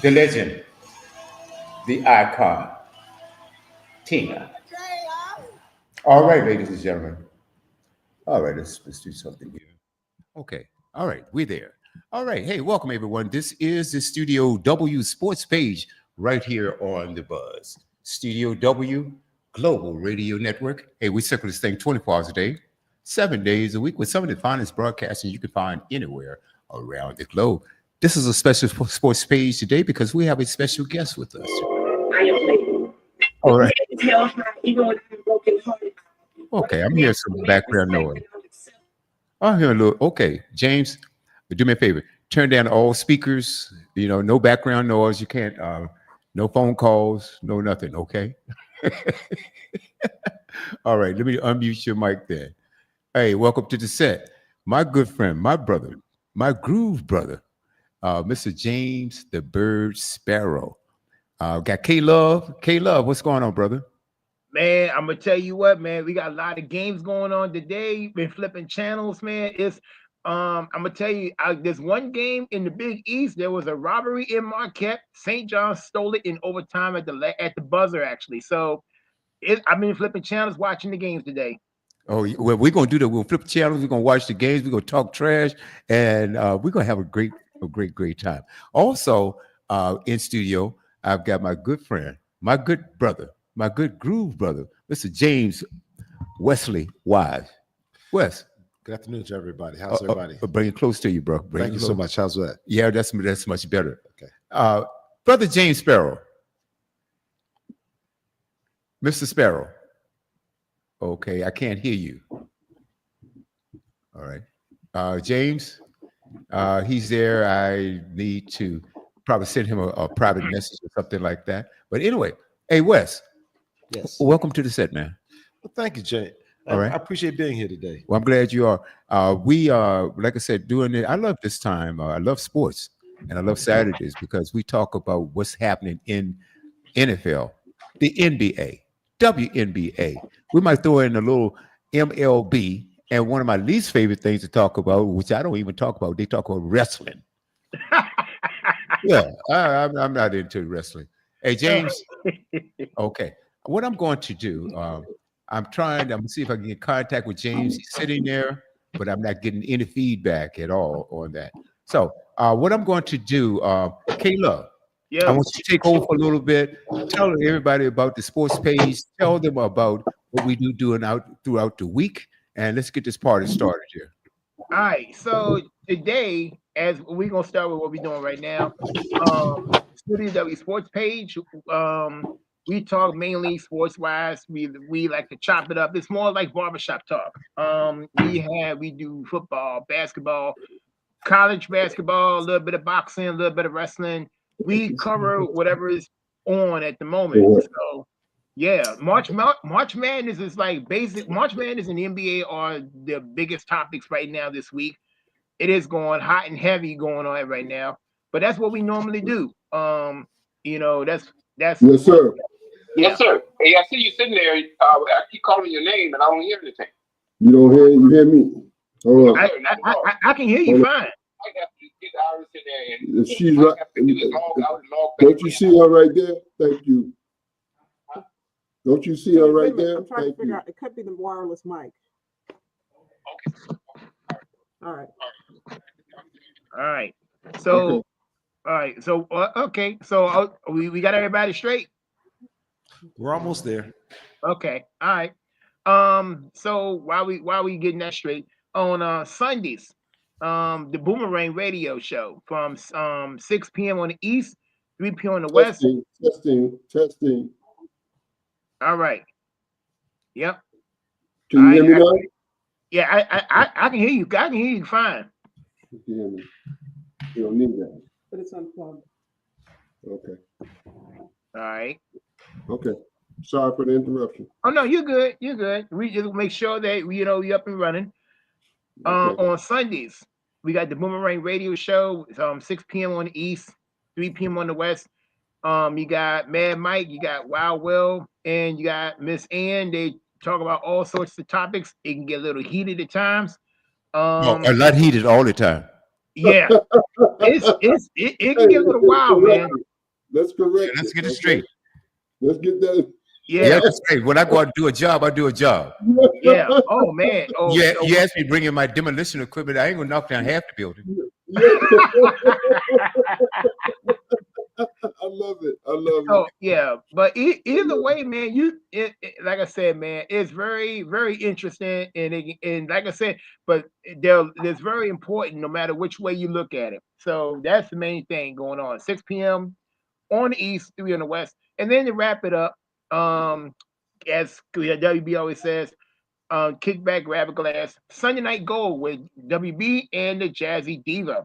the legend, the icon, Tina. All right, ladies and gentlemen. All right, let's do something here. Okay. All right, we're there. All right. Hey, welcome everyone. This is the Studio W Sports page right here on the Buzz. Studio W Global Radio Network. Hey, we circle this thing 24 hours a day, 7 days a week with some of the finest broadcasting you can find anywhere around the globe. This is a special sports page today because we have a special guest with us. All right. Okay, I'm hearing some background noise. I'm hearing a little. Okay, James, do me a favor. Turn down all speakers. No background noise. You can't. No phone calls. No nothing. Okay. All right. Let me unmute your mic then. Hey, welcome to the set. My good friend, my brother, my groove brother, Mr. James the Bird Sparrow. Got K Love. K Love, what's going on, brother? Man, I'm gonna tell you what, man. We got a lot of games going on today. Been flipping channels, man. I'm gonna tell you, there's one game in the Big East. There was a robbery in Marquette. St. John's stole it in overtime at the buzzer, actually. So I've been flipping channels, watching the games today. Oh, well, we're gonna do that. We'll flip channels. We're gonna watch the games. We're gonna talk trash, and we're gonna have a great time. Also, in studio, I've got my good friend, my good brother, my good groove brother, Mr. James Wesley Wise. Wes. Good afternoon to everybody. How's everybody? Bring it close to you, bro. Thank you so much. How's that? Yeah, that's much better. Okay. Brother James Sparrow. Mr. Sparrow. Okay, I can't hear you. All right. James, he's there. I need to probably send him a private message or something like that. But anyway, hey, Wes. Yes. Welcome to the set, man. Well, thank you, Jay. All right. I appreciate being here today. Well, I'm glad you are. We are, like I said, doing it. I love this time. I love sports and I love Saturdays because we talk about what's happening in NFL, the NBA, WNBA. We might throw in a little MLB, and one of my least favorite things to talk about, which I don't even talk about, they talk about wrestling. Yeah, I'm not into wrestling. Hey, James. Okay, what I'm going to do, I'm going to see if I can get contact with James. He's sitting there, but I'm not getting any feedback at all on that. So what I'm going to do, Kayla, yeah. I want you to take over for a little bit. Tell everybody about the sports page. Tell them about what we do doing out throughout the week. And let's get this party started here. All right. So today, as we're going to start with what we're doing right now, Studio W Sports page, we talk mainly sports-wise. We like to chop it up. It's more like barbershop talk. We do football, basketball, college basketball, a little bit of boxing, a little bit of wrestling. We cover whatever is on at the moment. So yeah, March Madness is like basic. March Madness and the NBA are the biggest topics right now this week. It is going hot and heavy going on right now. But that's what we normally do. That's yes, sir. Yeah. Yes, sir. Hey, I see you sitting there. I keep calling your name and I don't hear anything. You don't hear? You hear me? Hold on. I can hear you fine. I got to get Iris in there. And she's right. Don't you see her right there? Thank you. Don't you see her right there? I'm trying to figure out. It could be the wireless mic. Okay. All right. All right. So, okay. All right. So, okay. So we got everybody straight. We're almost there. Okay. All right. So while we getting that straight, on Sundays, the Boomerang Radio Show from 6 p.m. on the East, 3 p.m. on the West. Testing. All right. Yep. Can you hear me now? Yeah, I can hear you. I can hear you fine. You can hear me. You don't need that. But it's unplugged. Okay. All right. Okay. Sorry for the interruption. Oh no, you're good. You're good. We just make sure that you're up and running. Okay. On Sundays, we got the Boomerang Radio Show, 6 p.m. on the East, 3 p.m. on the West. You got Mad Mike, you got Wild Will, and you got Miss Ann. They talk about all sorts of topics. It can get a little heated at times. A lot heated all the time. Yeah, it can get a little wild, man. Let's correct. Let's get it okay? straight. Let's get that. Yeah, that's right. When I go out and do a job, I do a job. Yeah. Oh man. Oh, Yeah, so- you asked me to bring in my demolition equipment. I ain't gonna knock down half the building. I love it. I love So it. yeah, but either way, man, like I said, man, it's very, very interesting, and like I said, but it's very important no matter which way you look at it. So that's the main thing going on. 6 p.m. on the East, 3 on the West, and then to wrap it up, as WB always says, kickback, grab a glass, Sunday night goal with WB and the Jazzy Diva,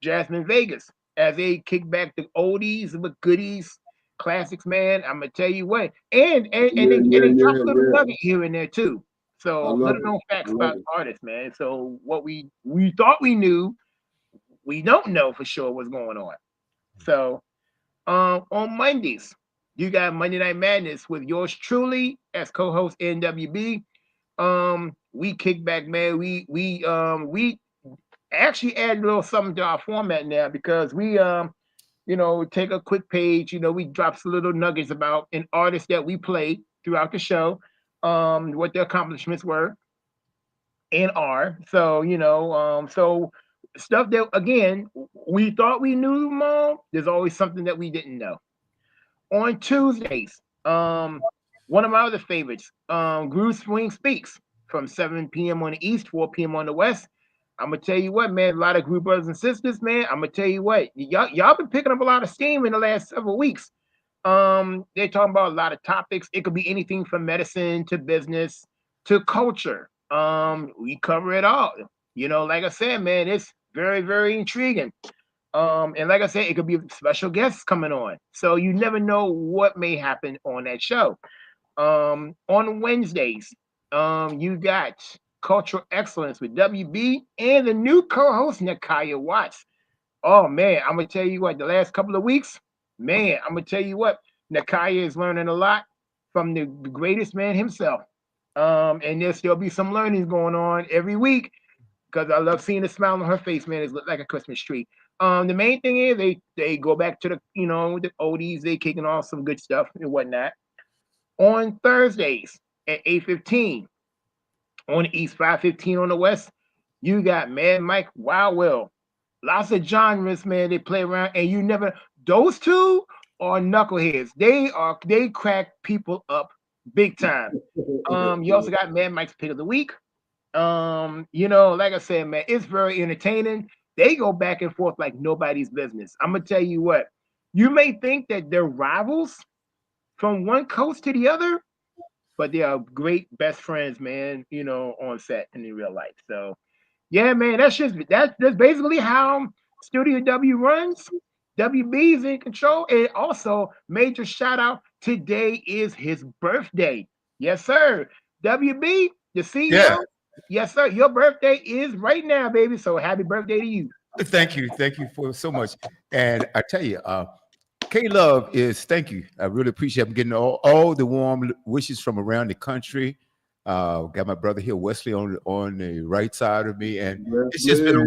Jasmine Vegas, as they kick back the oldies but goodies, classics, man. I'm gonna tell you what, and they drop a little nugget here and there too. So little known facts about artists, man. So what we thought we knew, we don't know for sure what's going on. So on Mondays, you got Monday Night Madness with yours truly as co-host NWB. We kick back, man. We actually add a little something to our format now because we take a quick page, we drop some little nuggets about an artist that we played throughout the show, what their accomplishments were and are. So, so stuff that again we thought we knew them all. There's always something that we didn't know. On Tuesdays, one of my other favorites, Groove Swing Speaks from 7 p.m. on the East, 4 p.m. on the West. I'm gonna tell you what, man. A lot of group brothers and sisters, man. I'm gonna tell you what, y'all been picking up a lot of steam in the last several weeks. They're talking about a lot of topics. It could be anything from medicine to business to culture. We cover it all. Like I said, man, it's very, very intriguing. And like I said, it could be special guests coming on. So you never know what may happen on that show. On Wednesdays, you got Cultural Excellence with WB and the new co-host Nakaya Watts. Oh man, I'm gonna tell you what, the last couple of weeks, man, I'm gonna tell you what, Nakaya is learning a lot from the greatest man himself. And there'll still be some learnings going on every week because I love seeing the smile on her face, man. It's like a Christmas tree. The main thing is they go back to the the oldies, they kicking off some good stuff and whatnot. On Thursdays at 8:15 on the East, 5:15 on the West, you got Mad Mike, Wild Will. Lots of genres, man. They play around, and you never. Those two are knuckleheads. They crack people up big time. You also got Mad Mike's Pick of the Week. Like I said, man, it's very entertaining. They go back and forth like nobody's business. I'm gonna tell you what. You may think that they're rivals from one coast to the other, but they are great best friends, man. On set and in real life. So, yeah, man, that's basically how Studio W runs. WB's in control, and also major shout out. Today is his birthday. Yes, sir. WB, the CEO. Yeah. Yes, sir. Your birthday is right now, baby. So happy birthday to you. Thank you for so much. And I tell you, K Love is thank you. I really appreciate I'm getting all the warm wishes from around the country. Got my brother here, Wesley, on the right side of me, and it's just been a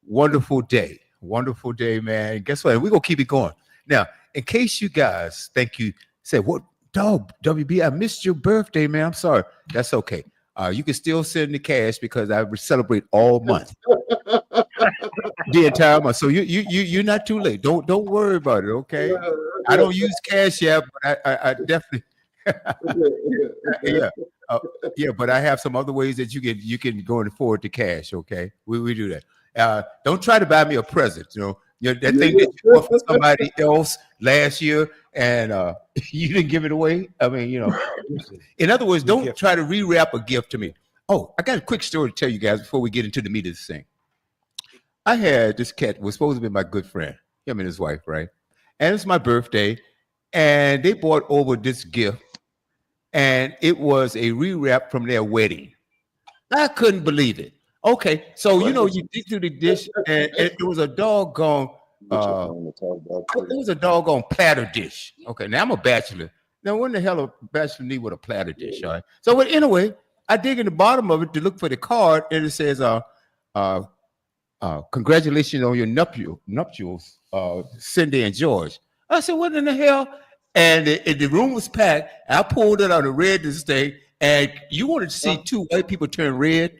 wonderful day. Wonderful day, man. Guess what? We're gonna keep it going. Now, in case you guys thank you say, what dog, WB, I missed your birthday, man. I'm sorry. That's okay. You can still send the cash because I celebrate all month. The entire month. So you're not too late. Don't worry about it, okay? I don't use cash yet, but I definitely yeah, but I have some other ways that you can go and forward to cash. Okay, we do that. Don't try to buy me a present. That thing that you bought for somebody else last year and you didn't give it away. I mean, in other words, don't try to rewrap a gift to me. Oh, I got a quick story to tell you guys before we get into the meat of this thing. I had this cat was supposed to be my good friend, him and his wife, right? And it's my birthday, and they brought over this gift. And it was a rewrap from their wedding. I couldn't believe it. Okay, so you dig through the dish, and it was a doggone platter dish. Okay, now I'm a bachelor. Now, when the hell a bachelor need with a platter dish? All right. So, but anyway, I dig in the bottom of it to look for the card, and it says, "Congratulations on your nuptials, Cindy and George." I said, what in the hell? And the room was packed. I pulled it out and read this thing. And you wanted to see two white people turn red?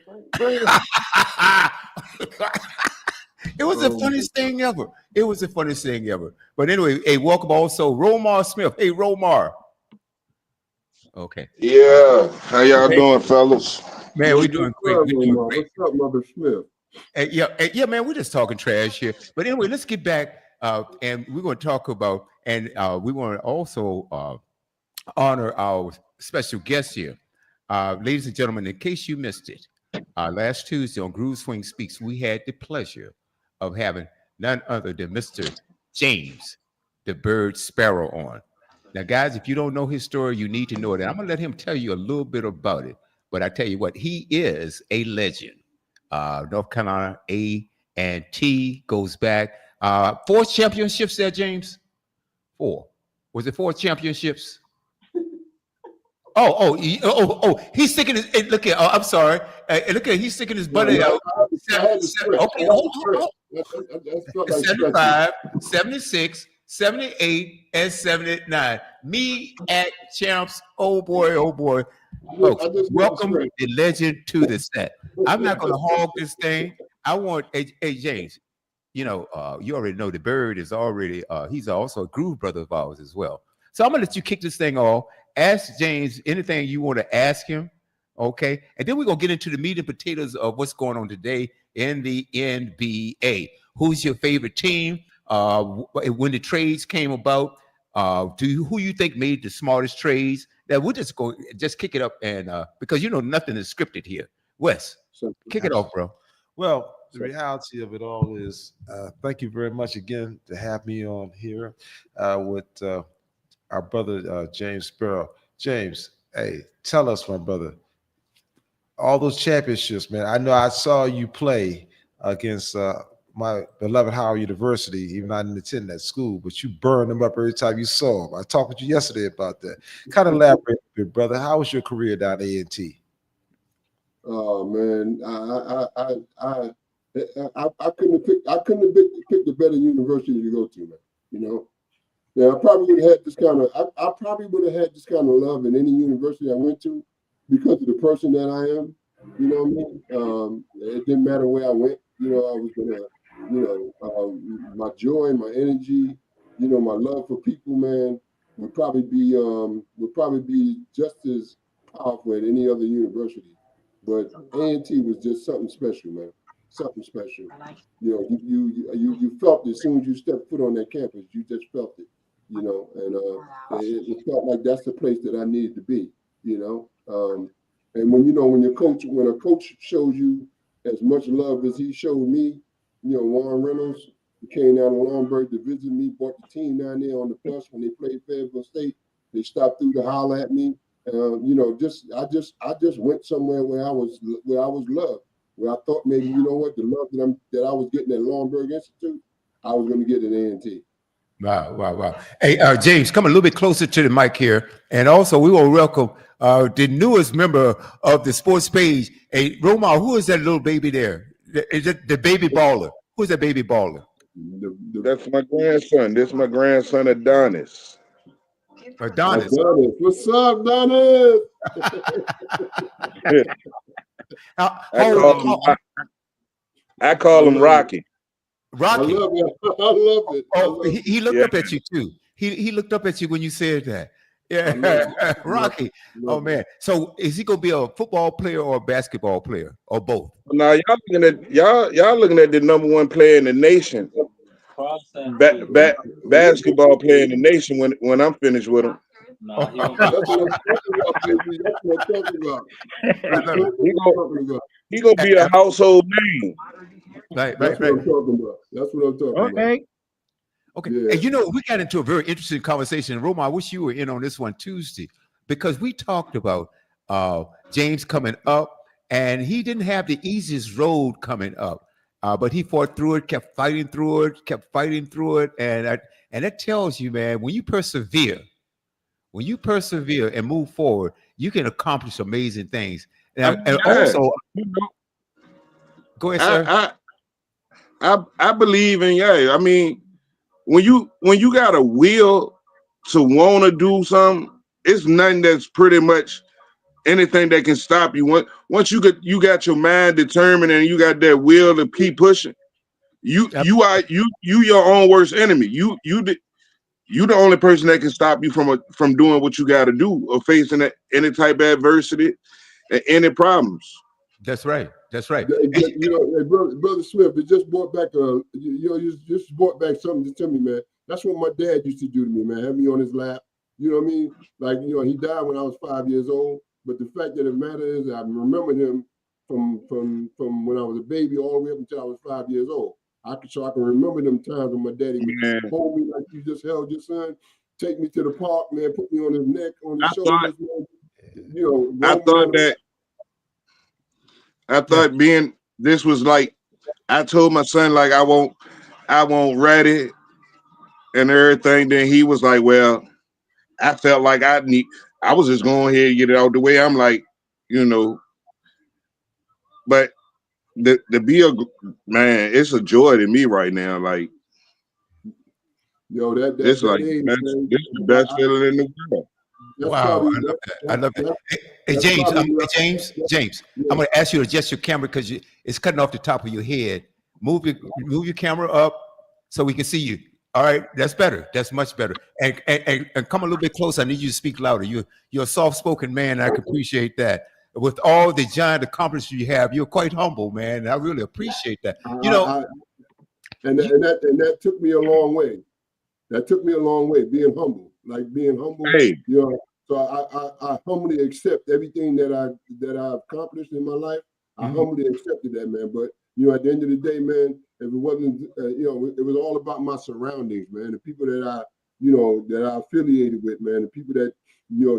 It was the funniest thing ever. It was the funniest thing ever. But anyway, hey, welcome also Romar Smith. Hey, Romar. Okay. Yeah, how y'all doing, fellas? Man, we're doing great. We're doing great. What's up, Mother Smith? Yeah, man, we're just talking trash here. But anyway, let's get back. And we're going to talk about, and we want to also honor our special guest here. Ladies and gentlemen, in case you missed it, last Tuesday on Groove Swing Speaks, we had the pleasure of having none other than Mr. James, the Bird Sparrow, on. Now, guys, if you don't know his story, you need to know it. And I'm going to let him tell you a little bit about it. But I tell you what, he is a legend. North Carolina A&T goes back. 4 championships there, James? 4. Was it 4 championships? He's sticking his, look at, I'm sorry. Look at, he's sticking his butt out. Okay, hold. 75, 76, 78, and 79. Me at champs. Oh boy. Folks, welcome the legend to the set. I'm not going to hog this thing. I want, hey James, you already know the Bird is already, he's also a groove brother of ours as well. So I'm going to let you kick this thing off. Ask James anything you want to ask him, okay? And then we're going to get into the meat and potatoes of what's going on today in the NBA. Who's your favorite team? When the trades came about, who you think made the smartest trades? Now we'll just kick it up, and because nothing is scripted here. Wes, kick it off, bro. Well, the reality of it all is, thank you very much again to have me on here with our brother James Sparrow. James, hey, tell us, my brother, all those championships, man. I know I saw you play against my beloved Howard University, even though I didn't attend that school, but you burned them up every time you saw them. I talked with you yesterday about that. Kind of elaborate a bit, brother. How was your career down at A&T? Oh man, I couldn't have picked a better university to go to, man. Yeah, I probably would have had this kind of love in any university I went to because of the person that I am. You know what I mean? It didn't matter where I went. I was gonna, my joy, my energy, my love for people, man, would probably be just as powerful at any other university. But A&T was just something special, man. Something special. You felt it as soon as you stepped foot on that campus. You just felt it. And it felt like that's the place that I needed to be, and when a coach shows you as much love as he showed me, Warren Reynolds, he came down to Longburg to visit me, brought the team down there on the bus when they played Fayetteville State. They stopped through to holler at me. I just went somewhere where I was loved, where I thought maybe, the love that I was getting at Longburg Institute, I was going to get at A&T. Wow. Hey, James, come a little bit closer to the mic here. And also, we will welcome the newest member of the sports page. Hey, Romar, who is that little baby there? Is it the baby baller? Who is that baby baller? That's my grandson. This is my grandson, Adonis. Adonis. What's up, Adonis? I call him Rocky. Rocky. I love it. Oh, he looked up at you too. He looked up at you when you said that. Yeah, Rocky. Oh man. So is he gonna be a football player or a basketball player or both? Now y'all looking at the #1 player in the nation, basketball player in the nation. When I'm finished with him, That's what I'm talking about. He gonna be a household name. Right. That's what I'm talking about. Okay. Yeah. And we got into a very interesting conversation. Roma, I wish you were in on this one Tuesday, because we talked about James coming up, and he didn't have the easiest road coming up, but he fought through it, kept fighting through it, and that tells you, man, when you persevere and move forward, you can accomplish amazing things. Also, go ahead, sir. I believe in I mean, when you got a will to want to do something, it's nothing that's pretty much anything that can stop you. Once you got your mind determined and you got that will to keep pushing, you your own worst enemy. You the only person that can stop you from doing what you got to do or facing any type of adversity and any problems. That's right. That's right. You know, hey, brother Swift, it just brought back you just brought back something to me, man. That's what my dad used to do to me, man. Have me on his lap. You know what I mean? Like, you know, he died when I was 5 years old. But the fact of the matter is, I remember him from when I was a baby all the way up until I was 5 years old. I can remember them times when my daddy would just hold me like you just held your son, take me to the park, man, put me on his neck, on his shoulders, man. You know, I thought being this was like I told my son like I won't ready and everything. Then he was like, well, I felt like I was just going here and get it out the way. I'm like, you know, but the be a man, it's a joy to me right now. Like, yo, it's like age, man, this the best feeling in the world. Wow, I love that. Hey, James, James, I'm going to ask you to adjust your camera because it's cutting off the top of your head. Move your camera up so we can see you. All right, that's better. That's much better. And come a little bit closer. I need you to speak louder. You're a soft-spoken man, and I can appreciate that. With all the giant accomplishments you have, you're quite humble, man. And I really appreciate that. You know, and that took me a long way. That took me a long way, being humble. Hey. You know. So I humbly accept everything that I've accomplished in my life. I humbly accepted that, man. But you know, at the end of the day, man, if it wasn't, you know, it was all about my surroundings, man. The people that I affiliated with, man. The people that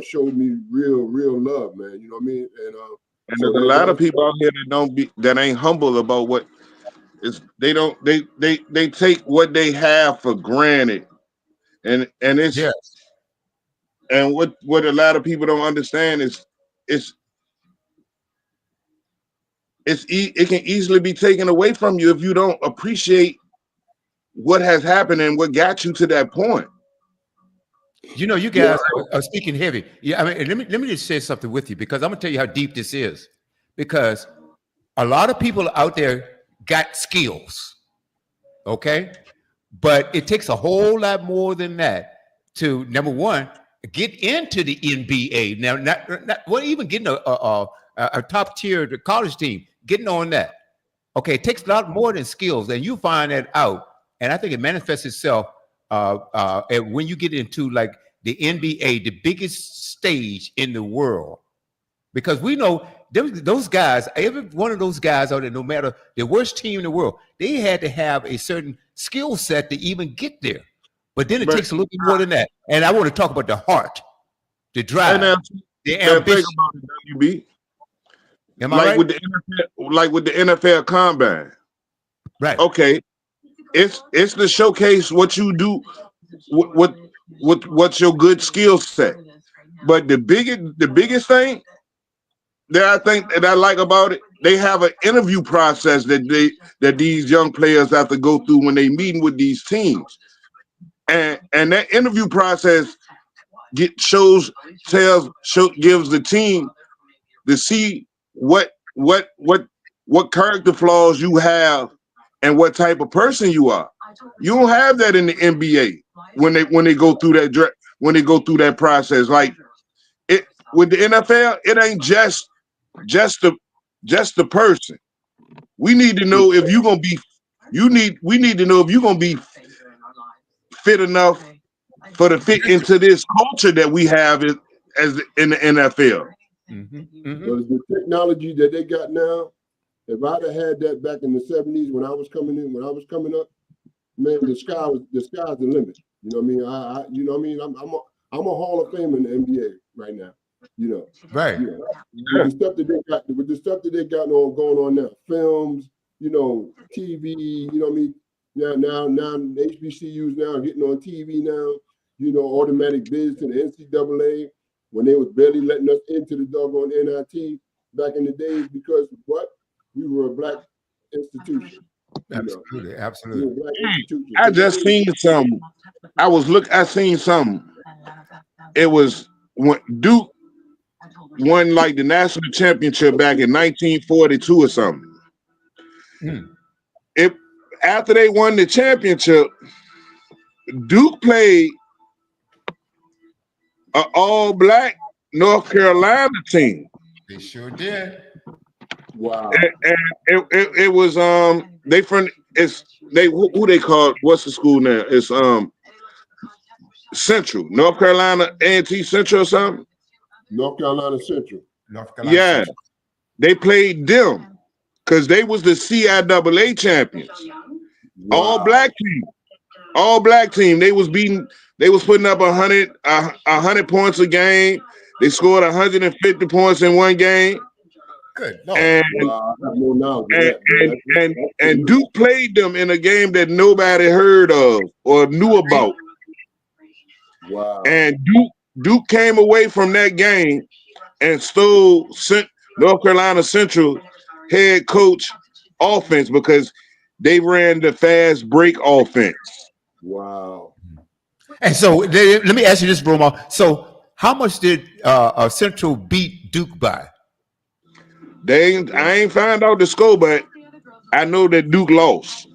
showed me real love, man. You know what I mean? And so there's a lot of people out here that ain't humble about what is. They don't. They take what they have for granted, and it's. Yes. And what a lot of people don't understand is it can easily be taken away from you if you don't appreciate what has happened and what got you to that point. You know, you guys are speaking heavy. Yeah, I mean, let me just share something with you because I'm gonna tell you how deep this is. Because a lot of people out there got skills, okay, but it takes a whole lot more than that to, number one, get into the NBA. Now, not even getting a top tier college team, getting on that. Okay, it takes a lot more than skills, and you find that out. And I think it manifests itself when you get into like the NBA, the biggest stage in the world. Because we know those guys, every one of those guys out there, no matter the worst team in the world, they had to have a certain skill set to even get there. But then it takes a little bit more than that. And I want to talk about the heart, the drive, the ambition. WB. Am I right? With the NFL Combine. Right. Okay. It's to showcase what you do, what's your good skill set. But the biggest thing that I think that I like about it, they have an interview process that these young players have to go through when they meeting with these teams. And that interview process gives the team to see what character flaws you have and what type of person you are. You don't have that in the NBA when they go through that process. Like it with the NFL, it ain't just the person. We need to know if you're gonna be. We need to know if you're gonna be fit enough for the fit into this culture that we have as in the NFL. But the technology that they got now, if I'd have had that back in the 70s when I was coming up, man, the sky's the limit. You know what I mean? You know what I mean? I'm a Hall of Famer in the NBA right now. You know, right? You know, with the stuff that they got going on now, films, you know, TV. You know what I mean? Now HBCUs now getting on TV now. You know, automatic bids to the NCAA when they was barely letting us into the doggone NIT back in the days because what? We were a black institution. You know, Absolutely, absolutely. black institutions. I just seen some. I seen some. It was when Duke won like the national championship back in 1942 or something. Mm. It After they won the championship, Duke played an all-black North Carolina team, They sure did. Wow. and it was they from it's they who they call what's the school now? It's Central North Carolina A&T Central or something. North Carolina Central. North Carolina Yeah, Central. they played them because they was the CIAA champions. All Wow. black team. All black team. They was beating. They was putting up 100 points a game. They scored 150 points in one game, Good Lord. and Wow. I have no knowledge of and that, man. and Duke played them in a game that nobody heard of or knew about. Wow. And Duke came away from that game and stole North Carolina Central head coach offense because they ran the fast break offense. Wow. And so let me ask you this, Broma. So how much did Central beat Duke by? I ain't found out the score, but I know that Duke lost.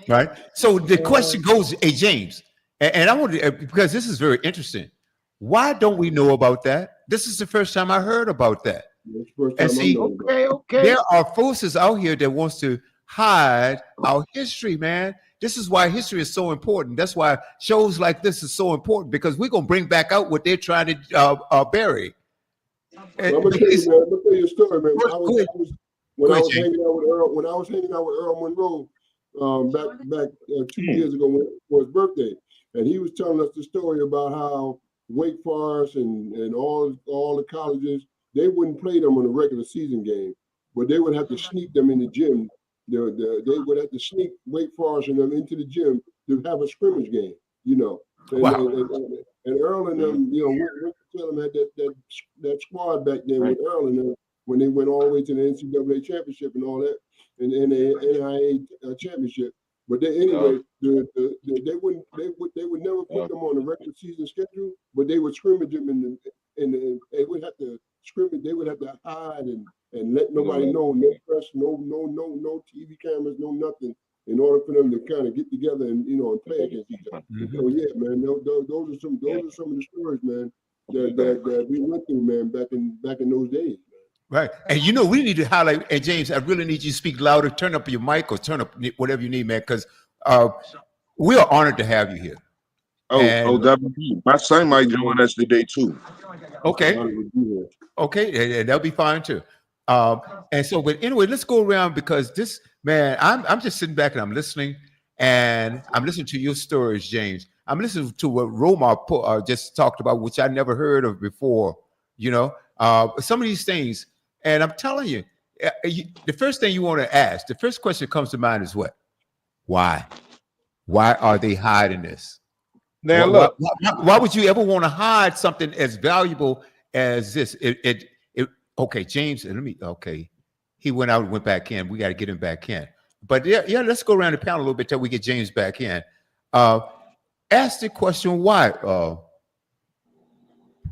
Right. So the question goes, hey James, and I want to because this is very interesting. Why don't we know about that? This is the first time I heard about that. That's the first And time see, I'm knowing about it. Okay. there are forces out here that wants to hide our history, man. This is why history is so important. That's why shows like this is so important because we're gonna bring back out what they're trying to bury. Well, I'm gonna tell you, man. I'm gonna tell you a story, man. Go ahead. When Go I ahead, was James. hanging out with Earl, when I was hanging out with Earl Monroe, back 2 years ago for his birthday, and he was telling us the story about how Wake Forest and all the colleges, they wouldn't play them on a regular season game, but they would have to sneak them in the gym. They would have to sneak Wake Forest and them into the gym to have a scrimmage game, you know. And, Wow. and Earl and them, you know, Wick Tillum had that squad back then with Earl and them when they went all the way to the NCAA championship and all that, and the NIA championship. But anyway, they would never put them on a regular season schedule, but they would scrimmage them they would have to scrimmage. They would have to hide and let nobody know, no press, no TV cameras, no nothing, in order for them to kind of get together and and play against each other. Mhm. So yeah, man, those are some of the stories, man, that we went through, man, back in those days. Right. And we need to highlight, and James, I really need you to speak louder, turn up your mic or turn up whatever you need, man, because we are honored to have you here. WB. My son might join us today too. Okay. Honor to be here. Okay. And that'll be fine too. And so, but anyway, let's go around because this, man, I'm just sitting back and I'm listening to your stories, James. I'm listening to what Roma just talked about, which I never heard of before, some of these things. And I'm telling you, the first thing you want to ask, the first question that comes to mind is what? Why? Why are they hiding this? Now look, Why would you ever want to hide something as valuable as this? Okay, James, okay. He went out and went back in. We got to get him back in. But yeah, let's go around the panel a little bit till we get James back in. Ask the question why,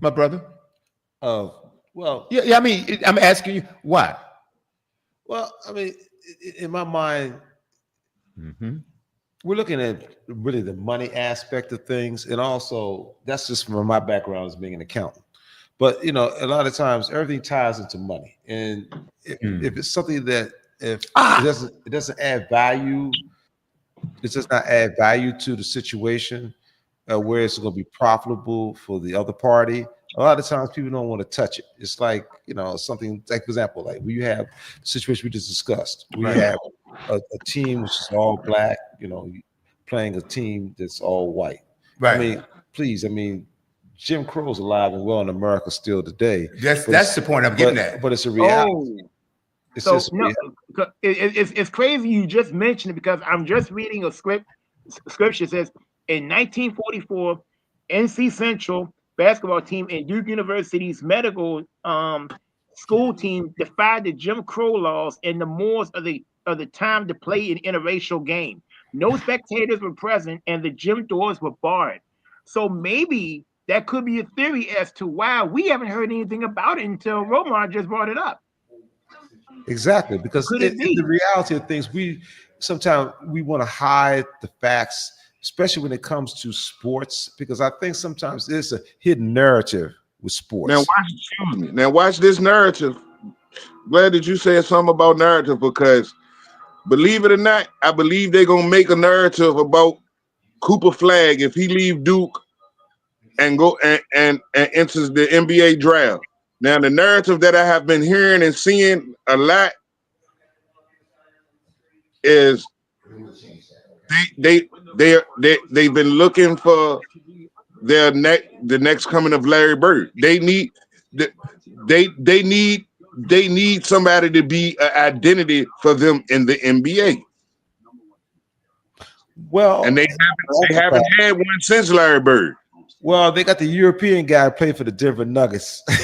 my brother. Well, Yeah, I mean, I'm asking you why. well, I mean, in my mind, Mm-hmm. we're looking at really the money aspect of things, and also that's just from my background as being an accountant. But a lot of times everything ties into money, and if it's something that if it doesn't add value, it does not add value to the situation where it's going to be profitable for the other party. A lot of times people don't want to touch it. It's like something like, for example, like we have the situation we just discussed. We have a team which is all black, playing a team that's all white. Right. I mean, please, Jim Crow's alive and well in America still today. That's the point I'm getting at. But it's a reality. It's So just it's crazy you just mentioned it because I'm just reading a scripture says in 1944, NC Central basketball team and Duke University's medical school team defied the Jim Crow laws and the mores of the time to play an interracial game. No spectators were present, and the gym doors were barred. So maybe that could be a theory as to why we haven't heard anything about it until Romar just brought it up. Exactly, because Could it be? the reality of things, we sometimes we want to hide the facts, especially when it comes to sports, because I think sometimes there's a hidden narrative with sports. Now watch this narrative. Glad that you said something about narrative, because believe it or not, I believe they're gonna make a narrative about Cooper Flag if he leave Duke and go and enters the NBA draft. Now the narrative that I have been hearing and seeing a lot is they've been looking for the next coming of Larry Bird. They need somebody to be an identity for them in the NBA. Well, And they haven't had one since Larry Bird. Well, they got the European guy play for the Denver Nuggets. But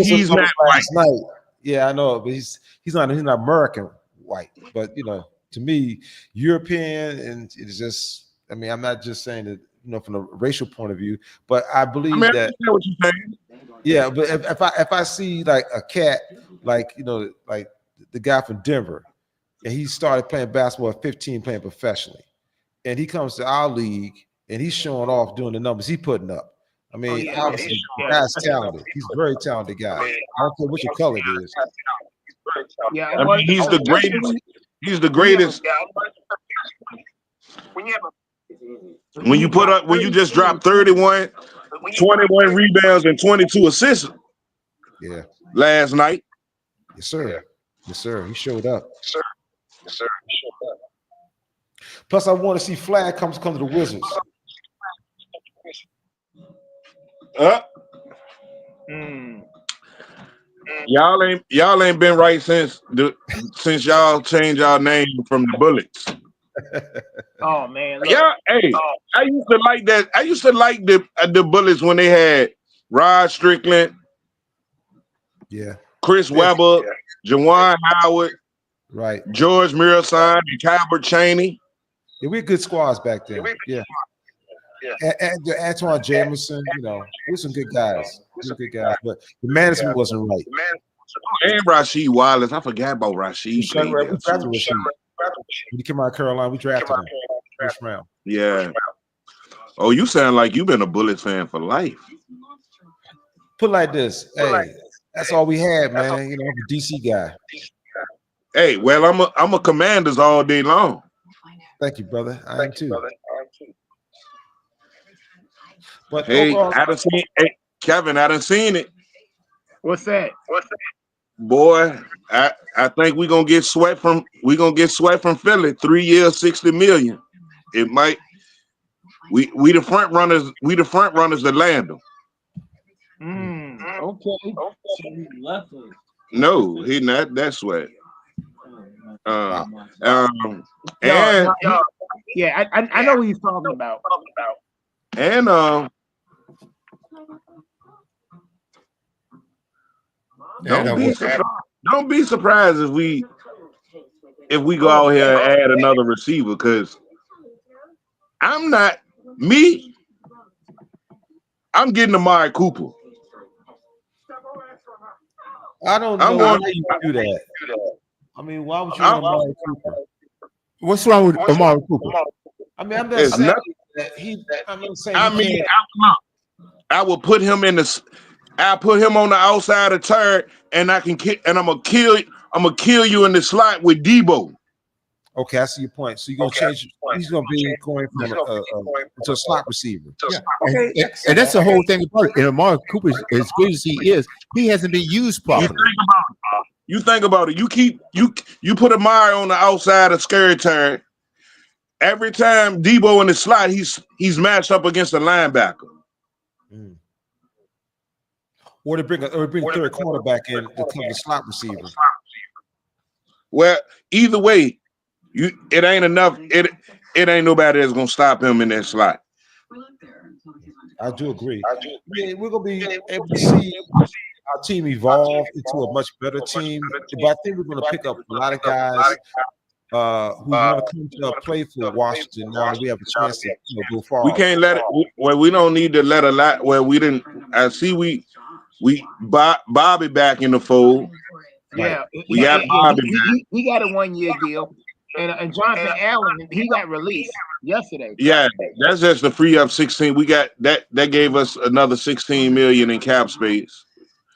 he's not white. Night. Yeah, I know, but he's not American white. But to me, European, and it's just, I mean, I'm not just saying that, from a racial point of view, but I believe that. I know what you're saying. Yeah, but if I see like a cat, like like the guy from Denver, and he started playing basketball at 15, playing professionally, and he comes to our league and he's showing off doing the numbers he's putting up. I mean, obviously, the guy's talented. He's a very talented guy. I don't care what your color it is. Yeah, I mean, he's the greatest. He's the greatest. When you just drop 31, 21 rebounds and 22 assists. Yeah. Last night. Yes, sir. Yes, sir. He showed up. Yes, sir. Plus, I want to see Flag come to the Wizards. Y'all ain't been right since y'all changed y'all name from the Bullets. Oh man, look. Yeah, hey, I used to like that. I used to like the Bullets when they had Rod Strickland, Chris Webber, Jawan Howard, right, George Mirasan, and Calbert Chaney. Yeah, we had good squads back then. Yeah. And Antoine Jameson, we're some good guys. But the management wasn't right. And Rasheed Wallace. I forgot about Rasheed. When he came out of Carolina, we drafted him first round. Yeah. Oh, you sound like you've been a Bullets fan for life. Put it like this. Hey, that's all we had, man. I'm a DC guy. Hey, well, I'm a Commanders all day long. Thank you, brother. I am too. But hey, overall, Kevin, I done seen it. What's that? Boy, I think we're gonna get swept from Philly. 3 years, $60 million. It might. We the front runners. We the front runners to land them. Okay. No, he not that sweat. I know what he's talking about. And don't be surprised if we go out here and add another receiver, because I'm getting Amari Cooper. I don't know why you do that. I mean, why would you want Amari Cooper? What's wrong with Amari Cooper? I mean, I'm just saying that I will put him I put him on the outside of turret, and I'm gonna kill you in the slot with Debo. Okay, I see your point. So you're gonna change. He's gonna be going from to a slot receiver. Yeah. And that's the whole thing about it. And Amari Cooper, as good as he is, he hasn't been used properly. You think about it. You put Amari on the outside of scary turret. Every time Debo in the slot, he's matched up against a linebacker. Or to bring third cornerback in to cover the slot receiver. Well, either way, it ain't enough. It ain't nobody that's gonna stop him in that slot. I do agree. We're gonna be able to see our team evolved into a much better team. But I think we're going to pick up a lot of guys who want to come to play for Washington now that we have a chance to go far. We can't let it. We don't need to let a lot. Well, we didn't. I see. Bobby back in the fold. Yeah, We got Bobby. he got a 1-year deal, and Jonathan Allen, he got released yesterday. Yeah, that's just to free up 16. We got that. That gave us another 16 million in cap space.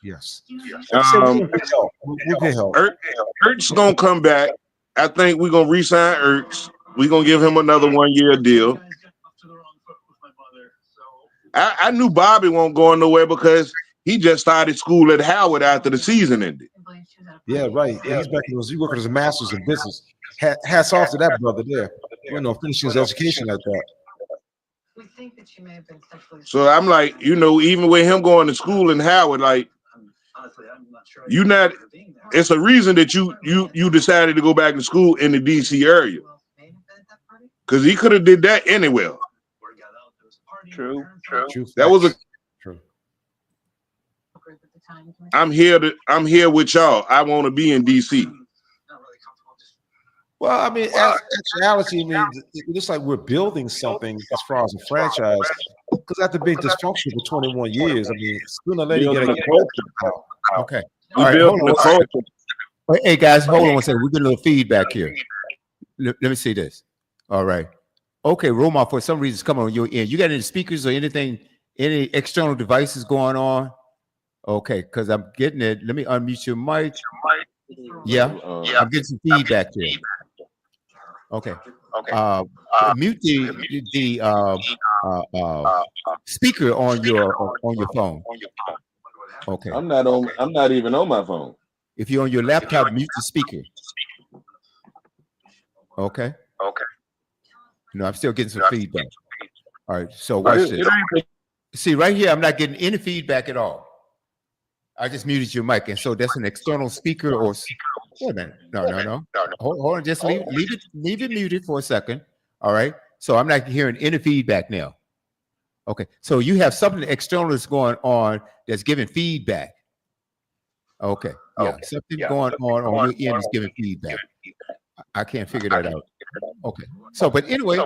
Yes. We'll get help. Ertz gonna come back. I think we're gonna re-sign Ertz. We're gonna give him another 1-year deal. I knew Bobby won't go nowhere because he just started school at Howard after the season ended. Yeah, right. Yeah, he's back. He's working as a master's in business. Hats off to that brother there. Finishing his education like that. So I'm like, even with him going to school in Howard, like, you not. It's a reason that you decided to go back to school in the DC area, because he could have did that anywhere. True. That was true. I'm here with y'all. I want to be in DC. Well, I mean, actuality, it looks like we're building something as far as a franchise. Because after being dysfunctional for 21 years, I mean, sooner or later you gotta get out. Okay. All right, hold on. Hey guys, hold on one second. We're getting a little feedback here. Let me see this. All right. Okay, Roma, for some reason, come on your end. You got any speakers or anything, any external devices going on? Okay, because I'm getting it. Let me unmute your mic. Yeah, I'm getting some feedback here. Okay. Mute the speaker on your phone. Okay. I'm not even on my phone. If you're on your laptop, mute the speaker. Okay. No, I'm still getting some feedback. All right. So watch this. See, right here, I'm not getting any feedback at all. I just muted your mic, and so that's an external speaker or. Wait a minute. No. Hold on. Just leave it muted for a second. All right. So I'm not hearing any feedback now. Okay. So you have something external that's going on that's giving feedback. Okay. Yeah. Something going on your end is giving feedback. I can't figure that out. Okay. So, but anyway,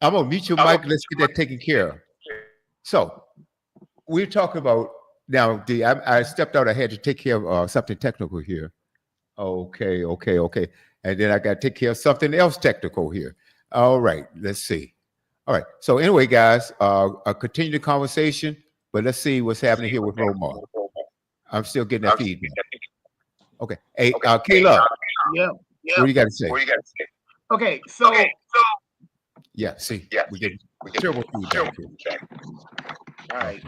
I'm gonna mute your mic. Let's get that taken care of. So we're talking about now. I stepped out. I had to take care of something technical here. Okay. And then I got to take care of something else technical here. All right. Let's see. All right. So anyway, guys, I'll continue the conversation, but let's see what's happening here with Romar. I'm still getting that feedback. Okay. Hey, Caleb. Yeah. What do you got to say? Okay. So. Yeah. See. We get terrible feedback here. All right.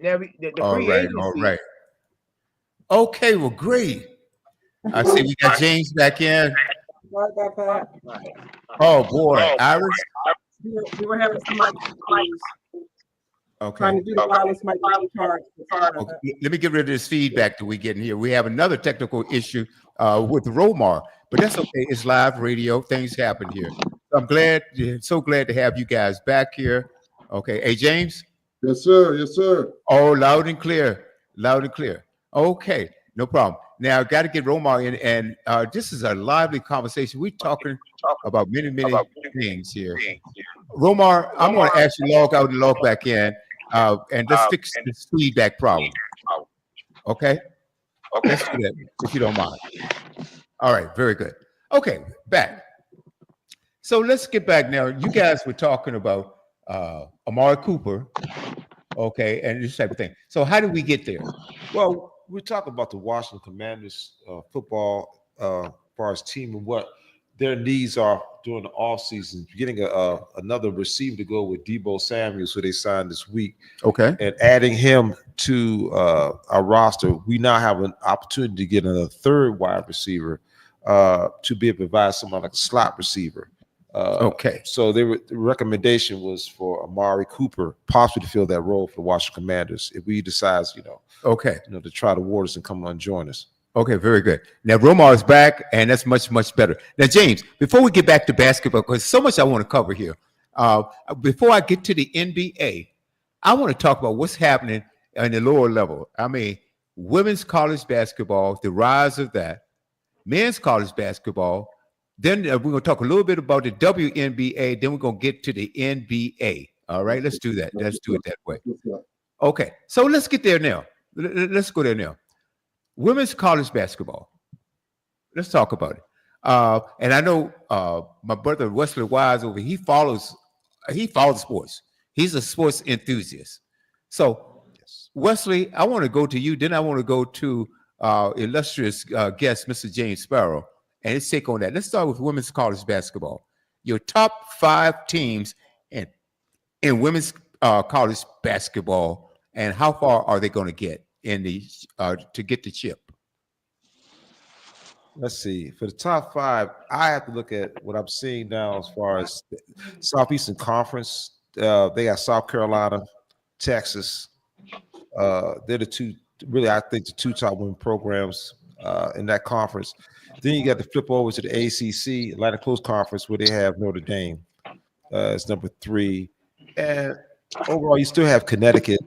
Now the all free right. agency. All right. Okay. Well, great. I see we got James back in. Sorry about that. Oh boy, Iris. We were having some issues. Okay. Trying to do the wireless mic charge. Okay. Let me get rid of this feedback that we get in here. We have another technical issue with Romar, but that's okay. It's live radio. Things happen here. I'm so glad to have you guys back here. Okay. Hey, James. Yes, sir. Oh, loud and clear. Okay. No problem. Now, I've got to get Romar in, and this is a lively conversation. We're talking about many things here. Romar, I'm going to ask you to log out and log back in, and let's fix this feedback problem. Okay? Let's do that, if you don't mind. All right, very good. Okay, back. So let's get back now. You guys were talking about Amari Cooper, okay, and this type of thing. So how did we get there? Well, we're talking about the Washington Commanders football as far as team and what their needs are during the offseason. Getting another receiver to go with Deebo Samuels, who they signed this week. Okay. And adding him to our roster, we now have an opportunity to get a third wide receiver to be able to provide someone like a slot receiver. Okay. So the recommendation was for Amari Cooper possibly to fill that role for the Washington Commanders if we decide, to try the waters and come on and join us. Okay, very good. Now Romar is back, and that's much better. Now, James, before we get back to basketball, because so much I want to cover here. Before I get to the NBA, I want to talk about what's happening in the lower level. I mean, women's college basketball, the rise of that, men's college basketball. Then we're going to talk a little bit about the WNBA. Then we're going to get to the NBA. All right, let's do that. Let's do it that way. Okay, so let's get there now. Let's go there now. Women's college basketball. Let's talk about it. And I know my brother Wesley Wise over. He follows sports. He's a sports enthusiast. So, Wesley, I want to go to you. Then I want to go to illustrious guest, Mr. James Sparrow, and let's take on that. Let's start with women's college basketball. Your top 5 teams in women's college basketball, and how far are they going to get in the to get the chip? Let's see. For the top 5, I have to look at what I'm seeing now as far as the Southeastern Conference. They got South Carolina, Texas. They're the two, really, I think the 2 top women programs in that conference. Then you got to flip over to the ACC, Atlantic Coast Conference, where they have Notre Dame. It's number 3. And overall, you still have Connecticut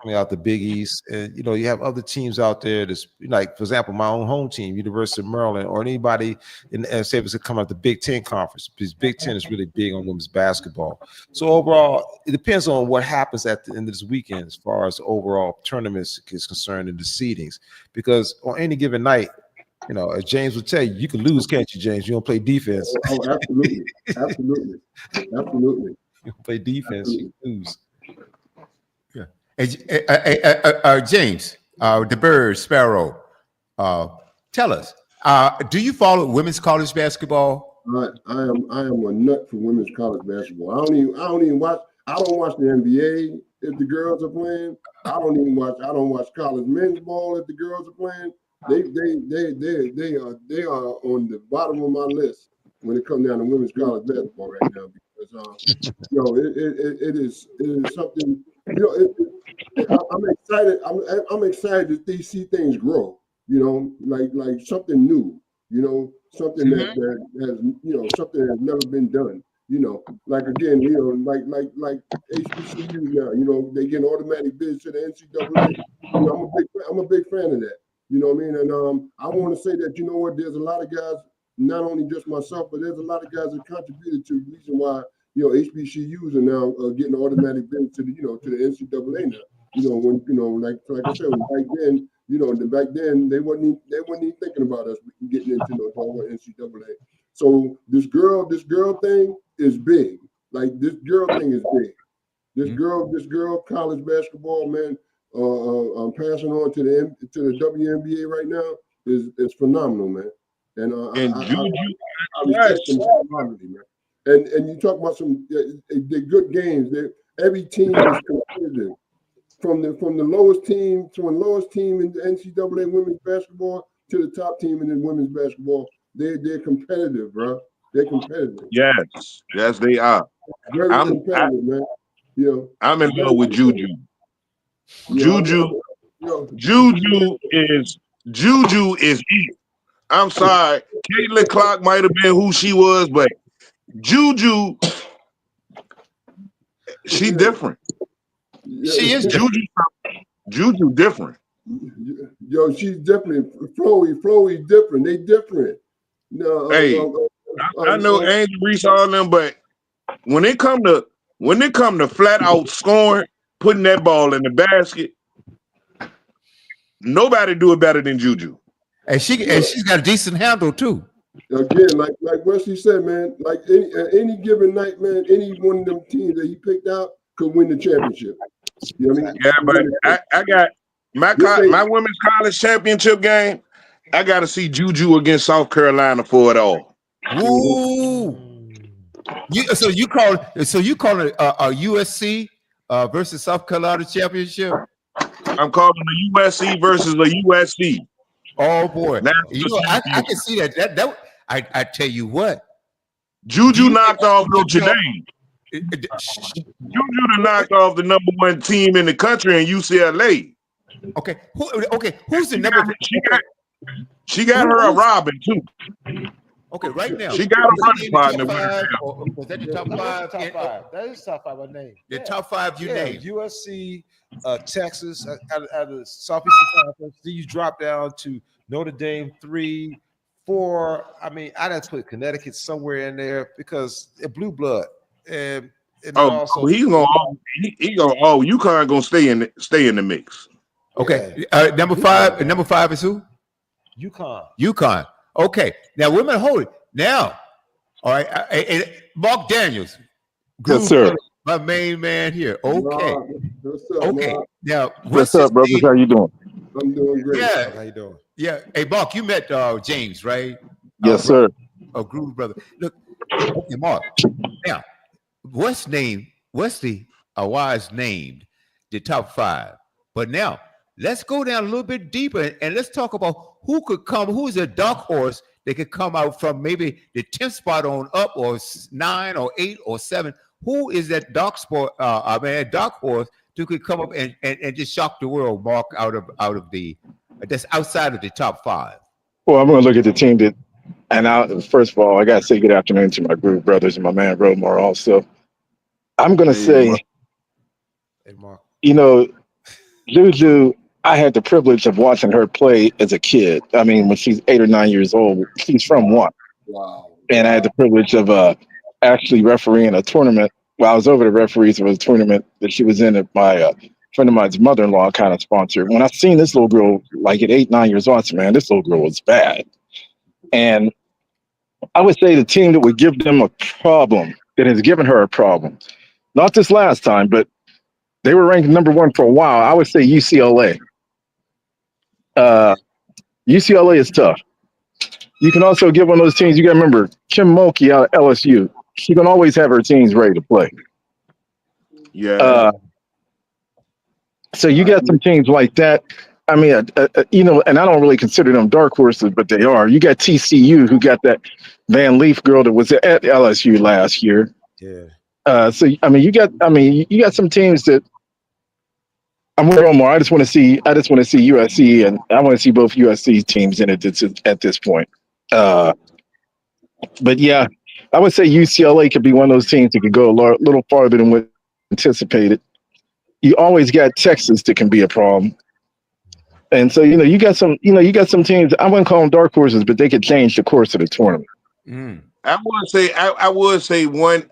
coming out the Big East, and you have other teams out there that's like, for example, my own home team, University of Maryland, or anybody in say if it's come out the Big Ten conference, because Big Ten is really big on women's basketball. So overall, it depends on what happens at the end of this weekend as far as overall tournaments is concerned and the seedings, because on any given night, as James would tell you, you can lose, can't you, James? You don't play defense. Oh, absolutely, absolutely. You play defense, you lose. James, the Bird Sparrow, tell us, do you follow women's college basketball? I am a nut for women's college basketball. I don't even watch. I don't watch the NBA if the girls are playing. I don't watch college men's ball if the girls are playing. They are on the bottom of my list when it comes down to women's college basketball right now, because it is something. I'm excited. I'm excited to see things grow. Like something new. Something that has something that's never been done. Like again, like HBCU now. They get automatic bids to the NCAA. I'm a big fan of that. You know what I mean? And I want to say that there's a lot of guys, not only just myself, but there's a lot of guys that contributed to the reason why HBCUs are now getting automatic bids to the to the NCAA now. When like I said, back then they wasn't even thinking about us getting into the NCAA. So this girl thing is big. Like this girl thing is big. This girl college basketball, man. I'm passing on to the WNBA right now is phenomenal, man. And I respect them phenomenally, man. And you talk about the good games. Every team is competitive, from the lowest team in the NCAA women's basketball to the top team in the women's basketball. They're competitive, bro. They're competitive. Yes, they are. Very competitive, man. I'm in love with Juju. Juju is it. I'm sorry, Caitlin Clark might have been who she was, but Juju, she different. She is Juju different. Yo, she's definitely Flowy different. They different. No, hey, I know Angel Reese all them, but when it come to flat out scoring, putting that ball in the basket, nobody do it better than Juju. And she's got a decent handle too. Again, like Wesley said, man, like any given night, man, any one of them teams that he picked out could win the championship. You know what I mean? Yeah, but I got my women's college championship game. I got to see Juju against South Carolina for it all. Ooh. So you call it a USC versus South Carolina championship? I'm calling a USC versus a USC. Oh boy, I can see that. That I tell you what, Juju knocked off Notre Dame. Juju knocked off the #1 team in the country in UCLA. Okay, who's the number? She got her a Robin too. Okay, right now. She got a was that running in the top partner with her five, now. or was that the top Yeah, five? top five. That is top five I named. The Yeah. top five you Yeah, named. USC, Texas, out of the Southeastern Conference. Then you drop down to Notre Dame 3, 4. I mean, I'd have to put Connecticut somewhere in there because it blue blood, and then also He's gonna. He gonna. Oh, UConn gonna stay in the mix. Okay, yeah, number five. Number five is who? UConn. UConn. Okay, now women hold it now. All right, Mark Daniels, Yes, sir. my main man here. Okay, What's up, okay. Mark? Now, What's what's up, his brothers? name? How you doing? I'm doing great. Yeah, How you doing? yeah. Hey, Mark, you met James, right? Yes, Brother, sir. a groove brother. Look, okay, Mark. Now, what's the Awaz named the top five? But now let's go down a little bit deeper and let's talk about who could come. Who's a dark horse that could come out from maybe the 10th spot on up, or 9 or 8 or 7? Who is that dark horse who could come up and just shock the world, Mark, out of the that's outside of the top five? Well, I'm going to look at the team that, and first of all, I got to say good afternoon to my group brothers and my man Romar also. I'm going to say, Hey, Mark. you know, Juju, I had the privilege of watching her play as a kid. I mean, when she's 8 or 9 years old, she's from one. Wow. And I had the privilege of actually refereeing a tournament. Well, I was over the referees of a tournament that she was in at my friend of mine's mother-in-law kind of sponsored. When I seen this little girl, like at 8, 9 years old, I said, man, this little girl was bad. And I would say the team that would give them a problem, that has given her a problem, not this last time, but they were ranked number 1 for a while. I would say UCLA. UCLA is tough. You can also give one of those teams. You got to remember Kim Mulkey out of LSU. She can always have her teams ready to play. Yeah. So you got some teams like that. I mean, and I don't really consider them dark horses, but they are. You got TCU, who got that Van Leaf girl that was at LSU last year. Yeah. So I mean, you got some teams that. I'm with Omar. I just want to see USC, and I want to see both USC teams in it at this point. But yeah, I would say UCLA could be one of those teams that could go a little farther than what anticipated. You always got Texas that can be a problem, and so you got some teams. I wouldn't call them dark horses, but they could change the course of the tournament. Mm. I would say one.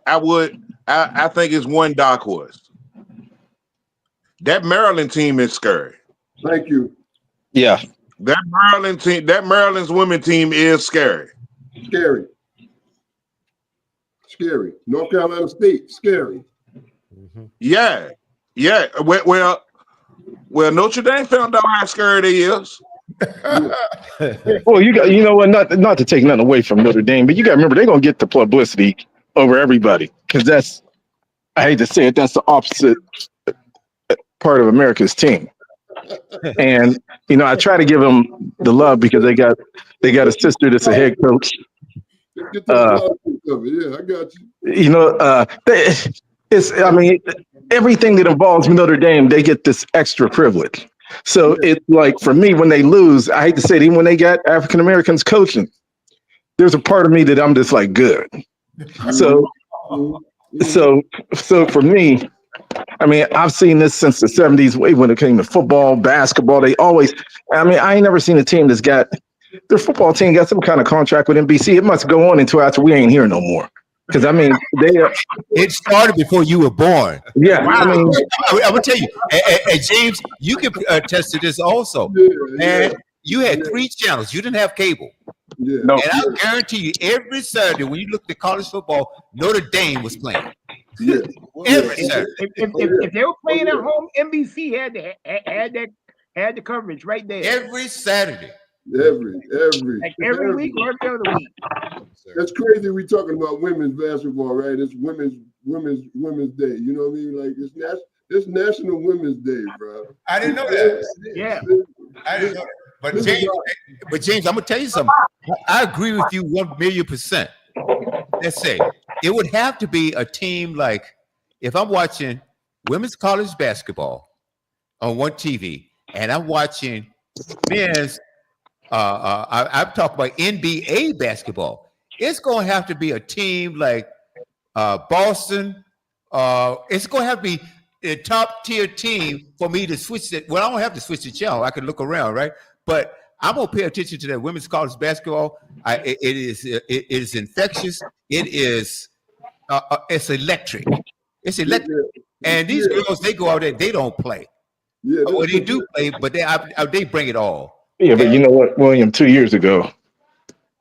I think it's one dark horse. That Maryland team is scary. Thank you. Yeah. That Maryland's women team is scary. Scary. North Carolina State, scary. Mm-hmm. Yeah. Well, Notre Dame found out how scary they is. Well, you know what? Not to take nothing away from Notre Dame, but you got to remember they're gonna get the publicity over everybody, because I hate to say it, that's the opposite part of America's team. And I try to give them the love because they got a sister that's a head coach. Get to the politics of it. Yeah, I got you. Everything that involves Notre Dame, they get this extra privilege. So it's like, for me, when they lose, I hate to say it, even when they got African Americans coaching, there's a part of me that I'm just like, good. So for me, I mean, I've seen this since the 70s, way when it came to football, basketball. I ain't never seen a team that's got their football team got some kind of contract with NBC. It must go on until after we ain't here no more. Because it started before you were born. Yeah, wow. I'm gonna tell you, and James, you can attest to this also. Man, you had 3 channels. You didn't have cable. Yeah. No. And I guarantee you, every Saturday when you looked at college football, Notre Dame was playing. Yeah. Every Saturday. If they were playing at home, NBC had the coverage right there. Every Saturday. Every week or every other week. That's crazy. We talking about women's basketball, right? It's women's day. You know what I mean? Like it's National Women's Day, bro. I didn't know that. Yeah. I didn't know that. But James, I'm gonna tell you something. I agree with you 1,000,000%. Let's say it would have to be a team like, if I'm watching women's college basketball on one TV and I'm watching men's I'm talking about NBA basketball. it's going to have to be a team like Boston. It's going to have to be a top tier team for me to switch it. Well, I don't have to switch the channel. I can look around, right? But I'm gonna pay attention to that women's college basketball. It is infectious. It's electric. It's electric. And these girls, they go out there, they don't play. Yeah, Well, they do play, but they bring it all. Yeah, but you know what, William, 2 years ago,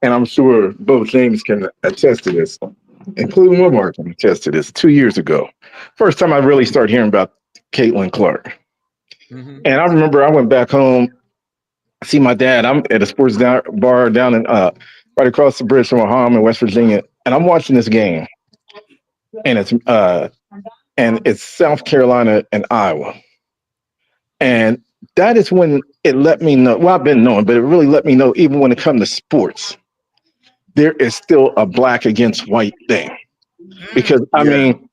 and I'm sure both James can attest to this, including Wilmar can attest to this. 2 years ago, first time I really started hearing about Caitlin Clark. Mm-hmm. And I remember I went back home, see my dad. I'm at a sports bar down in right across the bridge from home in West Virginia, and I'm watching this game, and it's South Carolina and Iowa, and that is when it let me know. Well, I've been knowing, but it really let me know. Even when it comes to sports, there is still a black against white thing, because I mean,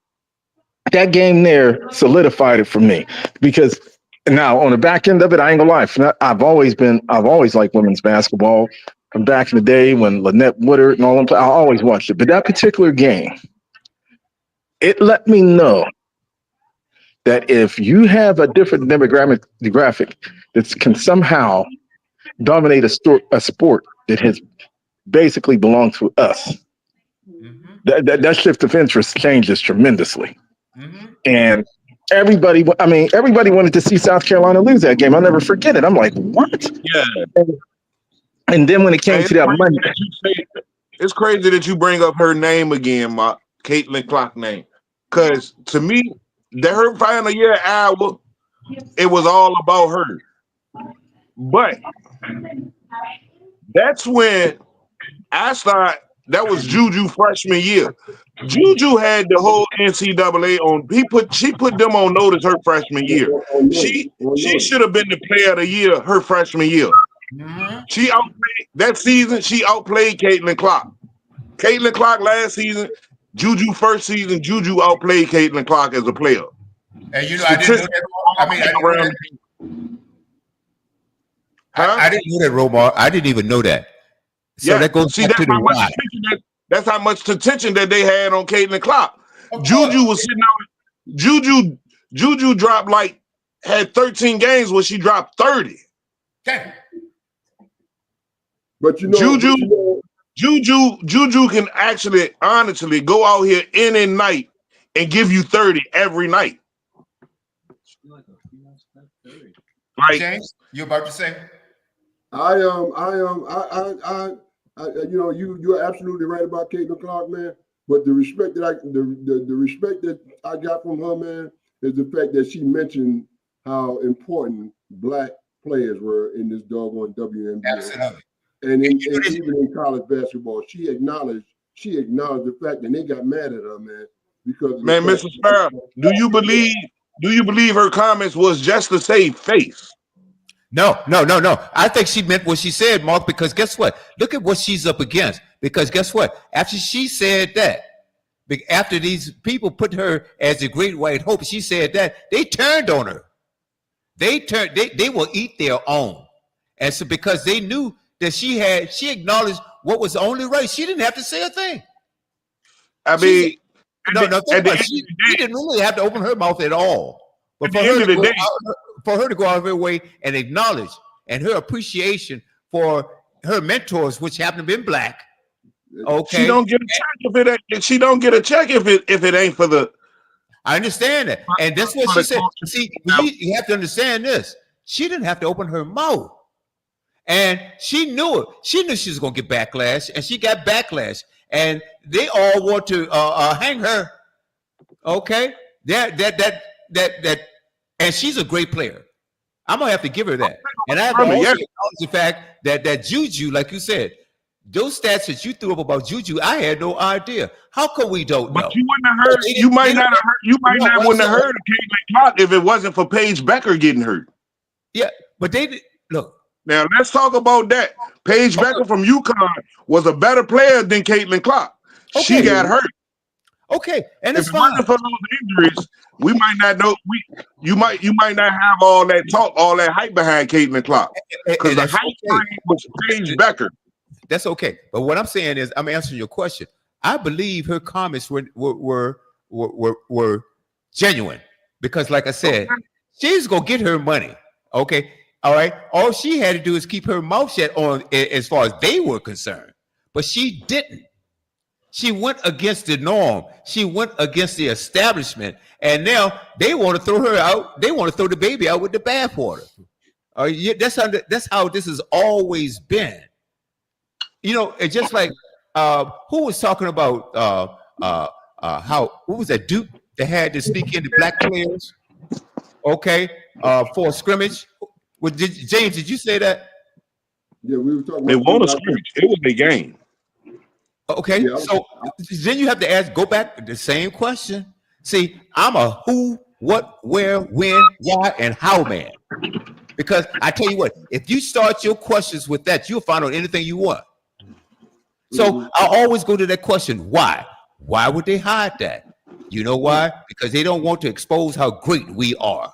that game there solidified it for me. Because now on the back end of it, I ain't gonna lie, I've always liked women's basketball from back in the day when Lynette Woodard and all them. I always watched it, but that particular game, it let me know that if you have a different demographic that can somehow dominate a sport that has basically belonged to us, that shift of interest changes tremendously. And everybody wanted to see South Carolina lose that game. I'll never forget it. I'm like, what? Yeah. And then when it came to that money, it's crazy that you bring up her name again, my Caitlin Clark name, because to me, her final year at Iowa, it was all about her. But that's when I started. That was Juju freshman year. Juju had the whole NCAA on. She put them on notice her freshman year. She should have been the player of the year her freshman year. She outplayed that season. She outplayed Caitlin Clark. Caitlin Clark last season, Juju first season, Juju outplayed Caitlin Clark as a player. And you know, I didn't know that. I mean, I didn't know that. Huh? I didn't know that, Romar. I didn't even know that. So Yeah, that goes back to the why. That's how much attention that they had on Caitlin Clark. Juju was sitting out. Juju dropped had 13 games where she dropped 30. Okay. But you know, Juju can actually, honestly, go out here any night and give you 30 every night. Like, James, you about to say? you know, you're absolutely right about Caitlin Clark, man. But the respect that I got from her, man, is the fact that she mentioned how important black players were in this doggone WNBA. Absolutely. And even in college basketball, she acknowledged the fact that they got mad at her, man, because man, Mr. Sparrow, do you believe her comments was just to save face? No. I think she meant what she said, Mark, because guess what? Look at what she's up against. Because guess what? After she said that, after these people put her as the great white hope, she said that, they turned on her. They will eat their own. And so because they knew that she acknowledged what was only right. She didn't have to say a thing. I mean, she didn't really have to open her mouth at all. But for her to go out of her way and acknowledge and her appreciation for her mentors, which happen to be black. Okay. She don't get a check if it ain't for the. I understand that. And that's what she said. See, you have to understand this. She didn't have to open her mouth. And she knew it. She knew she was going to get backlash, and she got backlash. And they all want to hang her. Okay, and she's a great player. I'm gonna have to give her that. And I have to also acknowledge the fact that Juju, like you said, those stats that you threw up about Juju, I had no idea. How come we don't know? But you wouldn't have heard. You might not wouldn't have heard of Caitlin Clark if it wasn't for Paige Becker getting hurt. Yeah, but they look. Now let's talk about that. Paige Becker from UConn was a better player than Caitlin Clark. Okay. She got hurt. Okay, and it's fine. If it wasn't for those injuries, we might not know. You might not have all that talk, all that hype behind Caitlin Clark, because the hype train was Paige Becker. That's okay. But what I'm saying is, I'm answering your question. I believe her comments were genuine because, like I said, she's gonna get her money. Okay, all right. All she had to do is keep her mouth shut on as far as they were concerned, but she didn't. She went against the norm. She went against the establishment, and now they want to throw her out. They want to throw the baby out with the bathwater. Yeah, that's how this has always been. You know, it's just like who was talking about how who was that Duke that had to sneak into black players? Okay, for a scrimmage. James, did you say that? Yeah, we were talking It about. won't a scrimmage. It was a game. Okay, Yeah, so then you have to go back to the same question. See, I'm a who, what, where, when, why, and how man. Because I tell you what, if you start your questions with that, you'll find out anything you want. So I always go to that question, why? Why would they hide that? You know why? Because they don't want to expose how great we are.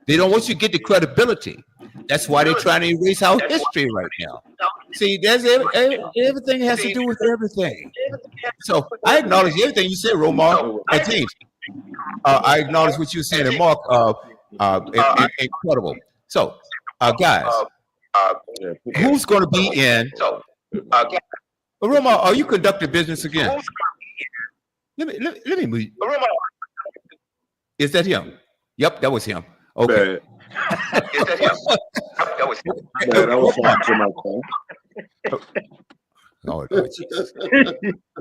They don't want you to get the credibility. That's why they're trying to erase our history right now. See, there's everything has to do with everything. So I acknowledge everything you said, Romar and James. I acknowledge what you said, and Mark. Incredible. So, guys, who's going to be in? Romar, are you conducting business again? Let me move. Is that him? Yep, that was him. Okay. That was my phone. Oh, Jesus.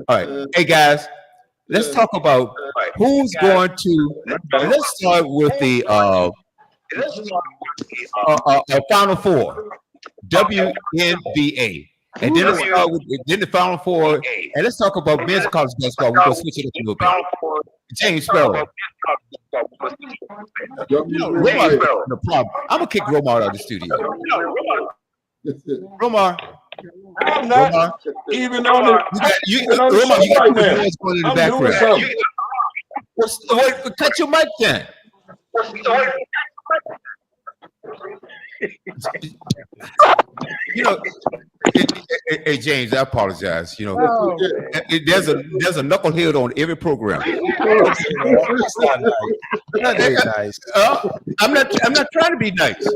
All right. Hey, guys, let's talk about who's going to. Let's start with the Final Four, WNBA. And then let's start with the Final Four. And let's talk about men's college basketball. We're going to switch it up a little bit. James Sparrow. No problem. I'm going to kick Romar out of the studio. Romar. I'm not Romar. even on the. Romar, you got the boys going in the background. Cut your mic then. You know, hey James, I apologize. You know, there's a knucklehead on every program. Nice. I'm not trying to be nice.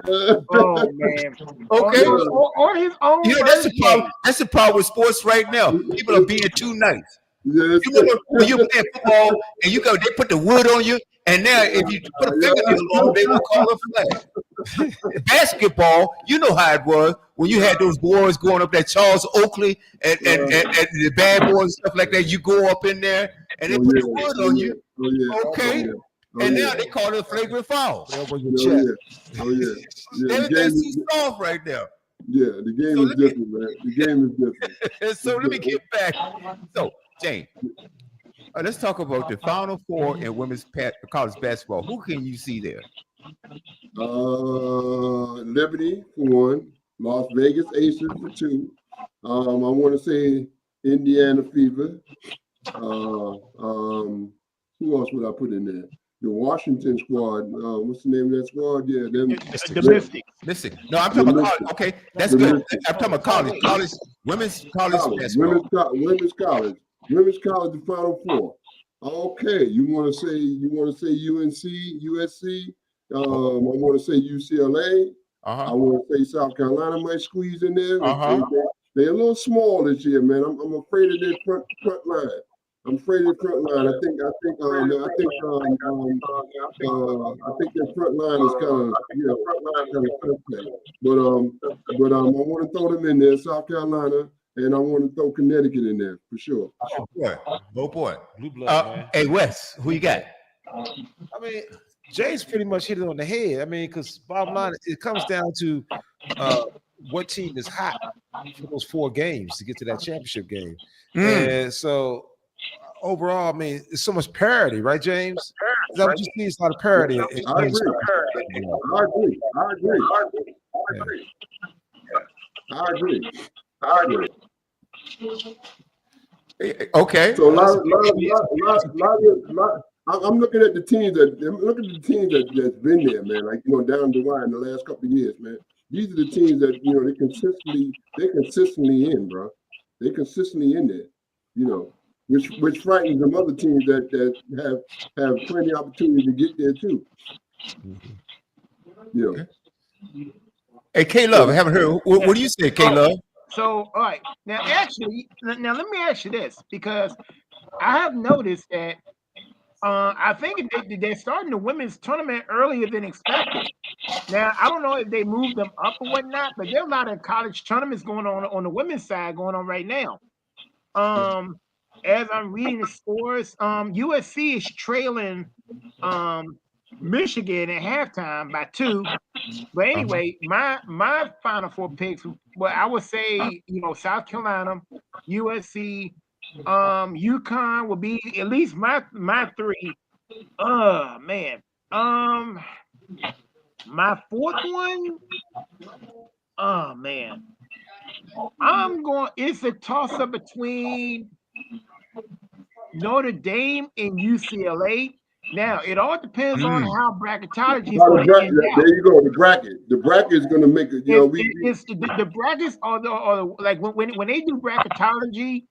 Oh man. Okay. On his own. You know, that's the problem. That's the problem with sports right now. People are being too nice. Yes. You remember when you play football and they put the wood on you, and now if you put a fingernail on, they will call a flag. Basketball, you know how it was when you had those boys going up there, Charles Oakley and the bad boys and stuff like that. You go up in there and they put the wood on you. Okay. And now they call it a flagrant foul. Everything's too soft right now. Yeah, the game is different, man. The game is different. So let me get back. So, James, let's talk about the Final Four in women's college basketball. Who can you see there? Liberty for one, Las Vegas Aces for two. I want to say Indiana Fever. Who else would I put in there? The Washington squad. What's the name of that squad? Yeah, them. The Mystic. No, I'm talking about college. Okay, that's good. I'm talking about college, women's college basketball. Women's college, the Final Four. Okay, you want to say UNC, USC. I want to say UCLA. I want to say South Carolina might squeeze in there. They're a little small this year, man. I'm afraid of their front line. I'm afraid of the front line. I think their front line is kind of suspect. But I want to throw them in there, South Carolina, and I want to throw Connecticut in there for sure. Oh boy. Blue blood, man. Hey Wes, who you got? I mean, Jay's pretty much hit it on the head. I mean, because bottom line, it comes down to what team is hot for those 4 games to get to that championship game. And so overall, I mean, it's so much parity, right, James? Is that what you see? It's a lot of parity. I agree. Okay. So I'm looking at the teams that's been there, man. Like down the line in the last couple of years, man. These are the teams that they're consistently in, bro. They're consistently in there, which frightens them other teams that have plenty of opportunity to get there too. Hey, K Love, I haven't heard. What do you say, K Love? So, all right. Now, actually, let me ask you this, because I have noticed that I think they're starting the women's tournament earlier than expected. Now, I don't know if they moved them up or whatnot, but there are a lot of college tournaments going on the women's side going on right now. As I'm reading the scores, USC is trailing Michigan at halftime by 2. But anyway, my Final Four picks, well, I would say, South Carolina, USC, UConn will be at least my 3. Oh man. My 4th one. Oh man. It's a toss-up between Notre Dame and UCLA. Now, it all depends on how bracketology is going to end out. There you go. The bracket is going to make it. The brackets are like when they do bracketology,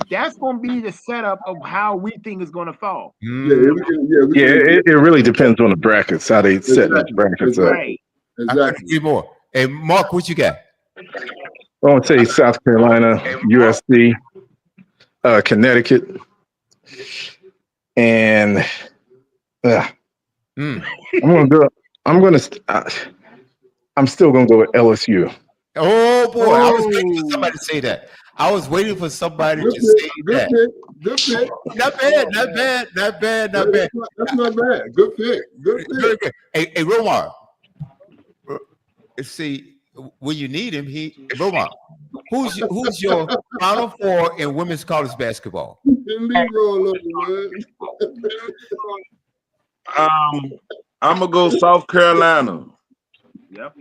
that's going to be the setup of how we think is going to fall. It really depends on the brackets, how they set the brackets up. Right. Exactly. More. Hey, Mark, what you got? I want to say South Carolina, USC, Connecticut, and I'm still gonna go with LSU. Oh boy, I was waiting for somebody to say that. I was waiting for somebody to say that. Good pick. Not bad. That's not bad. Good pick. Very good. Hey, Romar. See, when you need him, Romar. Who's your Final Four in women's college basketball? I'm gonna go South Carolina. Yep.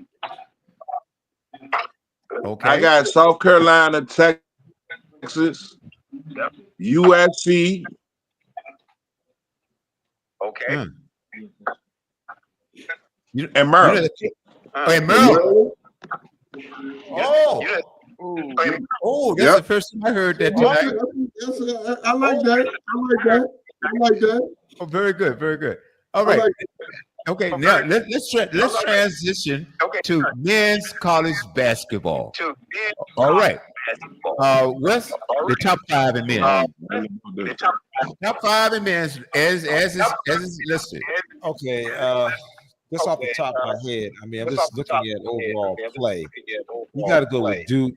Okay. I got South Carolina, Texas, USC. Okay. And Maryland. Maryland. That's the first time I heard that tonight. I like that. Oh, very good. All right. Okay, now let's transition to men's college basketball. All right. What's the top 5 in men? Top 5 in men's as is listed. Okay, just off the top of my head, I mean, I'm just looking at overall play. You got to go with Duke.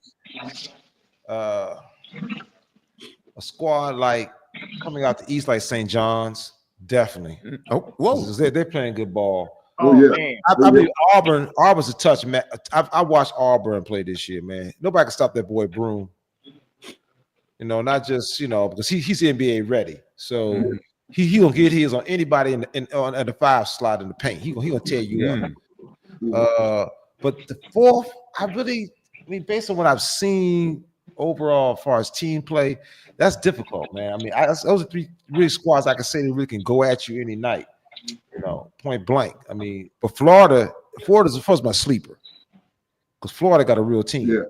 A squad like coming out the East, like St. John's, definitely. They're playing good ball. Man. I mean, Auburn's a touch. I watched Auburn play this year, man. Nobody can stop that boy Broom. Not just because he's NBA ready, so he gonna get his on anybody on the 5 slot in the paint. He gonna tear you up. But the 4th, based on what I've seen overall as far as team play, that's difficult, man. I mean, those are 3 really squads I can say they really can go at you any night, point blank. I mean, but Florida's the first my sleeper because Florida got a real team.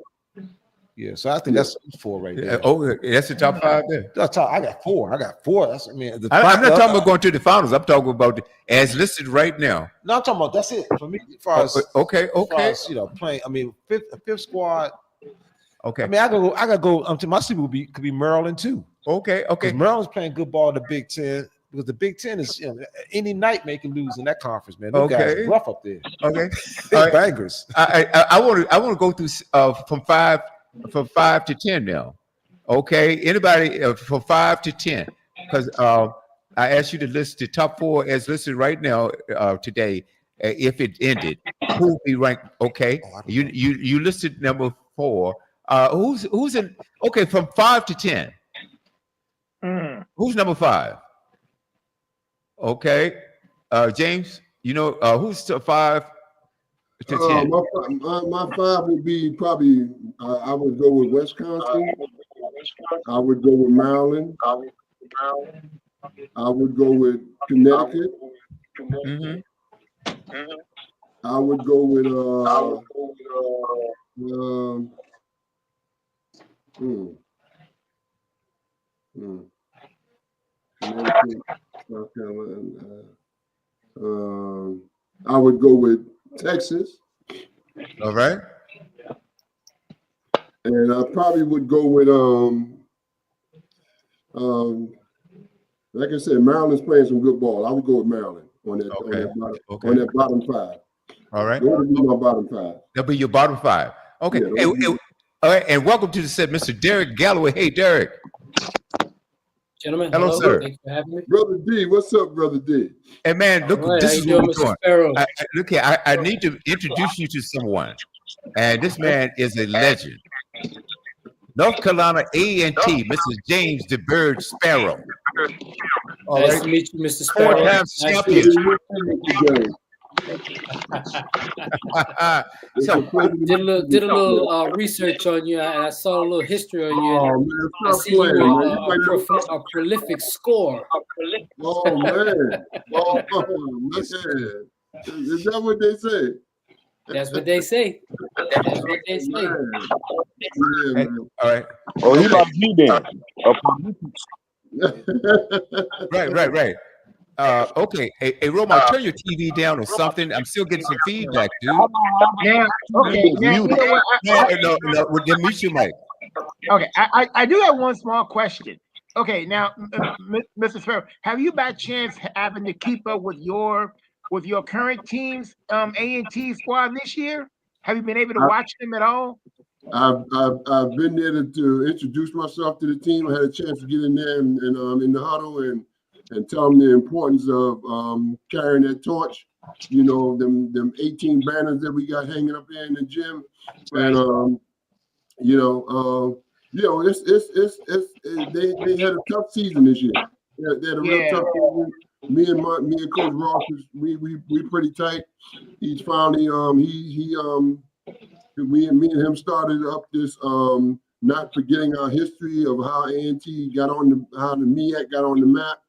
Yeah, so I think that's 4 right there. That's the top 5 there. I got 4. That's, I'm not talking about going to the finals. I'm talking about as listed right now. No, I'm talking about that's it for me. As far as okay. As, playing. I mean, fifth squad. Okay. I mean, I gotta go. My sleeper could be Maryland too. Okay. Maryland's playing good ball in the Big Ten because the Big Ten is any night making lose in that conference, man. Those guys are rough up there. Okay. Bangers. I want to go through from 5 to 10 now. Okay, anybody from 5 to 10? Because I asked you to list the top 4 as listed right now today. If it ended, who would be ranked? Okay, you listed number 4. Who's in? Okay, from 5 to 10. Who's number 5? Okay, James. Who's 5 to 10? My 5 would be probably. I would go with Wisconsin. I would go with Maryland. I would go with Connecticut. I would go with Connecticut, South Carolina. I would go with Texas. All right. And I probably would go with like I said, Maryland's playing some good ball. I would go with Maryland on that on that bottom five. All right. That would be my bottom five. That'll be your bottom five. Okay. Yeah, all right. And welcome to the set, Mr. Derek Galloway. Hey, Derek. Gentlemen, hello, sir. Thanks for having me. Brother D, what's up, Brother D? Hey, man, look, Right, this is what we're Mr. doing. Sparrow? Look here, I need to introduce you to someone. And this man is a legend. North Carolina A&T, Mr. James the Bird Sparrow. Nice to meet you, Mr. Sparrow. Four-time champion. So, did a little research on you, and I saw a little history on you. Man, I see you were a prolific scorer. Oh man! Is that what they say? That's what they say. That's what they say. Yeah, man. All right. Oh, he might be there. Right. Okay. Hey, Roman, turn your TV down or something. I'm still getting some feedback, dude. Yeah. Okay. Yeah, you know what? No. Then mute your mic. Okay. I do have one small question. Okay. Now, Mr. Sparrow, have you by chance having to keep up with your current team's A&T squad this year? Have you been able to watch them at all? I've been there to introduce myself to the team. I had a chance to get in there and in the huddle and tell them the importance of carrying that torch. You know, them 18 banners that we got hanging up there in the gym, and they had a tough season this year. They had a real tough season. Me and Coach Ross, we pretty tight. He's finally me and him started up this not forgetting our history of how A&T got on how the MEAC got on the map,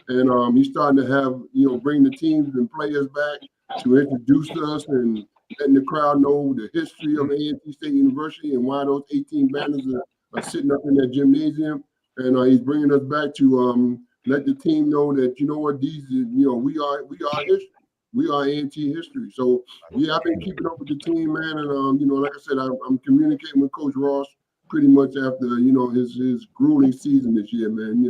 and he's starting to have bring the teams and players back to introduce us and letting the crowd know the history of A&T State University and why those 18 banners are sitting up in that gymnasium, and he's bringing us back to let the team know that these we are history. We are A&T history. So yeah, I've been keeping up with the team, man, and like I said, I'm communicating with Coach Ross pretty much after his grueling season this year, man.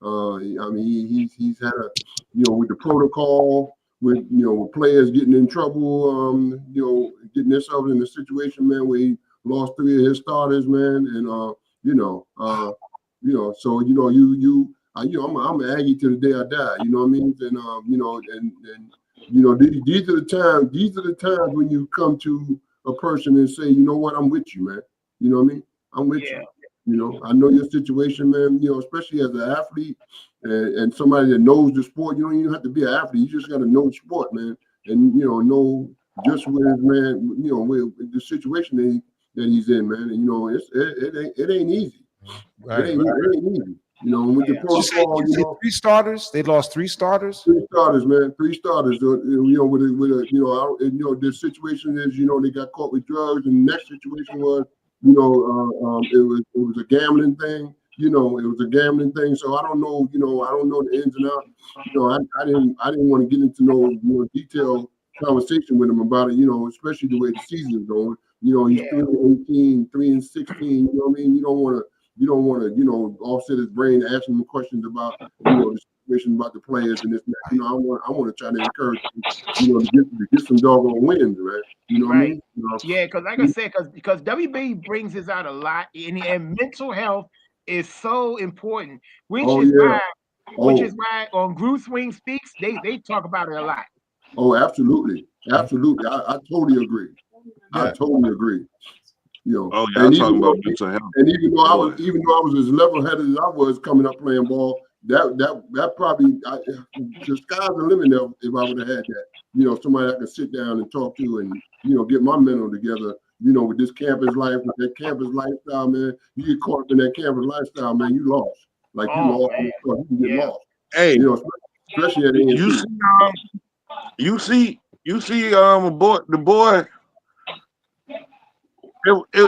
I mean he's had a with the protocol, with with players getting in trouble, getting themselves in a situation, man, where he lost 3 of his starters, man, and so I'm an Aggie to the day I die. You know what I mean? And these are the times when you come to a person and say, you know what, I'm with you, man. You know what I mean? I'm with you. I know your situation, man. Especially as an athlete and somebody that knows the sport. You don't even have to be an athlete. You just got to know the sport, man, and know just with his man, with the situation that he's in, man. And it ain't easy. Right. It ain't easy. With the protocol, 3 starters. They lost 3 starters. 3 starters, man. 3 starters. The situation is, they got caught with drugs, and the next situation was, it was a gambling thing. It was a gambling thing. So I don't know. I don't know the ins and outs. I didn't want to get into no detailed conversation with him about it. Especially the way the season is going. He's 3-18, 3-16. You know what I mean? You don't want to, offset his brain, asking him questions about, the situation about the players and this and that. I want to try to encourage him, to get some doggone wins, right? You know what I mean? Yeah, because like I said, because WNBA brings us out a lot, and mental health is so important, which is why on Groove Swing Speaks, they talk about it a lot. Oh, absolutely. I totally agree. Yeah. I totally agree. I'm talking about mental health. And even though I was as level-headed as I was coming up playing ball, that probably the sky's the limit if I would have had that. Somebody I could sit down and talk to and get my mental together. With this campus life, with that campus lifestyle, man, you get caught up in that campus lifestyle, man, you lost. Like you lost, you can get lost. Hey, especially at A&T. You see You see, the boy,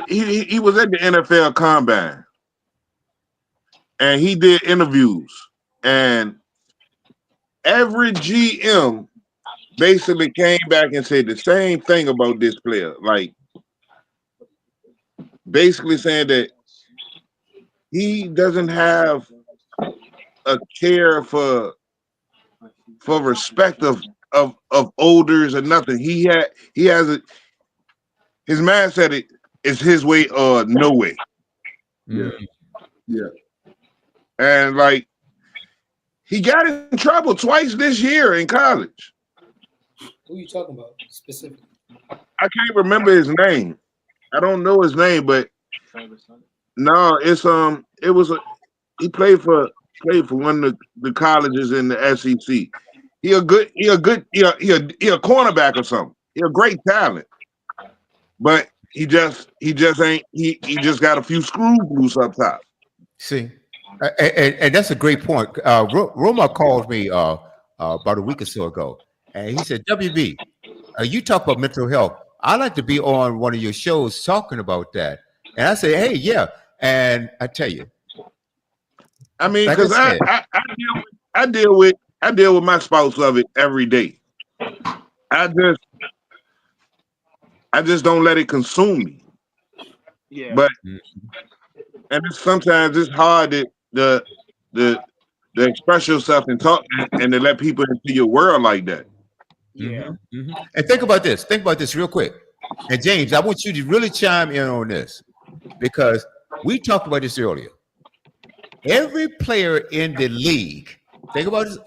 he was at the NFL Combine, and he did interviews, and every GM basically came back and said the same thing about this player, like basically saying that he doesn't have a care for respect of elders or nothing. He has his mindset is his way or no way. Yeah. Yeah. And like he got in trouble twice this year in college. Who are you talking about specifically? I can't remember his name. I don't know his name, but no, it was he played for one of the colleges in the SEC. He a cornerback or something. He a great talent, but he just ain't he just got a few screws loose up top. See, and that's a great point. Roma called me about a week or so ago, and he said, "WB, you talk about mental health. I'd like to be on one of your shows talking about that." And I say, "Hey, yeah." And I tell you, I mean, like because I said, I deal with my spouse of it every day. I just don't let it consume me. Yeah. But and sometimes it's hard to express yourself and talk and to let people into your world like that. Yeah. And think about this. Think about this real quick. And James, I want you to really chime in on this because we talked about this earlier. Every player in the league, think about this,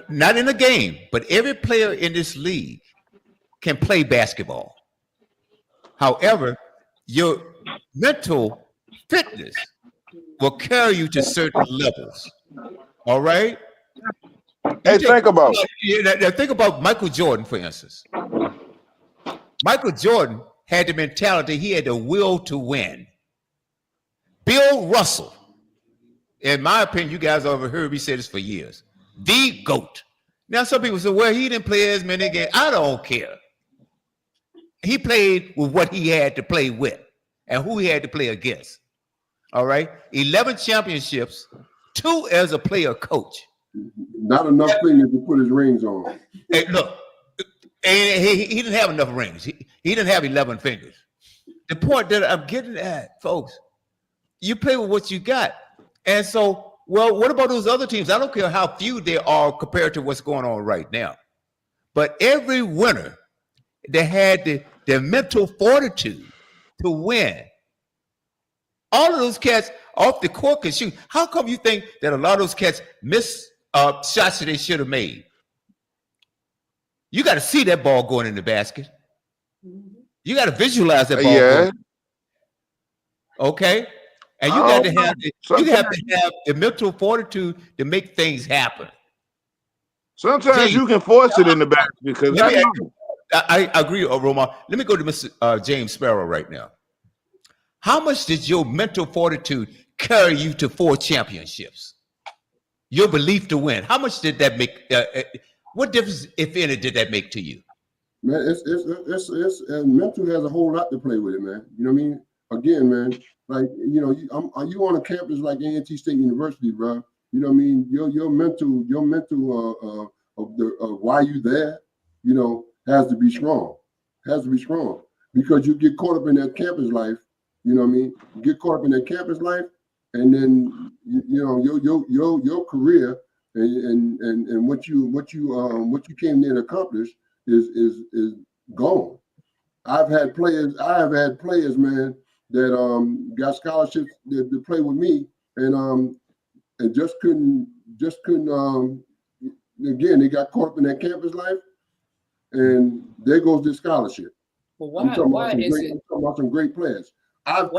not in a game, but every player in this league can play basketball. However, your mental fitness will carry you to certain levels. All right? Hey, think about it. Now think about Michael Jordan, for instance. Michael Jordan had the mentality, he had the will to win. Bill Russell, in my opinion, you guys have heard me say this for years, the GOAT. Now, some people say, well, he didn't play as many games. I don't care. He played with what he had to play with and who he had to play against. All right? 11 championships, 2 as a player coach. Not enough fingers to put his rings on. Hey, look, and he didn't have enough rings. He didn't have 11 fingers. The point that I'm getting at, folks, you play with what you got. And so, well, what about those other teams? I don't care how few they are compared to what's going on right now. But every winner, they had the mental fortitude to win. All of those cats off the court can shoot. How come you think that a lot of those cats miss shots that they should have made? You got to see that ball going in the basket. You got to visualize that ball. Yeah. Going. Okay, and you got to have the mental fortitude to make things happen. Sometimes James, you can force it in the basket because I agree, Roma. Let me go to Mr. James Sparrow right now. How much did your mental fortitude carry you to 4 championships? Your belief to win. How much did that make? What difference, if any, did that make to you? Man, it's mental has a whole lot to play with it, man. You know what I mean? Again, man, like are you on a campus like A&T State University, bro? You know what I mean? Your mental of why you there, has to be strong. Has to be strong because you get caught up in that campus life. You know what I mean? You get caught up in that campus life, and then your career and what you came there to accomplish is gone. I have had players, man, that got scholarships to play with me, and just couldn't again, they got caught up in that campus life, and there goes the scholarship. Well, I'm talking about some great players. I've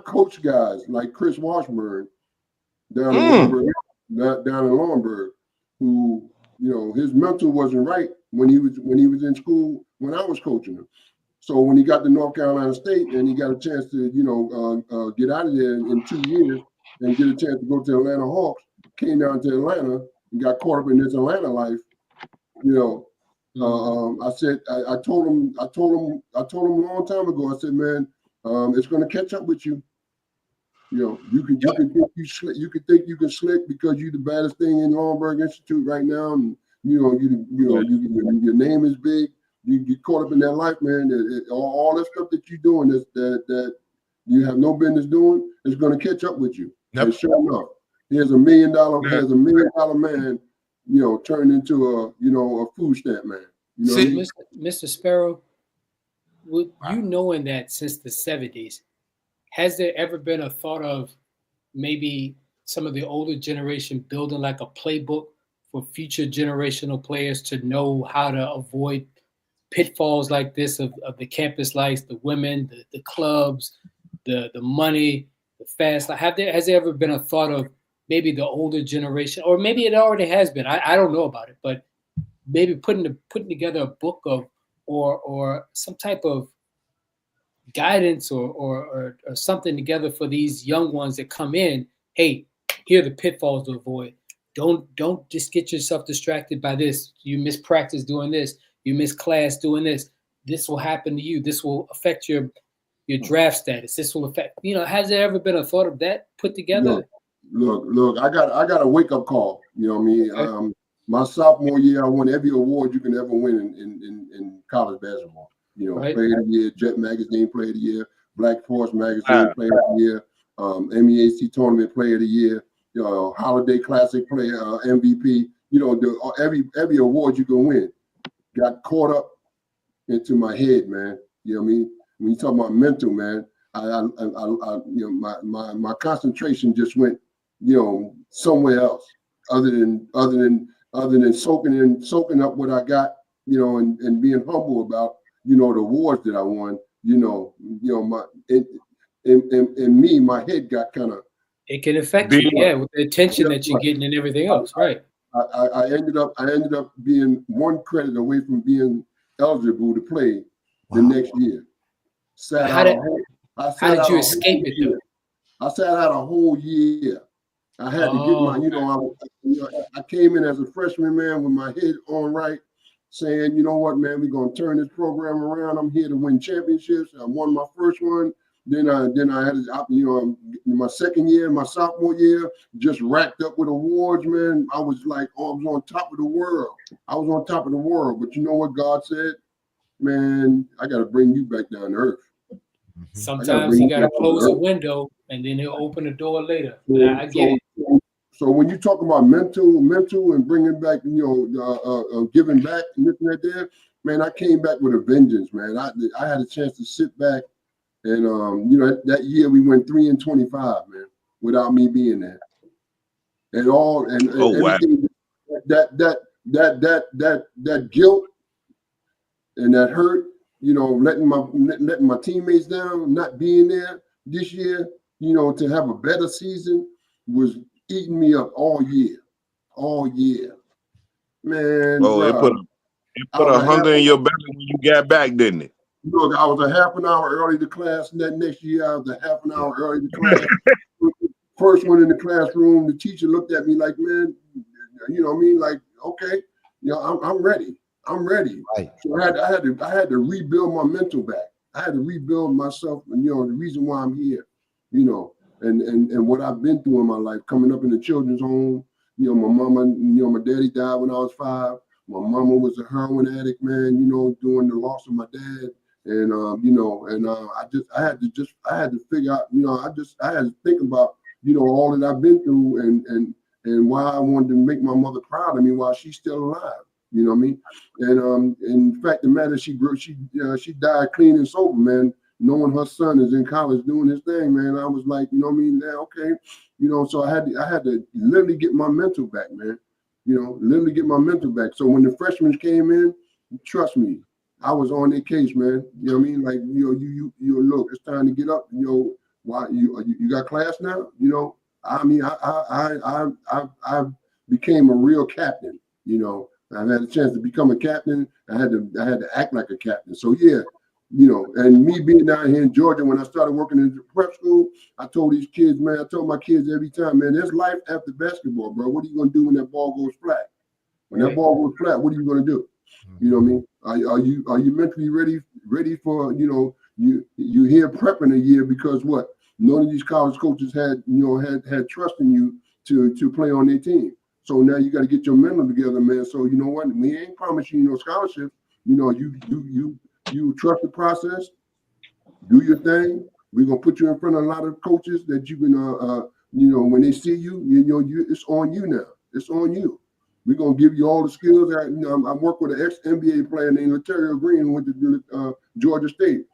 coached guys like Chris Washburn down in Laurinburg, who his mental wasn't right when he was in school when I was coaching him. So when he got to North Carolina State and he got a chance to get out of there in 2 years and get a chance to go to Atlanta Hawks, came down to Atlanta and got caught up in this Atlanta life, I said, I told him a long time ago. I said, man, it's going to catch up with you. You know, you can think you can think you can slick because you're the baddest thing in Longberg Institute right now, and your name is big. You get caught up in that life, man. All that stuff that you're doing that you have no business doing is going to catch up with you. Yep. And sure enough, here's a $1 million man, turned into a food stamp man. You know, See, Mr. Sparrow, you knowing that since the 70s, has there ever been a thought of maybe some of the older generation building like a playbook for future generational players to know how to avoid pitfalls like this of the campus life, the women, the clubs, the money, the fast life? Has there ever been a thought of maybe the older generation, or maybe it already has been? I don't know about it, but maybe putting together a book of or some type of guidance or something together for these young ones that come in. Hey, here are the pitfalls to avoid. Don't just get yourself distracted by this. You miss practice doing this. You miss class doing this. This will happen to you. This will affect your draft status. This will affect, has there ever been a thought of that put together? Look, I got a wake up call. You know what I mean? My sophomore year, I won every award you can ever win in college basketball. Right. Player of the Year, Jet Magazine Player of the Year, Black Force Magazine Player of the Year, MEAC Tournament Player of the Year, Holiday Classic Player, MVP. Every award you can win got caught up into my head, man. You know what I mean? When you talk about mental, man, my concentration just went, somewhere else, other than soaking up what I got, and being humble about, the awards that I won. My head got kind of. It can affect you, with the attention that you're getting and everything else, right? I ended up being one credit away from being eligible to play the next year. How did you escape it though? I sat out a whole year. I had to get my, I came in as a freshman, man, with my head on right, saying, you know what, man, we're gonna turn this program around. I'm here to win championships. I won my first one. Then I had, my second year, my sophomore year, just racked up with awards, man. I was like, I was on top of the world. But you know what God said? Man, I got to bring you back down to earth. Sometimes you got to close a window and then he'll open the door later. I get it. So when you talk about mental and bringing back, giving back and this and that there, man, I came back with a vengeance, man. I had a chance to sit back and, that year we went 3-25, man, without me being there. And everything, that guilt and that hurt, letting my teammates down, not being there this year, to have a better season was eating me up all year. Man. Oh, it put a hunger in your belly when you got back, didn't it? Look, I was a half an hour early to class, and that next year I was a half an hour early to class. First one in the classroom, the teacher looked at me like, man, like, okay, I'm ready. Right. So I had to rebuild my mental back. I had to rebuild myself, and the reason why I'm here, and what I've been through in my life, coming up in the children's home. My mama, my daddy died when I was 5. My mama was a heroin addict, man, during the loss of my dad. And I had to figure out, I had to think about, all that I've been through and why I wanted to make my mother proud of me while she's still alive. You know what I mean? And in fact, the matter, she died clean and sober, man. Knowing her son is in college doing his thing, man. I was like, okay, so I had to literally get my mental back, man. Literally get my mental back. So when the freshmen came in, trust me, I was on their case, man. You know what I mean? Like, you look, it's time to get up. Why you got class now? I mean, I became a real captain. I've had a chance to become a captain. I had to act like a captain. So yeah, and me being down here in Georgia, when I started working in the prep school, I told these kids, man, I told my kids every time, man, there's life after basketball, bro. What are you gonna do when that ball goes flat? When that ball goes flat, what are you gonna do? You know what I mean? Are you mentally ready for, you know, you here prepping a year because what? None of these college coaches had trust in you to play on their team. So now you got to get your mental together, man. So you know what? We ain't promising you no scholarship. You know, you trust the process, do your thing. We're gonna put you in front of a lot of coaches that you can you know, when they see you, it's on you now. It's on you. We're gonna give you all the skills. You know, I work with an ex-NBA player named Laterio Green who went to Georgia State.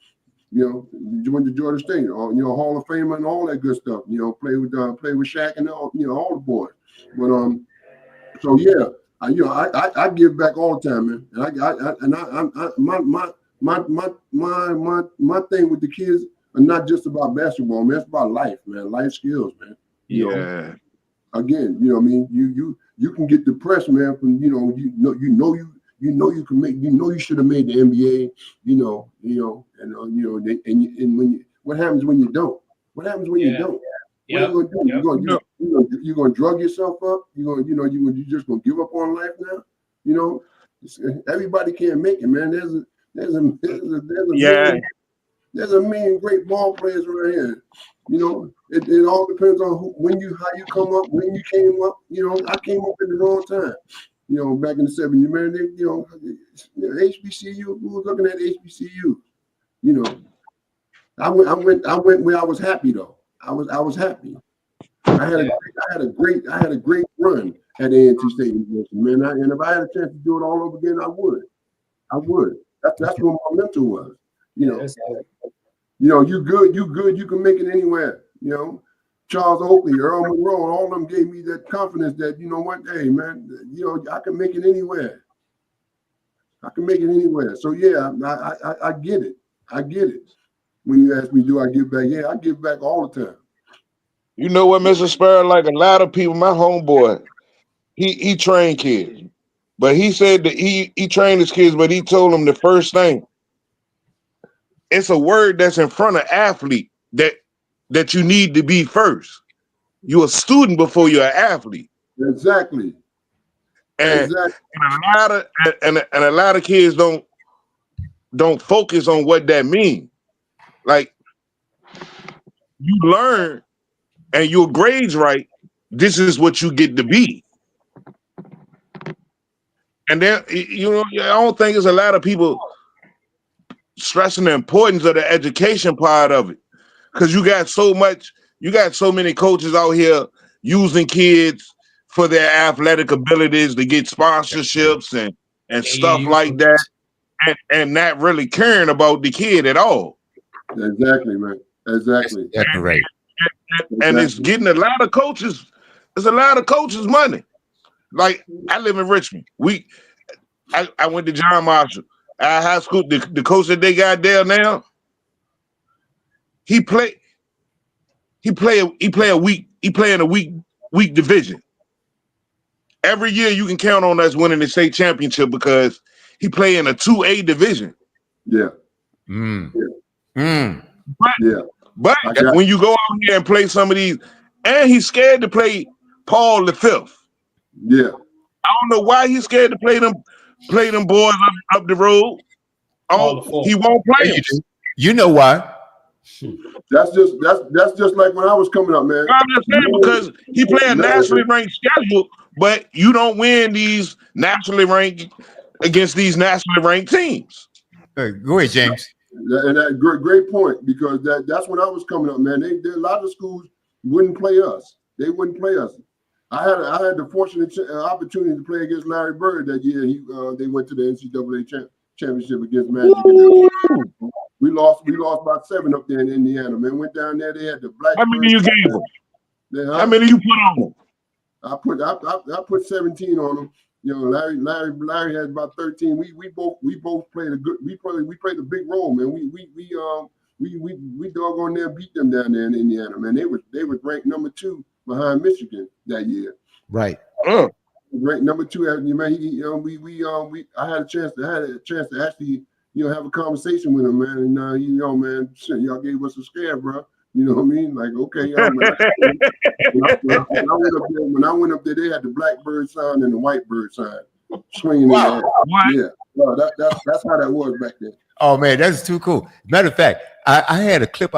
You know, went to Georgia State, you know, Hall of Famer and all that good stuff. You know, play with Shaq and all, you know, all the boys. But so yeah, I give back all the time, man. My thing with the kids are not just about basketball, man. It's about life, man. Life skills, man. You know, again, you know what I mean? You can get depressed, man, from you can make, you should have made the NBA, and what happens when you don't? What happens when you don't? What are you gonna do? You're gonna drug yourself up? You just gonna give up on life now? You know, everybody can't make it, man. There's a million great ball players right here. You know, it all depends on how you come up, when you came up. You know, I came up at the wrong time. You know, back in the 70s, man. HBCU. Who was looking at HBCU? You know, I went where I was happy though. I was happy. I had a great run at A&T State University, man. And if I had a chance to do it all over again, I would. That's what my mentor was. You know, you good, you can make it anywhere. You know, Charles Oakley, Earl Monroe, all of them gave me that confidence that, you know what, hey man, you know, I can make it anywhere. So yeah, I get it. When you ask me, do I give back? Yeah, I give back all the time. You know what, Mr. Sparrow, like a lot of people, my homeboy, he trained kids. But he said that he trained his kids, but he told them the first thing, it's a word that's in front of athlete that you need to be first. You're a student before you're an athlete. Exactly. And a lot of kids don't focus on what that means. Like, you learn and your grades right, this is what you get to be. And then, you know, I don't think there's a lot of people stressing the importance of the education part of it. Because you got so many coaches out here using kids for their athletic abilities to get sponsorships and stuff like that, and not really caring about the kid at all. Exactly, man. Exactly. That's right. And it's getting a lot of coaches. There's a lot of coaches' money. Like, I live in Richmond. I went to John Marshall. Our high school, the coach that they got there now, he play in a weak division. Every year you can count on us winning the state championship because he play in a 2A division. Yeah. But when you go out here and play some of these, and he's scared to play Paul the Fifth. Yeah. I don't know why he's scared to play them boys up the road. He won't play them. You know why? That's just like when I was coming up, man. I'm just saying, because he play a nationally ranked schedule, but you don't win these nationally ranked against these nationally ranked teams. Go ahead, James. And that great point, because that's when I was coming up, man. A lot of schools wouldn't play us. They wouldn't play us. I had the fortunate opportunity to play against Larry Bird that year. They went to the NCAA championship against Magic. We lost by 7 up there in Indiana, man. Went down there. They had the black. How many you gave them? How many you put on them? I put 17 on them. You know, Larry had about 13. We both played we played a big role, man. We doggone there beat them down there in Indiana, man. They were ranked number 2 behind Michigan that year. Right. Ranked number 2. Man, I had a chance to actually, have a conversation with him, man. And man, shit, y'all gave us a scare, bro. You know what I mean? Like, okay, when I went up there, they had the black bird sign and the white bird sign swinging. Wow. Yeah. Well, that's how that was back then. Oh man, that's too cool. Matter of fact, I had a clip.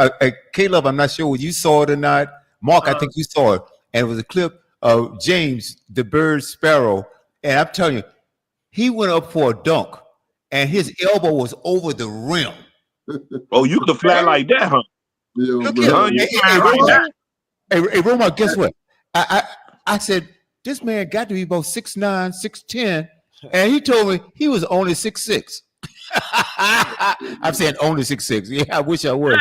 Caleb, I'm not sure whether you saw it or not. Mark, I think you saw it, and it was a clip of James the Bird Sparrow, and I'm telling you, he went up for a dunk, and his elbow was over the rim. Oh, you could fly like that, huh? Yeah, Look man. here, Huh? You fly like that. hey, Roma, guess what? I said this man got to be about 6'9", 6'10", and he told me he was only 6'6". I'm saying only 6'6". Yeah, I wish I was.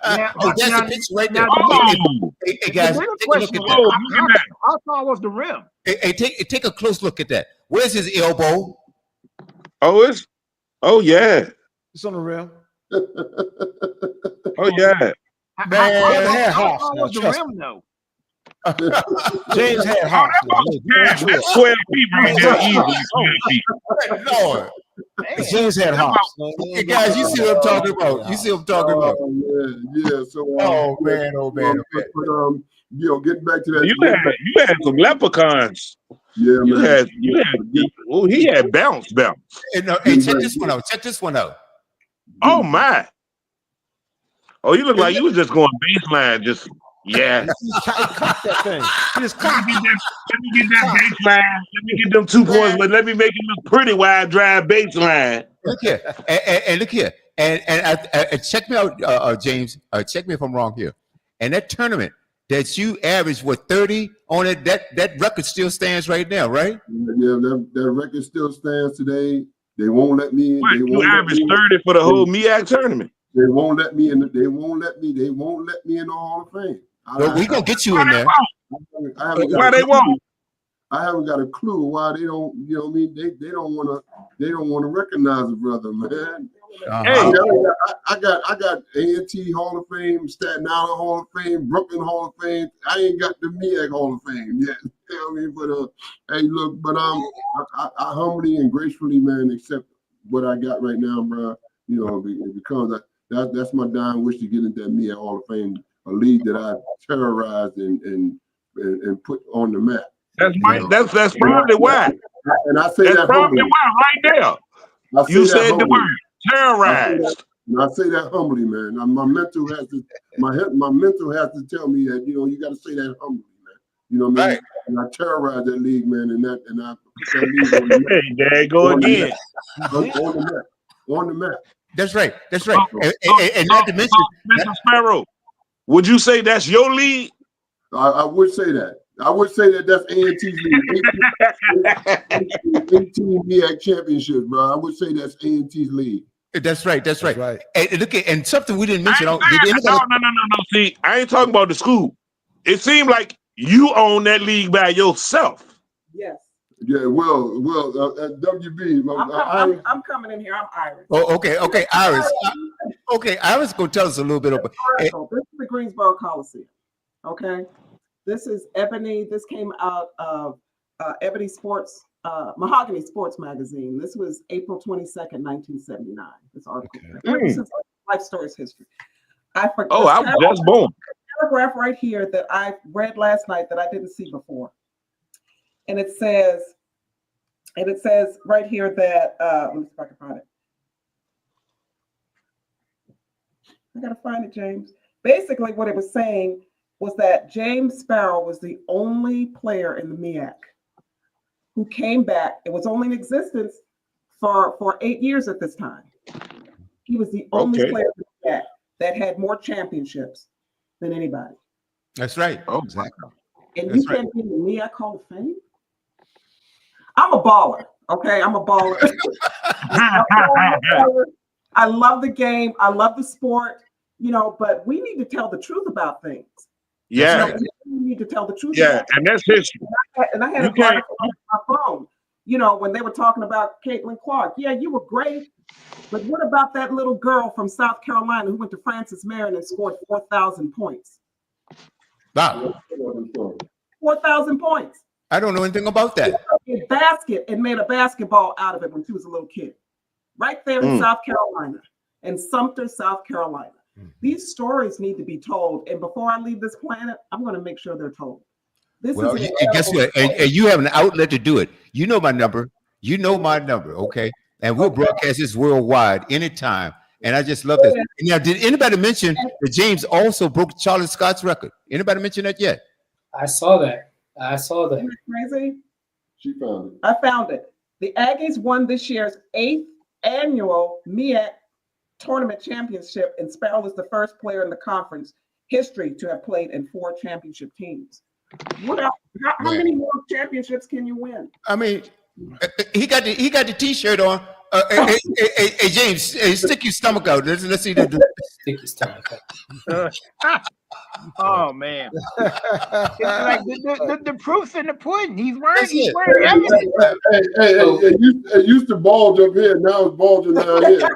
Now, Oh, that's now, a picture right there. now, Oh, Hey, guys, the bigger take a look question at was, that. oh, look at that. how tall was the rim? Hey, take a close look at that. Where's his elbow? Oh yeah. It's on the rim. Oh yeah. Man, How Hoffs tall now, was the trust rim, though? James had Oh, Hoffs now. that's 12 feet right there. Easily 12 feet. Lord. Man. James had Hoffs. Hey, guys, you see what I'm talking about? You see what I'm talking about? Oh man, yeah. So Oh man, oh man, oh man. But, getting back to that. You had some leprechauns. Yeah, man. He had bounce. Hey, check this one out. Check this one out. Oh my. Oh, you look like you was just going baseline, just yeah. He caught that thing. He just Let caught me get that baseline. Let me get them 2 points, but let me make it look pretty wide drive baseline. Look here, and look here, and check me out, James. Check me if I'm wrong here. And that tournament that you averaged 30 on it, that record still stands right now, right? Yeah, that record still stands today. They won't let me in. What, you averaged 30 for the whole MEAC tournament. They won't let me in. They won't let me in the Hall of Fame. Well, we gonna get you in there. Why they won't? I haven't got a clue why they don't. You know what I mean? They don't want to. They don't want to recognize a brother, man. Hey, I got A&T Hall of Fame, Staten Island Hall of Fame, Brooklyn Hall of Fame. I ain't got the MEAC Hall of Fame yet. You know what I mean? But hey, look, but I humbly and gracefully, man, accept what I got right now, bro. You know, because that's my dying wish to get into that MEAC Hall of Fame, a league that I terrorized and put on the map. that's probably why. And I say That's that probably humbly. why right there. You said the word terrorized. I say that humbly, man. My mental has to tell me that you got to say that humbly, man. You know what I mean? Right. And I terrorize that league, man, and I put that league on the map. Hey, there you go again. On the map. That's right. That's right. Oh, And not to mention, Mr. Sparrow, would you say that's your league? I would say that. I would say that that's A&T's league. 18 MEAC championships, bro. I would say that's A&T's league. that's right. That's right. right. And look at, and something we didn't mention. No. See, I ain't talking about the school. It seemed like you own that league by yourself. Yes. Yeah, well, WB. I'm coming in here. I'm Irish. Oh, okay, Iris. Okay, Iris gonna tell us a little bit about. This is the Greensboro Coliseum. Okay, this is Ebony. This came out of Ebony Sports, Mahogany Sports Magazine. This was April 22nd, 1979. This article. This is Life Stories History. I forgot. Oh, I was just born. Paragraph right here that I read last night that I didn't see before. And it says right here that let me see if I can find it. I gotta find it, James. Basically, what it was saying was that James Sparrow was the only player in the MEAC who came back. It was only in existence for 8 years at this time. He was the only player in the MEAC that had more championships than anybody. That's right. Oh, exactly. And you can't be in the MEAC Hall of Fame? I'm a baller, okay? I'm a baller. I love the game. I love the sport, but we need to tell the truth about things. Yeah. We need to tell the truth. Yeah, and that's history. And I had an article on my phone, when they were talking about Caitlin Clark. Yeah, you were great, but what about that little girl from South Carolina who went to Francis Marion and scored 4,000 points? Wow. 4,000 points. I don't know anything about that. A basket and made a basketball out of it when she was a little kid. Right there in South Carolina, in Sumter, South Carolina. These stories need to be told. And before I leave this planet, I'm going to make sure they're told. Well, guess what? And you have an outlet to do it. You know my number. You know my number, okay? And we'll broadcast this worldwide anytime. And I just love this. Now, did anybody mention that James also broke Charlie Scott's record? Anybody mention that yet? I saw that. Isn't that crazy? She found it. I found it. The Aggies won this year's 8th annual MEAC tournament championship, and Sparrow was the first player in the conference history to have played in 4 championship teams. What else? How many more championships can you win? I mean, he got the T-shirt on. Hey, James, stick your stomach out. Let's see that. Stick your stomach out. Oh man, it's like the proof's in the pudding. He's wearing Hey, everything. it used to bulge up here. Now it's bulging down here.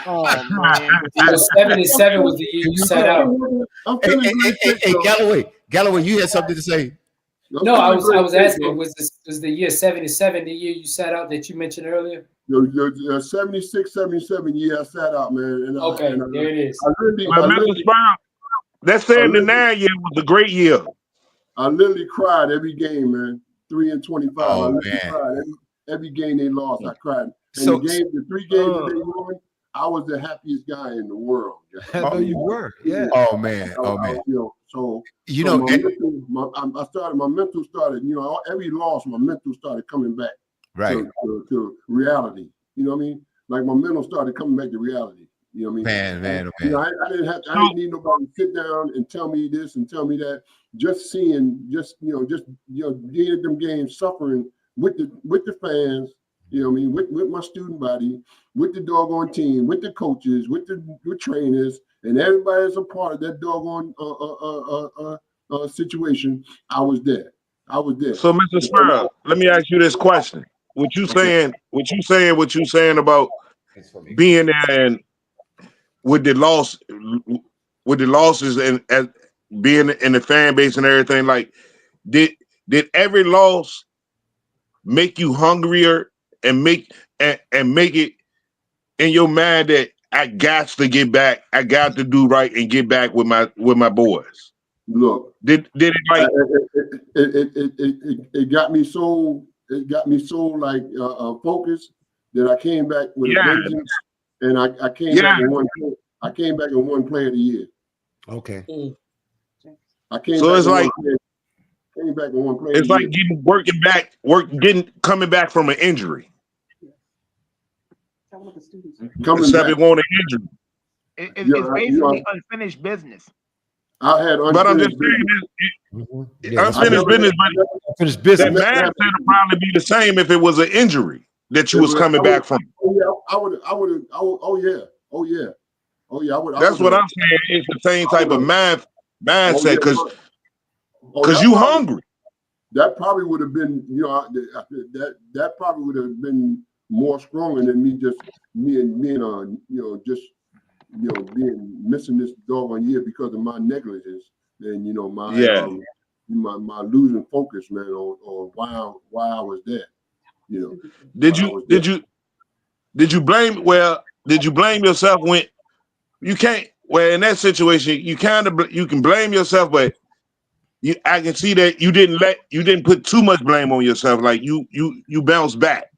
Oh man, So 77 was the year you sat out. Hey, Galloway, you had something to say? No, I was asking, was the year 77 the year you sat out that you mentioned earlier? 76, 77 year I sat out, man. And Okay, there it is. That 79 year was a great year. I literally cried every game, man. 3 and 25. Oh, I literally man. cried. Every game they lost, I cried. And So- the 3 games that they won, I was the happiest guy in the world. I know you were. Yeah. Oh man. So my mental started. Every loss, my mental started coming back. Right. To reality. You know what I mean? Like my mental started coming back to reality. You know what I mean? Man. I didn't need nobody to sit down and tell me this and tell me that. Just seeing, being at them games, suffering with the fans. You know what I mean? With my student body, with the doggone team, with the coaches, with trainers, and everybody that's a part of that doggone situation. I was there. So, Mr. Sparrow, let me ask you this question: What you saying about being there and with the losses and being in the fan base and everything? Like, did every loss make you hungrier and make it in your mind that I got to get back, I got to do right and get back with my boys? Look, did it like it got me so like focused that I came back with a vengeance, and I came back in one. I came back in one player of the year. Okay. I came. So back it's in like came back in one player. It's like coming back from an injury. Coming back. On an injury. It's basically unfinished business. I had but I'm just saying unfinished business. Unfinished business. That mindset would probably be the same if it was an injury that you was coming back from. Oh yeah. That's what I'm saying. It's the same type of mindset because you hungry. That probably would have been, that probably would have been more stronger than me being missing this doggone year because of my negligence and my losing focus, man, on why I was there. Did you blame yourself when you can't? Well, in that situation, you can blame yourself, but I can see that you didn't put too much blame on yourself. Like you bounced back.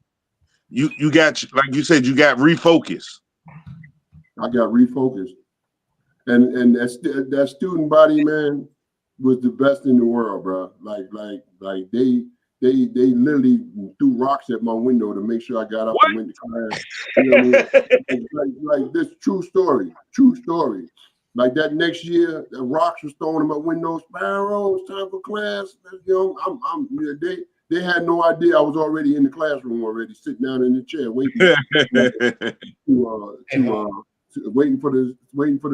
You got, like you said, you got refocused. I got refocused, and that student body, man, was the best in the world, bro. Like they literally threw rocks at my window to make sure I got up and went to class. You know what I mean? like this true story. Like that next year, the rocks was thrown in my window. Sparrow, it's time for class. They had no idea I was already in the classroom already, sitting down in the chair waiting waiting for the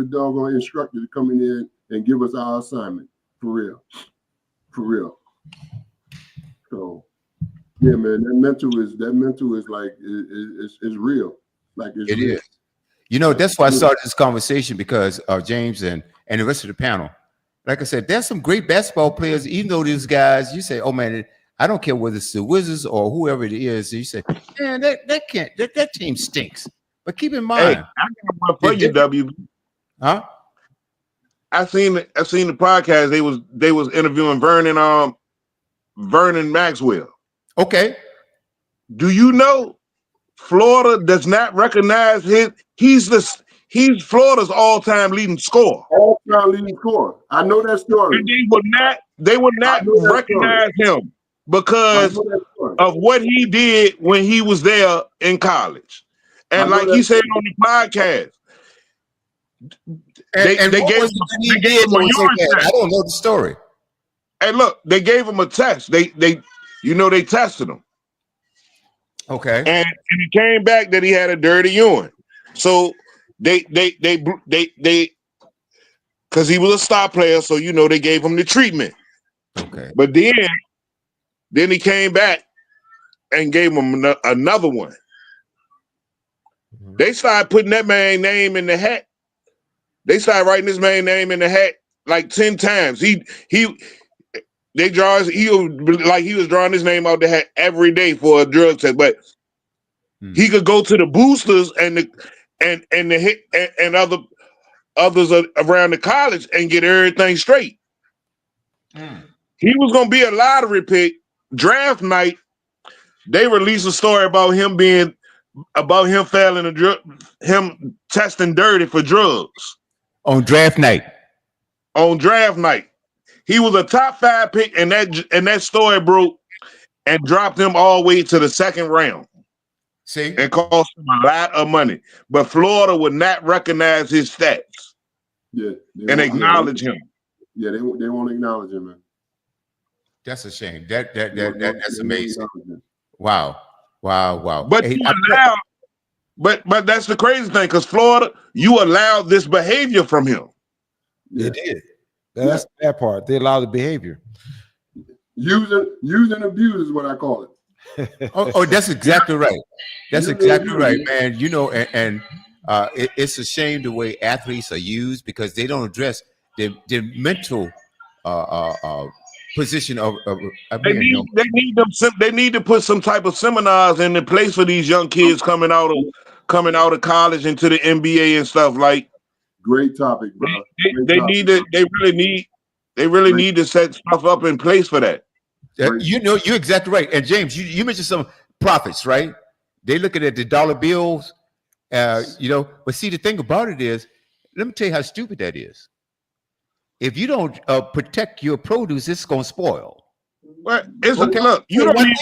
doggone instructor to come in there and give us our assignment. For real. So yeah, man, that mental is like is real. Like it's real. Is. That's why I started this conversation because of James and the rest of the panel. Like I said, there's some great basketball players, even though these guys, you say, oh man, I don't care whether it's the Wizards or whoever it is. You say, man, that team stinks. But keep in mind, hey, I got one for you, W. Huh? I seen the podcast. They was interviewing Vernon Maxwell. Okay. Do you know Florida does not recognize he's Florida's all-time leading scorer. All-time leading scorer. I know that story. And they would not recognize him because of what he did when he was there in college. And like he said on the podcast, they gave him a urine test. I don't know the story. Hey, look, they gave him a test. They tested him. Okay. And it came back that he had a dirty urine. So they because he was a star player, so they gave him the treatment. Okay. But then he came back and gave him another one. They started putting that man's name in the hat. They started writing this man's name in the hat like 10 times. He was drawing his name out the hat every day for a drug test, but he could go to the boosters and others around the college and get everything straight. He was gonna be a lottery pick. Draft night, they released a story about him failing him testing dirty for drugs on draft night. On draft night, he was a top 5 pick, and that story broke and dropped him all the way to the 2nd round. See, and cost him a lot of money, but Florida would not recognize his stats. And acknowledge him. Yeah, they won't acknowledge him, man. That's a shame. That's amazing. Wow. But but that's the crazy thing, because Florida, you allowed this behavior from him. They did. That's that part. They allowed the behavior. Use and abuse is what I call it. Oh, that's exactly right. That's exactly right, man. It's a shame the way athletes are used because they don't address the mental position of they need to put some type of seminars in the place for these young kids coming out of college into the NBA and stuff. Like, great topic, bro. They really need to set stuff up in place for that. You're exactly right. And James, you mentioned some profits, right? They looking at the dollar bills, but see, the thing about it is, let me tell you how stupid that is. If you don't protect your produce, it's going to spoil. Well, look, you don't need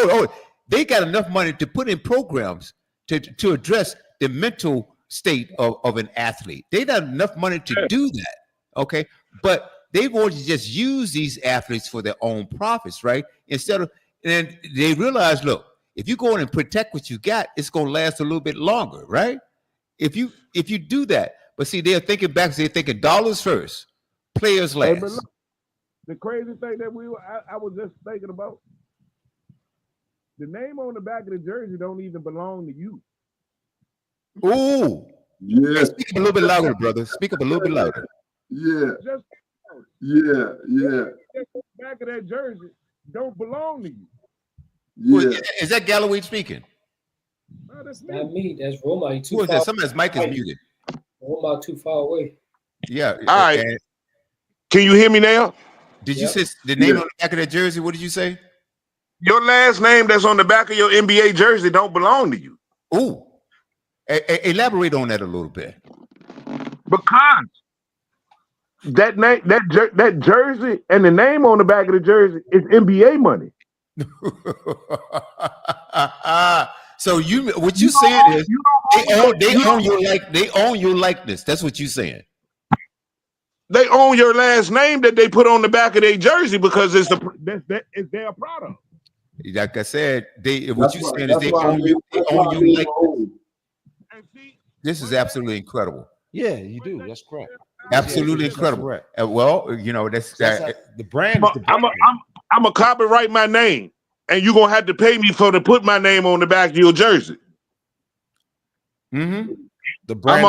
hold. They got enough money to put in programs to address the mental state of an athlete. They got enough money to do that. Okay. But they want to just use these athletes for their own profits, right? And they realize, look, if you go in and protect what you got, it's going to last a little bit longer, right? If you do that. But see, they're thinking back, they're thinking dollars first, players last. Hey, look, the crazy thing that I was just thinking about, the name on the back of the jersey don't even belong to you. Ooh. Yeah. Speak up a little bit louder, brother. Speak up a little bit louder. Yeah. Yeah. The back of that jersey don't belong to you. Yeah. Is that Galloway speaking? No, that's not me. That's Roma. Who is that? Somebody's mic is muted. Roma too far away. Yeah. All right. Can you hear me now? Did you say the name on the back of that jersey? What did you say? Your last name that's on the back of your NBA jersey don't belong to you. Ooh. Elaborate on that a little bit. Because that name, that jersey and the name on the back of the jersey is NBA money. So what you saying is they own your likeness. That's what you saying. They own your last name that they put on the back of their jersey because it's their product. Like I said, what you saying is they own you. They own your likeness. This is absolutely incredible. Yeah, you do. That's correct. Absolutely incredible. Correct. Well, that's the brand. I'm a copyright my name, and you're gonna have to pay me to put my name on the back of your jersey. Mm-hmm. The brand.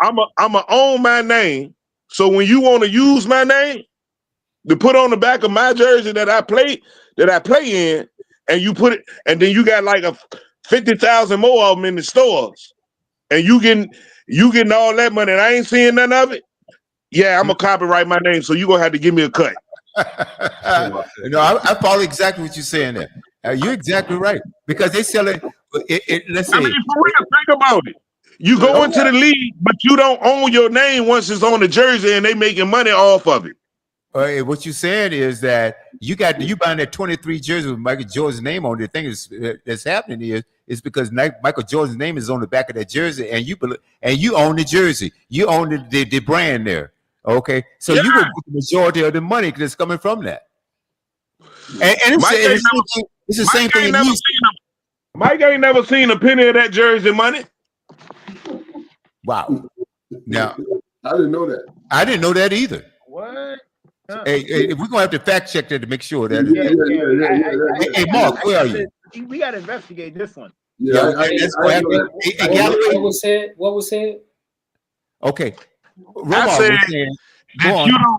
I'm a own my name. So when you want to use my name to put on the back of my jersey that I play in, and you put it, and then you got like 50,000 more of them in the stores, and you getting all that money, and I ain't seeing none of it. Yeah, I'm gonna copyright my name, so you gonna have to give me a cut. I follow exactly what you're saying there. You're exactly right because they sell it. Let's I say, mean, for real, think about it. You go into the league, but you don't own your name once it's on the jersey, and they making money off of it. what you're saying is that you buying that 23 jersey with Michael Jordan's name on it. The thing that's happening is because Michael Jordan's name is on the back of that jersey, and you own the jersey, you own the brand there. Okay, so you will get the majority of the money that's coming from that. And it's the same thing. Mike ain't never seen a penny of that jersey money. Wow. Now I didn't know that. I didn't know that either. What? Hey, we're gonna have to fact check that to make sure that. Yeah. Hey, Mark, where are you? We got to investigate this one. Yeah, What was said? What was said? Okay. I said saying, that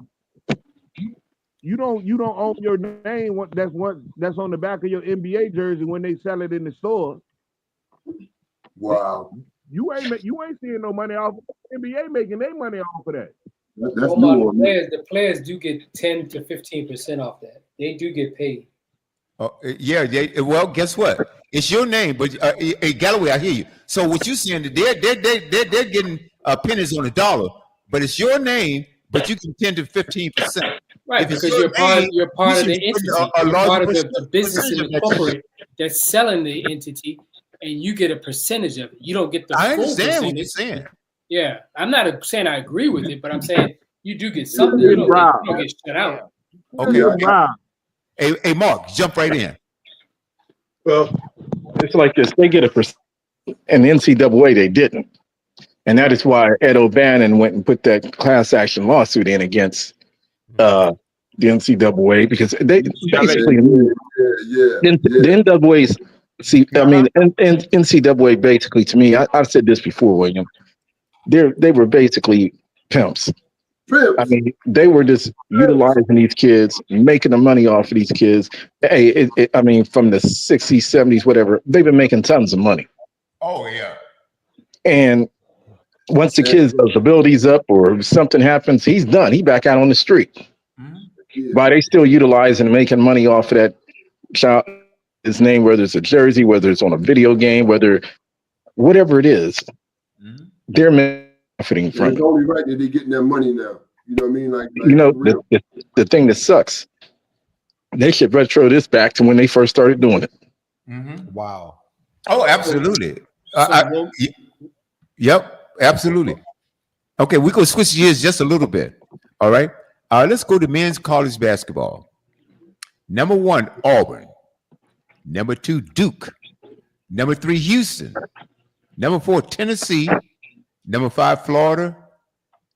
you don't own your name. That's on the back of your NBA jersey when they sell it in the store. Wow. You ain't seeing no money off of it. NBA making their money off of that. That's new on me. The players do get 10 to 15% off that. They do get paid. Yeah. Well, guess what? It's your name, but hey, Galloway, I hear you. So what you're saying that they're getting pennies on the dollar, but it's your name, but you get 10 to 15%. Right, because you're part of the entity. You're part of the business and the corporate that's selling the entity, and you get a percentage of it. You don't get the full understand percentage. what you're saying. Yeah, I'm not saying I agree with it, but I'm saying you do get something. You don't get shut out. Okay. Hey, Mark, jump right in. Well, it's like this. They get a percent, and the NCAA they didn't, and that is why Ed O'Bannon went and put that class action lawsuit in against the NCAA because they basically the NCAA's. See, I mean, and NCAA basically to me, I said this before, William. They were basically pimps. I mean, they were just utilizing these kids, making the money off of these kids. Hey, I mean, from the 60s, 70s, whatever, they've been making tons of money. Oh, yeah. And once the kid's abilities up or something happens, he's done. He back out on the street. But they still utilizing and making money off of that child, his name, whether it's a jersey, whether it's on a video game, whatever it is, they're benefiting from it. It's only right that they're getting their money now. You know what I mean? Like you know, the thing that sucks, they should retro this back to when they first started doing it. Wow. Oh, absolutely. Yep, absolutely. Okay, we're going to switch gears just a little bit. All right. Let's go to men's college basketball. Number 1, Auburn. Number 2, Duke. Number 3, Houston. Number 4, Tennessee. Number 5, Florida.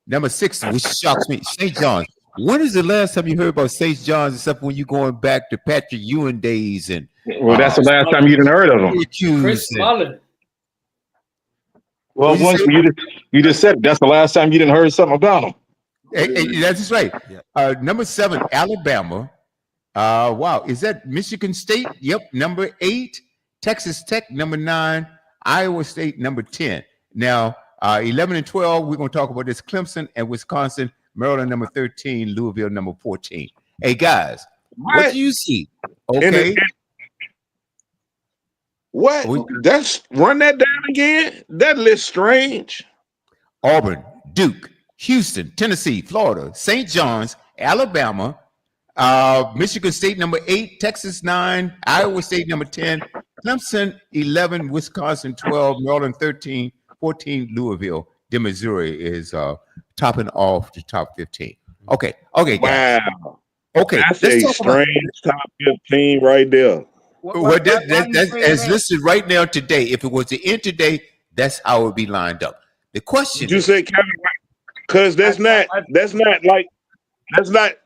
Number 6, which shocks me, St. John's. When is the last time you heard about St. John's, except when you're going back to Patrick Ewing days? And well, that's the last time you didn't heard of them. Chris Mullin. Well, once you just said it, that's the last time you didn't heard something about them. Hey, that's right. Number 7, Alabama. Wow, is that Michigan State? Yep. Number 8, Texas Tech. Number 9, Iowa State. Number 10. Now, 11 and 12, we're going to talk about this: Clemson and Wisconsin. Maryland, number 13. Louisville, number 14. Hey, guys, what do you see? Okay. What? That's run that down again. That list strange. Auburn, Duke, Houston, Tennessee, Florida, St. John's, Alabama, Michigan State, number 8, Texas 9, Iowa State, number 10, Clemson 11, Wisconsin 12, Maryland 13, 14, Louisville. Then Missouri is topping off the top 15. Okay, guys. Wow. Okay, that's a strange top 15 right there. Well, that's as listed right now today. If it was to end today, that's how it would be lined up. The question Did you say Kevin? Because that's not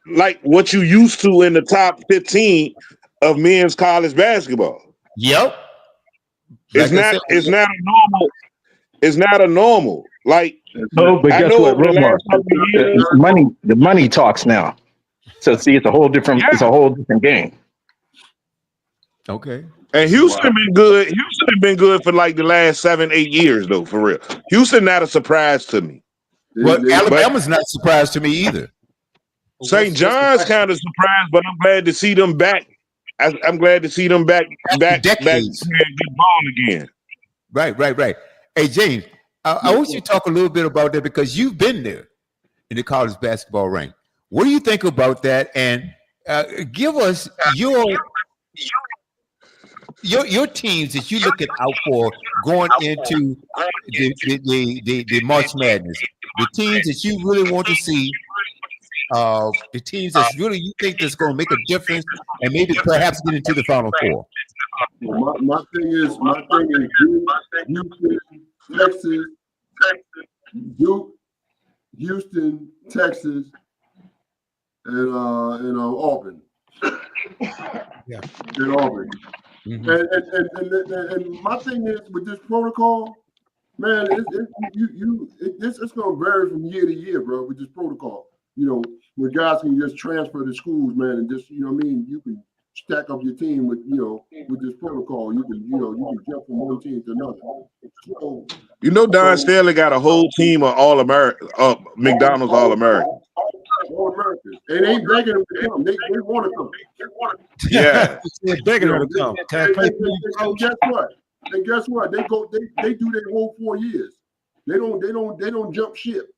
like what you used to in the top 15 of men's college basketball. Yep. It's not a normal. It's not a normal. Like no, but guess what? The money talks now. So see, it's a whole different. Yeah. It's a whole different game. Okay. And Houston been good. Houston has been good for like the last 7-8 years, though. For real, Houston not a surprise to me. Well, Alabama's not a surprise to me either. St. John's kind of surprised, but I'm glad to see them back I'm glad to see them back decades. playing good ball again. Right. Hey, James, I want you to talk a little bit about that because you've been there in the college basketball rank. What do you think about that? And give us your teams that you're looking out for going into the March Madness. The teams that you really want to see. The teams that's really you think that's going to make a difference and maybe perhaps get into the Final Four. Well, my thing is Houston, Texas, and Auburn. Yeah. And Auburn. Mm-hmm. And my thing is with this protocol, man, it's going to vary from year to year, bro. With this protocol, where guys can just transfer to schools, man, and just you can stack up your team with with this protocol. You can jump from one team to another. So, Don Staley got a whole team of All-American, McDonald's All-American. All Americans. They ain't begging them to come. They want to come. Yeah. They're begging her to come. Can I play for you, And coach? guess what? They do their whole 4 years. They don't jump ship.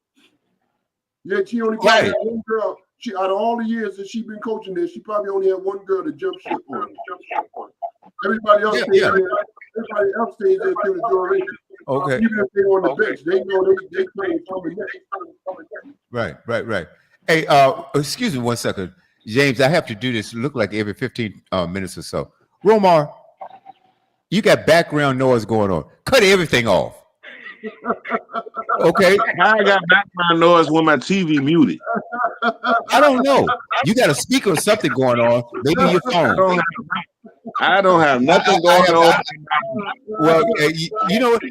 Yeah, she only probably had one girl. Out of all the years that she's been coaching this, she probably only had one girl to jump ship on. Everybody else stays there. Everybody else stays there through the duration. Okay. Even if they on the bench, they know they playing coming next. Right. Hey, excuse me 1 second, James. I have to do this. Look like every 15 minutes or so. Romar, you got background noise going on. Cut everything off. Okay. I got background noise when my TV muted. I don't know. You got a speaker or something going on. Maybe your phone. I don't have nothing going on. Well, you know what?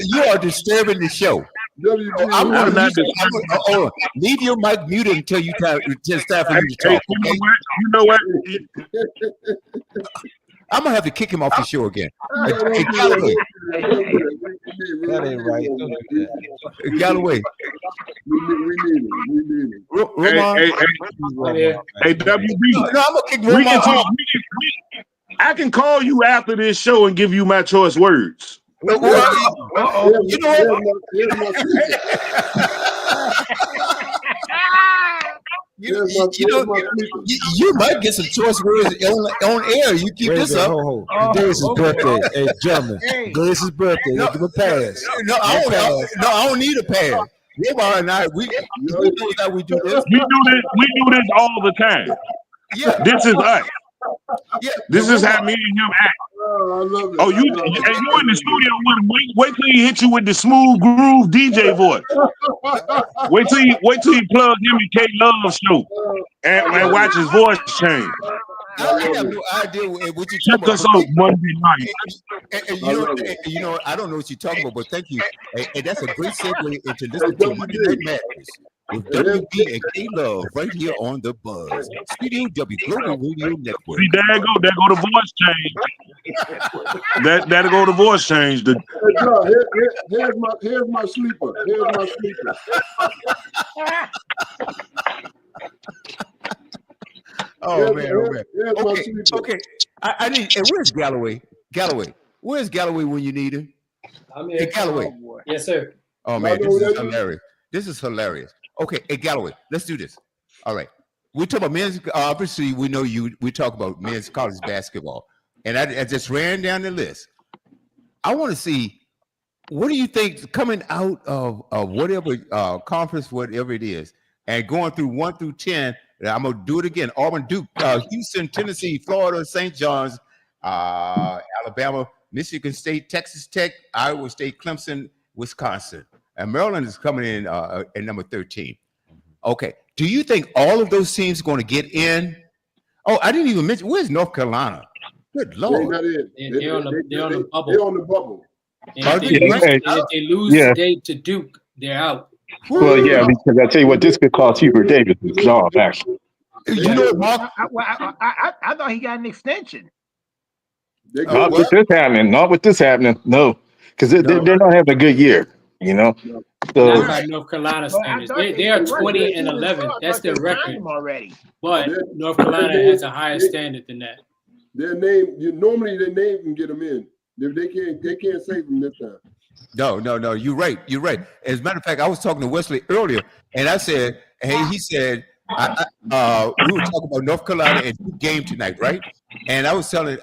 You are disturbing the show. I'm not leave your mic muted until you it's time for you to talk. Okay? You know what? I'm gonna have to kick him off the show again. Hey, Galloway. That ain't right. Don't do that. Galloway. We need it. Romar. Hey, WB. No, I'm gonna kick Romar off. I can call you after this show and give you my choice words. You know what? You might get some choice words on air. You keep this up. Today's his birthday. Hey, gentlemen. Today's his birthday. Give him a pass. No, I don't need a pass. Romar and I, we know that we do this. We do this all the time. Yeah. This is us. Yeah. This is how me and him act. Oh, I love it. Oh, you in the studio with him. Wait till he hit you with the smooth groove DJ voice. Wait till he plug him in K Love's show and watch his voice change. I have no idea what you're Check talking us about. out Monday night. I don't know what you're talking about, but thank you. And that's a great segue into listening to Monday Night Madness with WB and K Love right here on the Buzz Studio W Global Radio Network. See, there go the voice change. That'll go the voice change. Here's my sleeper. Oh man. Okay. I need. And where's Galloway? Where's Galloway when you need him? I'm here. Hey, Galloway. Yes, sir. Oh man, this is hilarious. Okay, hey Galloway, let's do this. All right, we talk about men's. Obviously, we know you. We talk about men's college basketball, and I just ran down the list. I want to see what do you think coming out of whatever conference, whatever it is, and going through 1 through 10. I'm gonna do it again. Auburn, Duke, Houston, Tennessee, Florida, St. John's, Alabama, Michigan State, Texas Tech, Iowa State, Clemson, Wisconsin. And Maryland is coming in at number 13. Okay. Do you think all of those teams are going to get in? Oh, I didn't even mention, where's North Carolina? Good Lord. They're on the bubble. They're on the bubble. And if they lose today to Duke, they're out. Well, yeah, because I tell you what, this could cost Hubert Davis his job, actually. You know what, Mark? I thought he got an extension. Not with this happening. No, because they're not having a good year. So Not by North Carolina standards. They are 20-11. That's their record. Already. But North Carolina has a higher standard than that. Their name, normally their name can get them in. They can't save them this time. No. You're right. As a matter of fact, I was talking to Wesley earlier, and I said, "Hey," he said, we were talking about North Carolina and Duke game tonight, right?" And I said,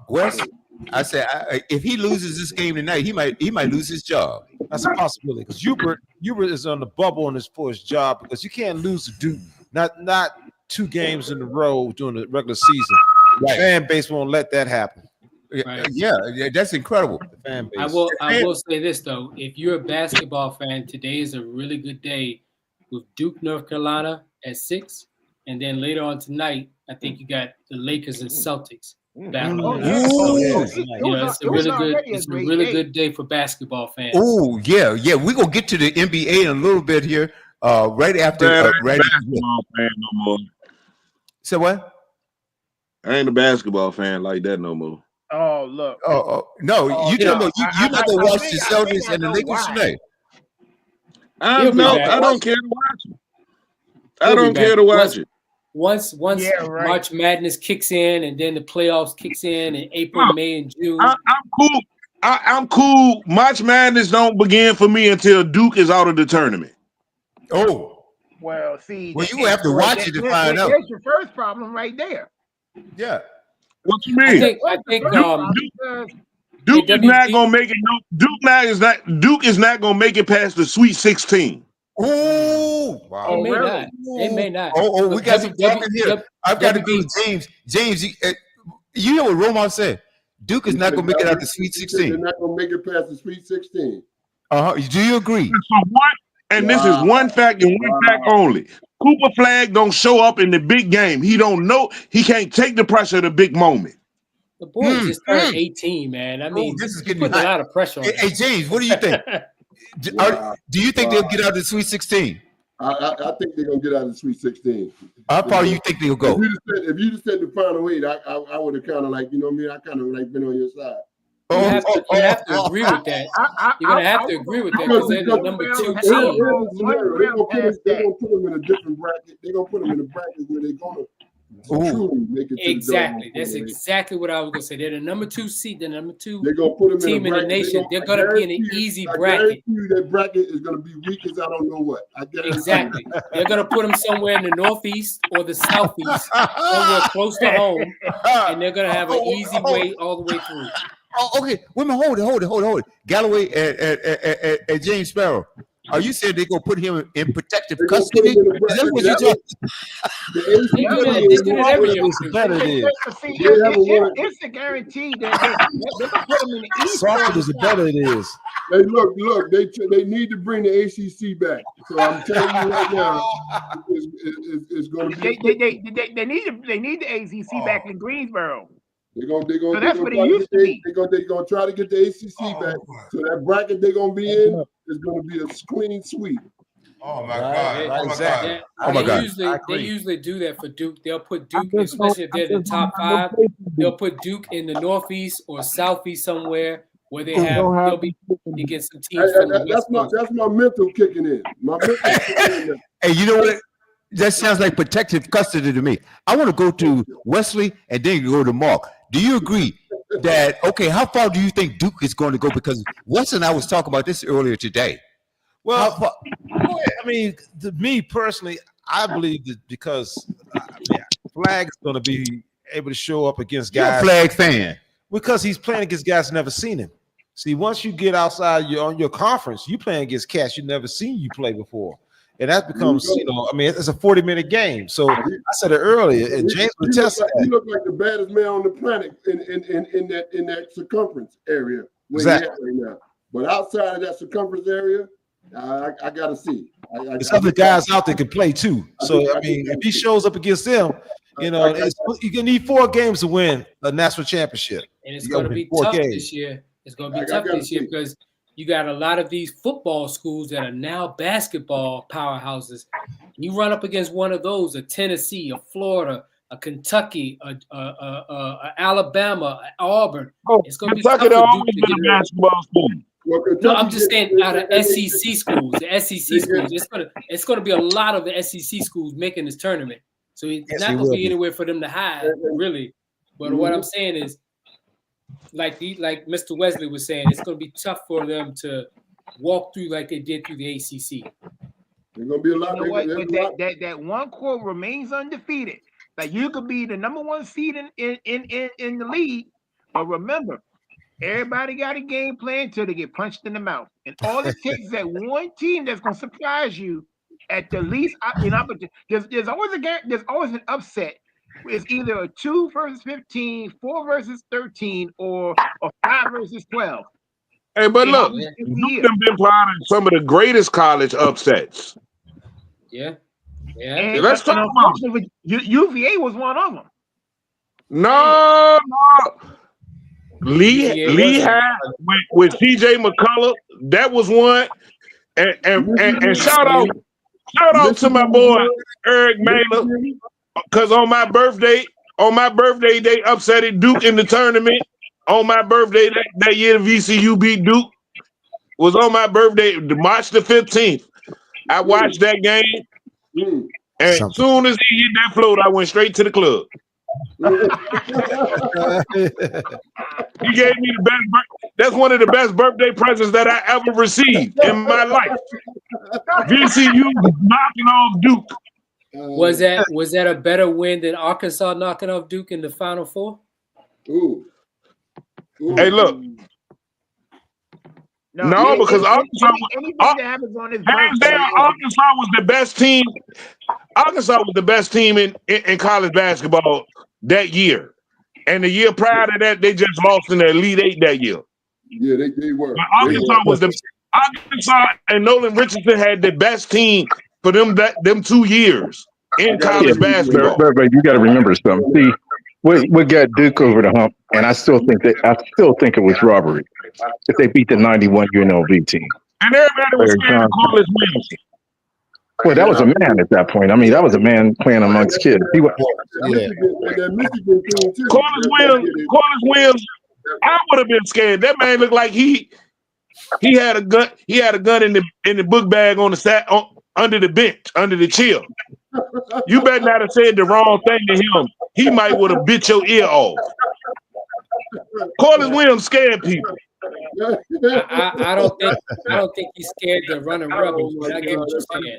Wes, I said, if he loses this game tonight, he might lose his job. That's a possibility because Hubert is on the bubble for his job because you can't lose to Duke. Not 2 games in a row during the regular season. The fan base won't let that happen. Right. Yeah, that's incredible. The fan base. I will say this though: if you're a basketball fan, today is a really good day with Duke, North Carolina at 6, and then later on tonight, I think you got the Lakers and Celtics battling. It's a really good day for basketball fans. Oh yeah. We're gonna get to the NBA in a little bit here. Right after. Basketball fan no more. So what? I ain't a basketball fan like that no more. Oh, look. No, you talking about you're not gonna watch the Celtics and the Lakers tonight. I don't care to watch it. I don't care to watch it. Once March Madness kicks in and then the playoffs kicks in April, May, and June. I'm cool. I'm cool. March Madness don't begin for me until Duke is out of the tournament. Oh. Well, see. Well, you have to watch it to find out. That's your first problem right there. Yeah. What you mean? I think Duke is not gonna make it. Duke is not gonna make it past the Sweet 16. Oh, wow. They may not. Oh, we got some talking here. I've got to go to James. James, you know what Roman said? Duke is not going to make it out the Sweet 16. They're not going to make it past the Sweet 16. Do you agree? So what? And this is one fact and one fact only. Cooper Flag don't show up in the big game. He don't know. He can't take the pressure of the big moment. The boy just turned 18, man. I mean, this is getting putting a lot of pressure on him. Hey, James, what do you think? Do you think they'll get out of the Sweet 16? I think they're gonna get out of the Sweet 16. How far do you think they'll go? If you just said the final 8, I would have kind of like, you know what I mean? I kind of like been on your side. You have to agree with that. You're gonna have to agree with that because they're the number 2 team. They're gonna put them in a different bracket. They're gonna put them in a bracket where they're gonna truly make it. Exactly. That's exactly what I was gonna say. They're the number 2 seed, the number 2 team in the nation. They're gonna be in an easy bracket. That bracket is gonna be weak as I don't know what. Exactly. They're gonna put them somewhere in the northeast or the southeast, somewhere close to home, and they're gonna have an easy way all the way through. Okay, wait a minute, hold it. Galloway and James Sparrow. Are you saying they're gonna put him in protective custody? Is that what you're talking? It's a guarantee that they're gonna put him in the East. Soccer is better it is. Hey, look, they need to bring the ACC back. So I'm telling you right now, it's going to be. They need the ACC back in Greensboro. They're gonna so that's what it used to be. They're gonna try to get the ACC back. So that bracket they're gonna be in is gonna be a clean sweep. Oh my God! Exactly. They usually do that for Duke. They'll put Duke, especially if they're in the top 5. They'll put Duke in the northeast or southeast somewhere where they'll be against some teams. That's my mental kicking in. My mental kicking in. Hey, you know what? That sounds like protective custody to me. I want to go to Wesley and then go to Mark. Do you agree that, okay, how far do you think Duke is going to go? Because Wesley and I was talking about this earlier today. Well, I mean, to me personally, I believe that because Flag's going to be able to show up against guys. You're a Flag fan. Because he's playing against guys never seen him. See, once you get outside your conference, you playing against cats you never seen you play before. And that becomes, it's a 40-minute game. So I said it earlier, and James would test that. You look like the baddest man on the planet in that circumference area where exactly. Right now. But outside of that circumference area, I gotta see. There's other guys out there can play too. So I mean, if he shows up against them, you're gonna need 4 games to win a national championship. And it's gonna be tough this year. It's gonna be tough this year because you got a lot of these football schools that are now basketball powerhouses. You run up against one of those, a Tennessee, a Florida, a Kentucky, a Alabama, a Auburn. It's going to be tough for Duke to get a basketball school. No, I'm just saying out of SEC schools, the SEC schools. It's going to be a lot of the SEC schools making this tournament. So it's not going to be anywhere for them to hide, really. But what I'm saying is, like Mr. Wesley was saying, it's going to be tough for them to walk through like they did through the ACC. There's gonna be a lot. You know what? But that one core remains undefeated. Like you could be the number one seed in the league, but remember, everybody got a game plan until they get punched in the mouth. And all it takes is that one team that's gonna surprise you at the least. There's always an upset. It's either a 2 versus 15, 4 versus 13, or a 5 versus 12. Hey, but look, you've been part of some of the greatest college upsets. Yeah. And let's talk about it. UVA was one of them. No. Lee had with CJ McCullough. That was one. And shout out to my boy Eric Mailer, because on my birthday, they upset Duke in the tournament. On my birthday that year, VCU beat Duke. Was on my birthday, March the 15th. I watched that game, and as soon as he hit that float, I went straight to the club. He gave me the best. That's one of the best birthday presents that I ever received in my life. VCU knocking off Duke. Was that a better win than Arkansas knocking off Duke in the Final Four? Hey, look. No, because Arkansas was the best team. Arkansas was the best team in college basketball that year. And the year prior to that, they just lost in the Elite Eight that year. Yeah, they were. But Arkansas and Nolan Richardson had the best team for them 2 years in college basketball. But you got to remember something. See, what got Duke over the hump, and I still think it was robbery if they beat the 91 UNLV team. And everybody was scared of Corliss Williams. Well, that was a man at that point. I mean, that was a man playing amongst kids. Corliss Williams, I would have been scared. That man looked like he had a gun. He had a gun in the book bag on the under the bench, under the chill. You better not have said the wrong thing to him. He might would have bit your ear off. Corliss Williams scared people. I don't think he's scared to run a rebel, but I get what you're saying.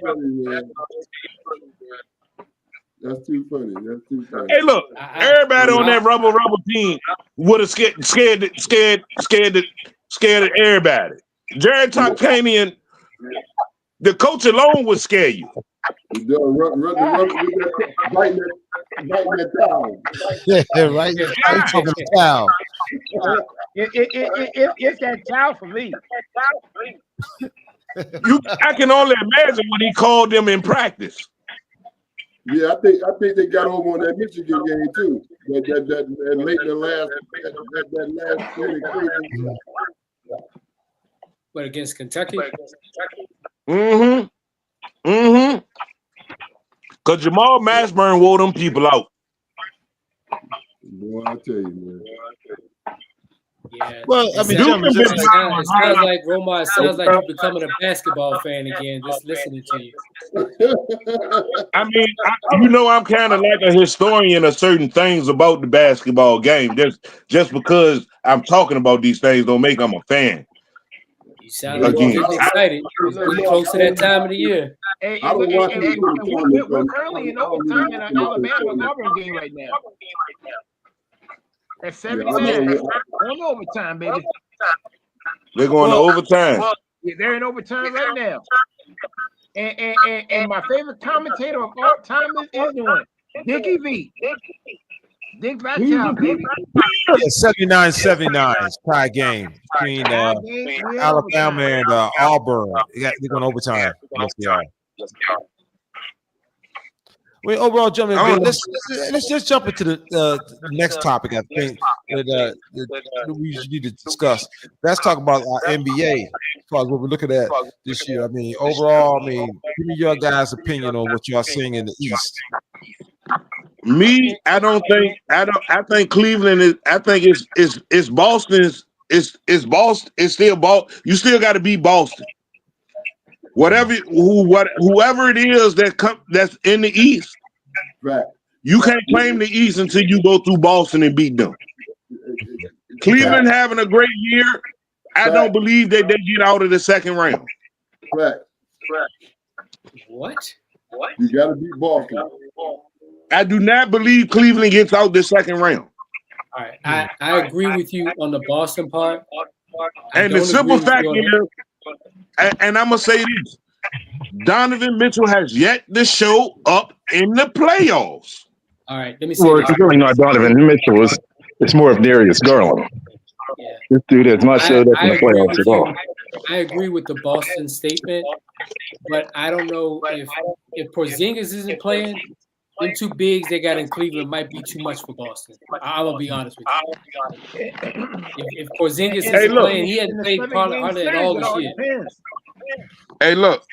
That's too funny. Hey, look, everybody on that rubber team would have scared of everybody. Jared Tuck came in. The coach alone would scare you. Biting that towel. Yeah, right. The towel. It's that towel for me. I can only imagine when he called them in practice. Yeah, I think they got over on that Michigan game too. That late in the last crazy. But against Kentucky. Because Jamal Mashburn wore them people out. Boy, I tell you, man. Yeah. Well, I mean, it sounds like Roma. It sounds like you're becoming a basketball fan again. Just listening to you. I mean, I'm kind of like a historian of certain things about the basketball game. Just because I'm talking about these things don't make I'm a fan. You sound like you're getting excited. We're close to that time of the year. We're currently in overtime in an Alabama-Auburn game right now. At 79. On overtime, baby. They're going to overtime. Yeah, they're in overtime right now. And my favorite commentator of all time is doing Dickie V. Dick Vitale, baby. 79-79 tie game between Alabama and Auburn. They're going overtime. Yes, they are. Well, overall, gentlemen, let's just jump into the next topic. I think that we need to discuss. Let's talk about our NBA as far as what we're looking at this year. I mean, overall, give me your guys' opinion on what y'all seeing in the East. Me, I think Cleveland is. I think it's Boston's. It's Boston. It's still Boston. You still got to beat Boston. Whoever it is that's in the East, right? You can't claim the East until you go through Boston and beat them. Cleveland having a great year. I don't believe that they get out of the second round. Right. What? You got to beat Boston. I do not believe Cleveland gets out the second round. All right, I agree with you on the Boston part. And the simple fact is, and I'm gonna say this: Donovan Mitchell has yet to show up in the playoffs. All right, let me say Well, this. it's really not Donovan Mitchell. It's more of Darius Garland. Yeah. This dude has not showed up in the playoffs at all. I agree with the Boston statement, but I don't know if Porzingis isn't playing, them two bigs they got in Cleveland might be too much for Boston. I'm gonna be honest with you. If Porzingis isn't playing, he hadn't played hardly at all this year. Hey, look,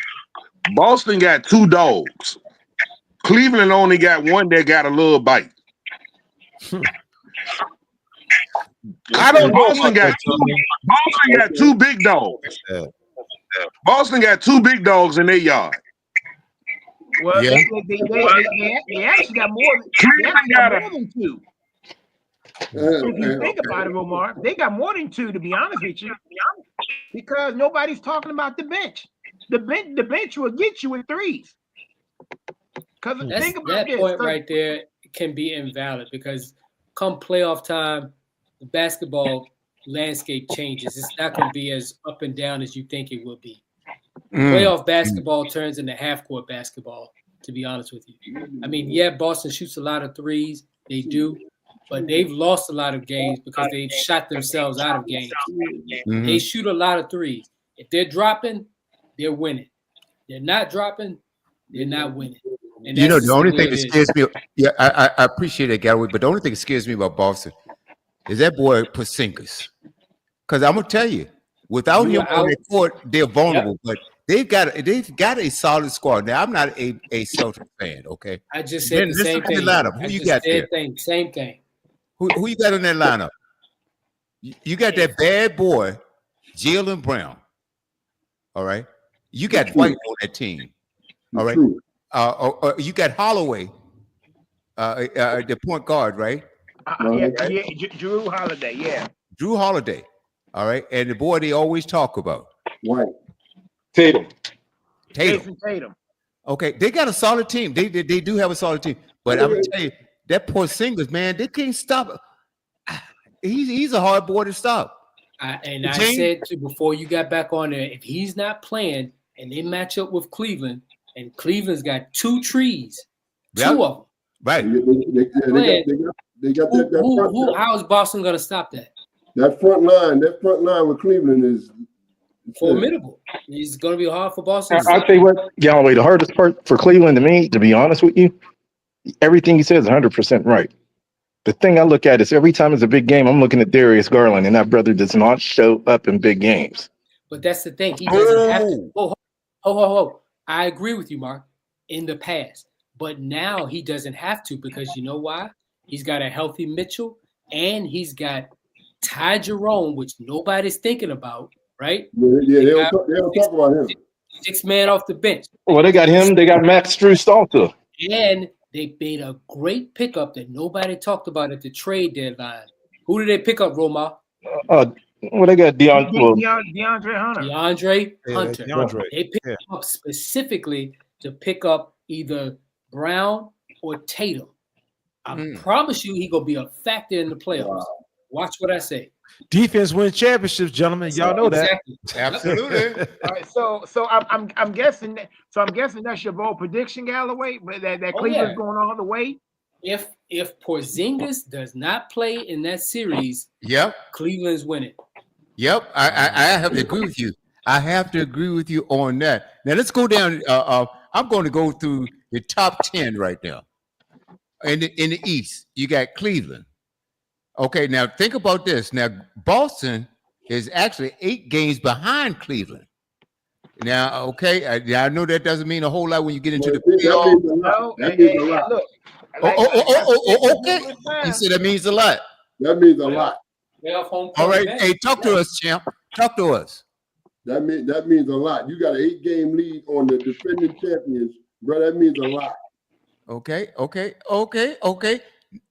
Boston got 2 dogs. Cleveland only got one that got a little bite. Boston got 2 big dogs. Boston got 2 big dogs in their yard. Well, they actually got more than 2. If you think about it, Omar, they got more than 2, to be honest with you, because nobody's talking about the bench. The bench will get you with 3s. Because think about that this. point right there can be invalid because come playoff time, the basketball landscape changes. It's not going to be as up and down as you think it will be. Playoff basketball turns into half-court basketball, to be honest with you. I mean, yeah, Boston shoots a lot of 3s. They do. But they've lost a lot of games because they've shot themselves out of games. They shoot a lot of 3s. If they're dropping, they're winning. They're not dropping, they're not winning. And You know, the only thing that scares me, I appreciate that, Galloway, but the only thing that scares me about Boston is that boy Porzingis. Because I'm gonna tell you, without him on the court, they're vulnerable. But they've got a solid squad. Now, I'm not a Celtics fan, okay? I just said the same thing. Who you got there? Same thing. Who you got in that lineup? You got that bad boy, Jaylen Brown. All right. You got White on that team. All right. You got Holloway, the point guard, right? Drew Holiday, yeah. Drew Holiday. All right. And the boy they always talk about. White. Tatum. Jason Tatum. Okay. They got a solid team. They do have a solid team. But I'm gonna tell you, that Porzingis, man, they can't stop. He's a hard boy to stop. I said to before you got back on there, if he's not playing and they match up with Cleveland, and Cleveland's got 2 trees, 2 of them. Right. They got that how is Boston going to stop that? That front line with Cleveland is formidable. It's going to be hard for Boston. I'll tell you what, Galloway, the hardest part for Cleveland to me, to be honest with you, everything he says is 100% right. The thing I look at is every time it's a big game, I'm looking at Darius Garland, and that brother does not show up in big games. But that's the thing. He doesn't have to. I agree with you, Mark, in the past. But now he doesn't have to because you know why? He's got a healthy Mitchell, and he's got Ty Jerome, which nobody's thinking about, right? Yeah, they don't talk about him. 6 man off the bench. Well, they got him. They got Max Strus also. And they made a great pickup that nobody talked about at the trade deadline. Who did they pick up, Roma? Well, they got DeAndre Hunter. DeAndre Hunter. DeAndre. They picked him up specifically to pick up either Brown or Tatum. I promise you, he gonna be a factor in the playoffs. Wow. Watch what I say. Defense wins championships, gentlemen. Y'all know exactly. that. Absolutely. All right, so I'm guessing. So I'm guessing that's your bold prediction, Galloway. But that Cleveland's going all the way. If Porzingis does not play in that series, Cleveland's winning. Yep, I have to agree with you. I have to agree with you on that. Now let's go down. I'm going to go through the top 10 right now. In the East, you got Cleveland. Okay, now think about this. Now Boston is actually 8 games behind Cleveland. Now, okay, I know that doesn't mean a whole lot when you get into the playoffs. That means a lot. Okay. You said that means a lot. That means a lot. All right. Hey, talk to us, champ. Talk to us. That means a lot. You got an 8-game lead on the defending champions, bro. That means a lot. Okay.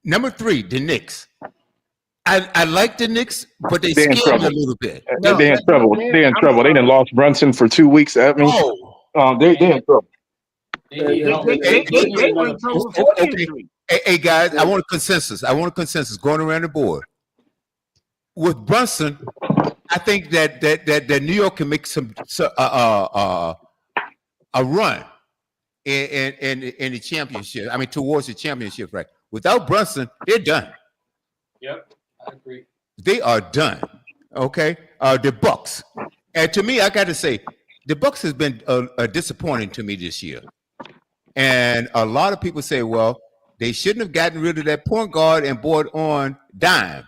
Number 3, the Knicks. I like the Knicks, but they They're in scared me a trouble. little bit. They're in trouble. They're in trouble. They done lost Brunson for 2 weeks at me. They're in trouble. They need help. They They need were in another. trouble before the injury. Hey, guys, I want a consensus. Going around the board. With Brunson, I think that New York can make a run in the championship. I mean, towards the championship, right? Without Brunson, they're done. Yep, I agree. They are done. Okay, the Bucks, and to me, I got to say, the Bucks has been disappointing to me this year. And a lot of people say, well, they shouldn't have gotten rid of that point guard and brought on Dime,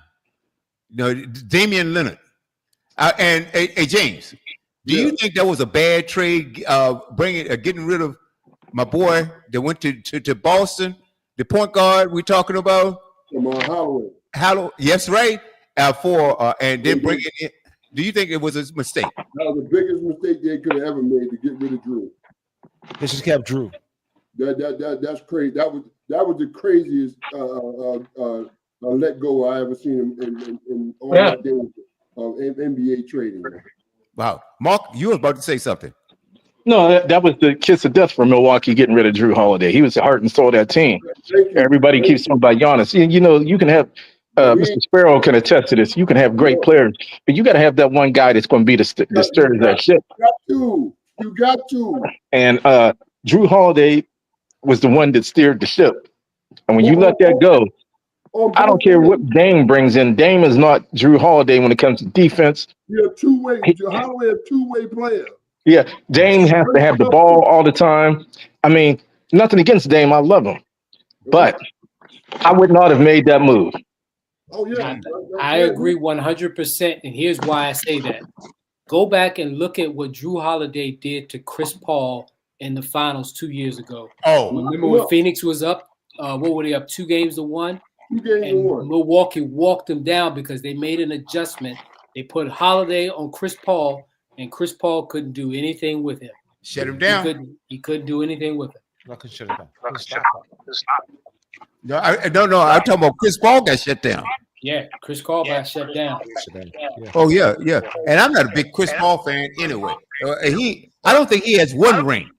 Damian Leonard. And hey, James, do you think that was a bad trade? Getting rid of my boy that went to Boston, the point guard we're talking about, Holloway. Yes, right. And then bringing in. Do you think it was a mistake? That was the biggest mistake they could have ever made to get rid of Drew. They just kept Drew. That's crazy. That was the craziest let go I ever seen in all my days of NBA trading. Wow, Mark, you were about to say something. No, that was the kiss of death for Milwaukee getting rid of Drew Holiday. He was the heart and soul of that team. Everybody keeps talking about Giannis. You can have Mr. Sparrow can attest to this. You can have great players, but you got to have that one guy that's going to be the stir of that ship. You got to. And Drew Holiday was the one that steered the ship. And when you let that go, I don't care what Dame brings in. Dame is not Drew Holiday when it comes to defense. You're two-way. Holloway a two-way player. Yeah, Dame has to have the ball all the time. I mean, nothing against Dame. I love him. But I would not have made that move. Oh, yeah. I agree 100%. And here's why I say that. Go back and look at what Drew Holiday did to Chris Paul in the finals 2 years ago. Remember when Phoenix was up? What were they up? 2-1? And Milwaukee walked them down because they made an adjustment. They put Holiday on Chris Paul, and Chris Paul couldn't do anything with him. Shut him down. He couldn't do anything with him. I could shut it down. No, I'm talking about Chris Paul got shut down. Yeah, Chris Paul got shut down. Oh yeah. And I'm not a big Chris Paul fan anyway. I don't think he has one ring.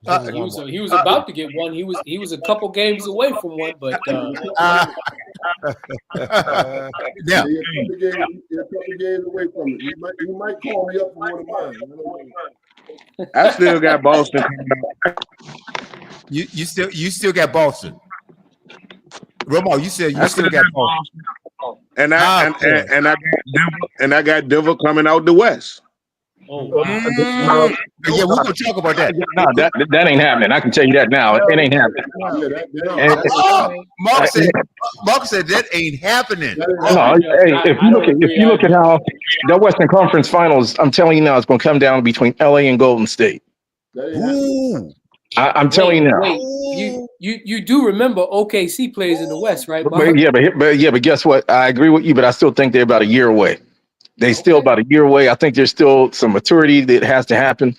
He was about to get one. He was a couple games away from one, but yeah, You're a couple games away from it. You might call me up for one of mine. I still got Boston. You still got Boston. Romo, you said you still got Boston. And I got Denver coming out the West. oh wow. Yeah, we're gonna talk about that. No, that ain't happening. I can tell you that now. It ain't happening. Mark said that ain't happening. No, hey, if you look at how the Western Conference Finals, I'm telling you now, it's going to come down between LA and Golden State. Ooh. I'm telling you now. Wait, you do remember OKC plays in the West, right? But guess what? I agree with you, but I still think they're about a year away. They still about a year away. I think there's still some maturity that has to happen.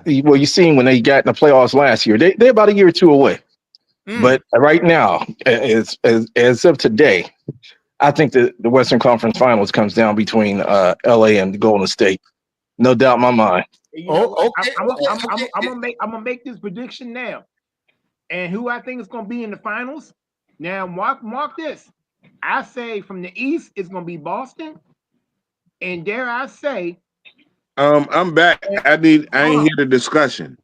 You seen when they got in the playoffs last year, they're about a year or two away. But right now, as of today, I think the Western Conference Finals comes down between LA and Golden State. No doubt in my mind. Okay. I'm gonna make this prediction now. And who I think is gonna be in the finals? Now, mark this. I say from the East, it's gonna be Boston. And dare I say, I'm back. I ain't hear the discussion.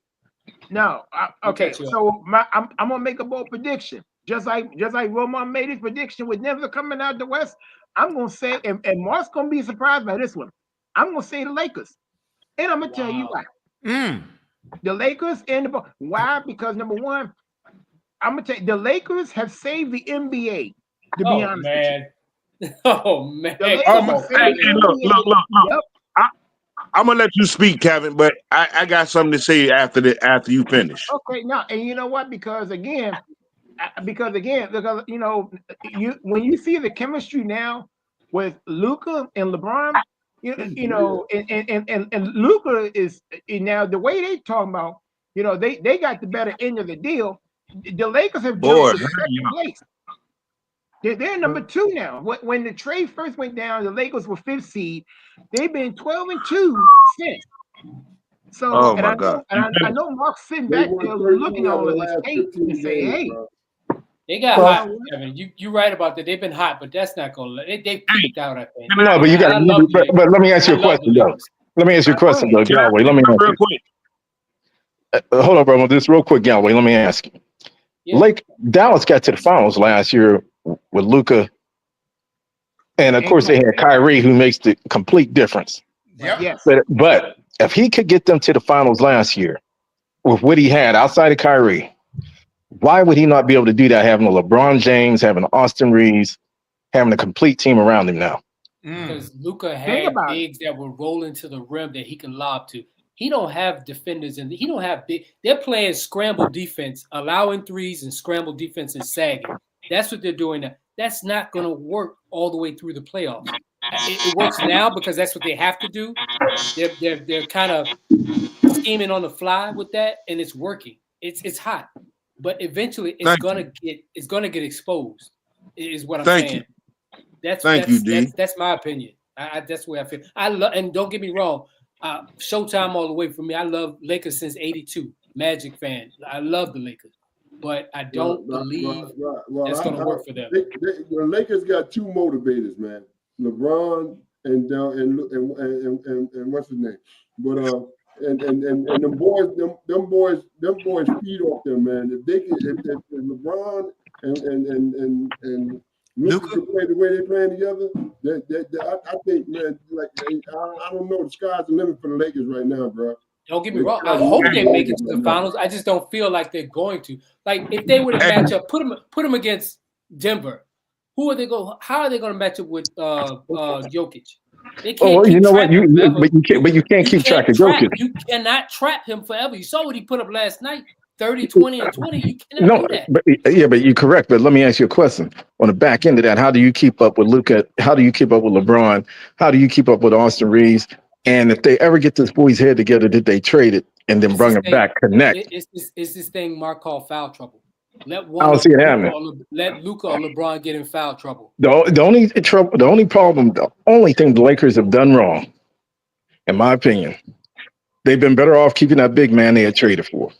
No, okay. So I'm gonna make a bold prediction. Just like Roman made his prediction with Denver coming out the West. I'm gonna say, and Mark's gonna be surprised by this one. I'm gonna say the Lakers, and I'm gonna tell you why. The Lakers and why? Because number one, I'm gonna tell you, the Lakers have saved the NBA. To be honest, man. Oh man! Look. I'm gonna let you speak, Kevin, but I got something to say after you finish. Okay, now, and you know what? Because again, you know, when you see the chemistry now with Luka and LeBron, you know, and Luka is now the way they talking about. You know, they got the better end of the deal. The Lakers have Boy, jumped to second place. They're number 2 now. When the trade first went down, the Lakers were 5th seed. They've been 12-2 since. So, oh and my I God. know, I know Mark's sitting They back won there 13 looking at out of all the of this last tape 15 and say, games, hey, bro. They got Well, hot, Kevin. You're right about that. They've been hot, but that's not gonna. They peaked out, I think. No, but you got. I love the Lakers. But let me ask you I a love the question, though. Lakers. Let me ask you a question, though, Can I Galway. say Let me something ask real you. quick? Hold on, bro. Just real quick, Galway. Let me ask you. Yeah. Dallas got to the finals last year with Luka, and of course they had Kyrie, who makes the complete difference. Yep. yes. But if he could get them to the finals last year with what he had outside of Kyrie, why would he not be able to do that? Having a LeBron James, having Austin Reeves, having a complete team around him now. Because Luka Think had about it. bigs that were rolling to the rim that he can lob to. He don't have defenders, and he don't have big. They're playing scramble defense, allowing threes and scramble defense and sagging. That's what they're doing now. That's not going to work all the way through the playoffs. It works now because that's what they have to do. They're kind of scheming on the fly with that, and it's working. It's hot, but eventually it's gonna get exposed. Is what I'm Thank saying. Thank you, D. That's my opinion. That's the way I feel. I love, and don't get me wrong, Showtime all the way for me. I love Lakers since '82. Magic fan. I love the Lakers, but I don't believe that's going to work for them. The Lakers got 2 motivators, man. LeBron and what's his name? But and them boys feed off them, man. If they can, if LeBron and Luka can play the way they're playing together, I think, man, like I don't know, the sky's the limit for the Lakers right now, bro. Don't get me wrong. I hope they make it to the finals. I just don't feel like they're going to. Like if they were to match up, put them against Denver. Who are they going? How are they going to match up with Jokic? They can't keep you know what? track him forever. But you can't keep track of Jokic. You cannot trap him forever. You saw what he put up last night. 30, 20, and 20. You cannot do that. But you're correct. But let me ask you a question. On the back end of that, how do you keep up with Luka? How do you keep up with LeBron? How do you keep up with Austin Reeves? And if they ever get this boys' head together, did they trade it and then bring it back, connect? It's this thing Mark called foul trouble. Let I don't see it happening. Let Luka or LeBron get in foul trouble. The only problem, the only thing the Lakers have done wrong, in my opinion, they've been better off keeping that big man they had traded for.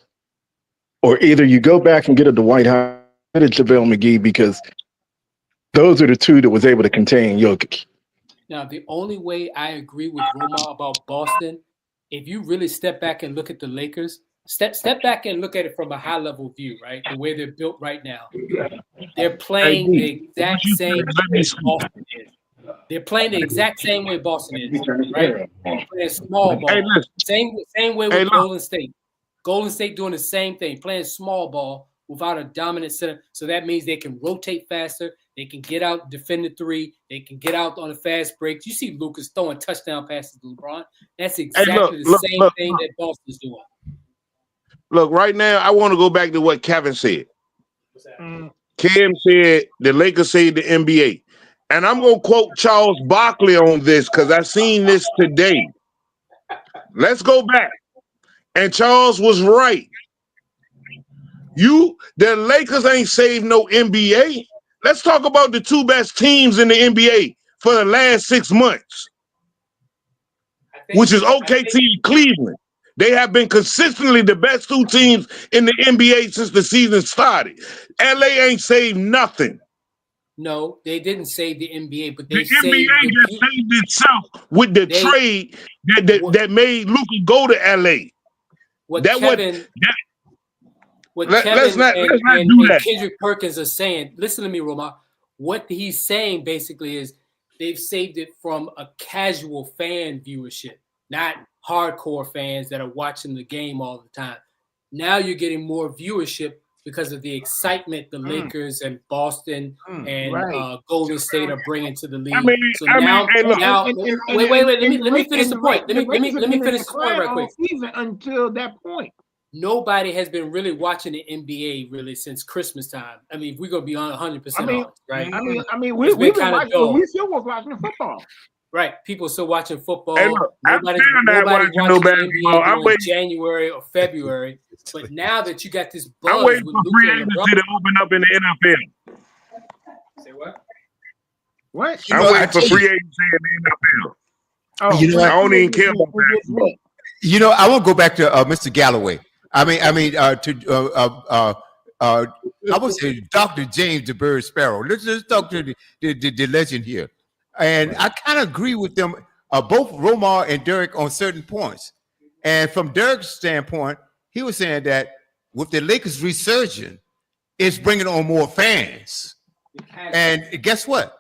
Or either you go back and get a Dwight Howard, get a JaVale McGee, because those are the 2 that was able to contain Jokic. Now, the only way I agree with Roma about Boston, if you really step back and look at the Lakers, step back and look at it from a high level view, right? The way they're built right now. They're playing the exact same way Boston is. They're playing the exact same way Boston is, right? They're playing small ball. Hey, same way with Golden State. Golden State doing the same thing, playing small ball without a dominant center. So that means they can rotate faster. They can get out, defend the 3. They can get out on the fast breaks. You see Lucas throwing touchdown passes to LeBron. That's exactly the same thing that Boston's doing. Look, right now, I want to go back to what Kevin said. Cam said the Lakers saved the NBA. And I'm going to quote Charles Barkley on this because I seen this today. Let's go back. And Charles was right. The Lakers ain't saved no NBA. Let's talk about the 2 best teams in the NBA for the last 6 months, which is OKC and Cleveland. They have been consistently the best 2 teams in the NBA since the season started. LA ain't saved nothing. No, they didn't save the NBA, but they the NBA just saved itself with the trade that made Luka go to LA. What Kevin and Kendrick Perkins are saying, listen to me, Roma. What he's saying basically is they've saved it from a casual fan viewership, not hardcore fans that are watching the game all the time. Now you're getting more viewership because of the excitement the Lakers and Boston and Golden State are bringing to the league. Let me finish the point. Let me finish the point right quick. Until that point, nobody has been really watching the NBA really since Christmas time. I mean, if we're gonna be on 100% honest, right? I mean, we still was watching the football. Right. People still watching football. Hey, look, I'm Nobody's still not watching watching no the basketball. NBA I'm during waiting. January or February. But now that you got this I'm buzz waiting with for Luka free and agency LeBron. to open up in the NFL. Say what? What? You know, I'm I waiting for tell free you, agency in the NFL. Oh, you know I what? don't even care about basketball. You know, I won't go back to Mr. Galloway. I would say Dr. James the Bird Sparrow. Let's just talk to the legend here. And I kind of agree with them, both Romar and Derek, on certain points. And from Derek's standpoint, he was saying that with the Lakers resurging, it's bringing on more fans. And guess what?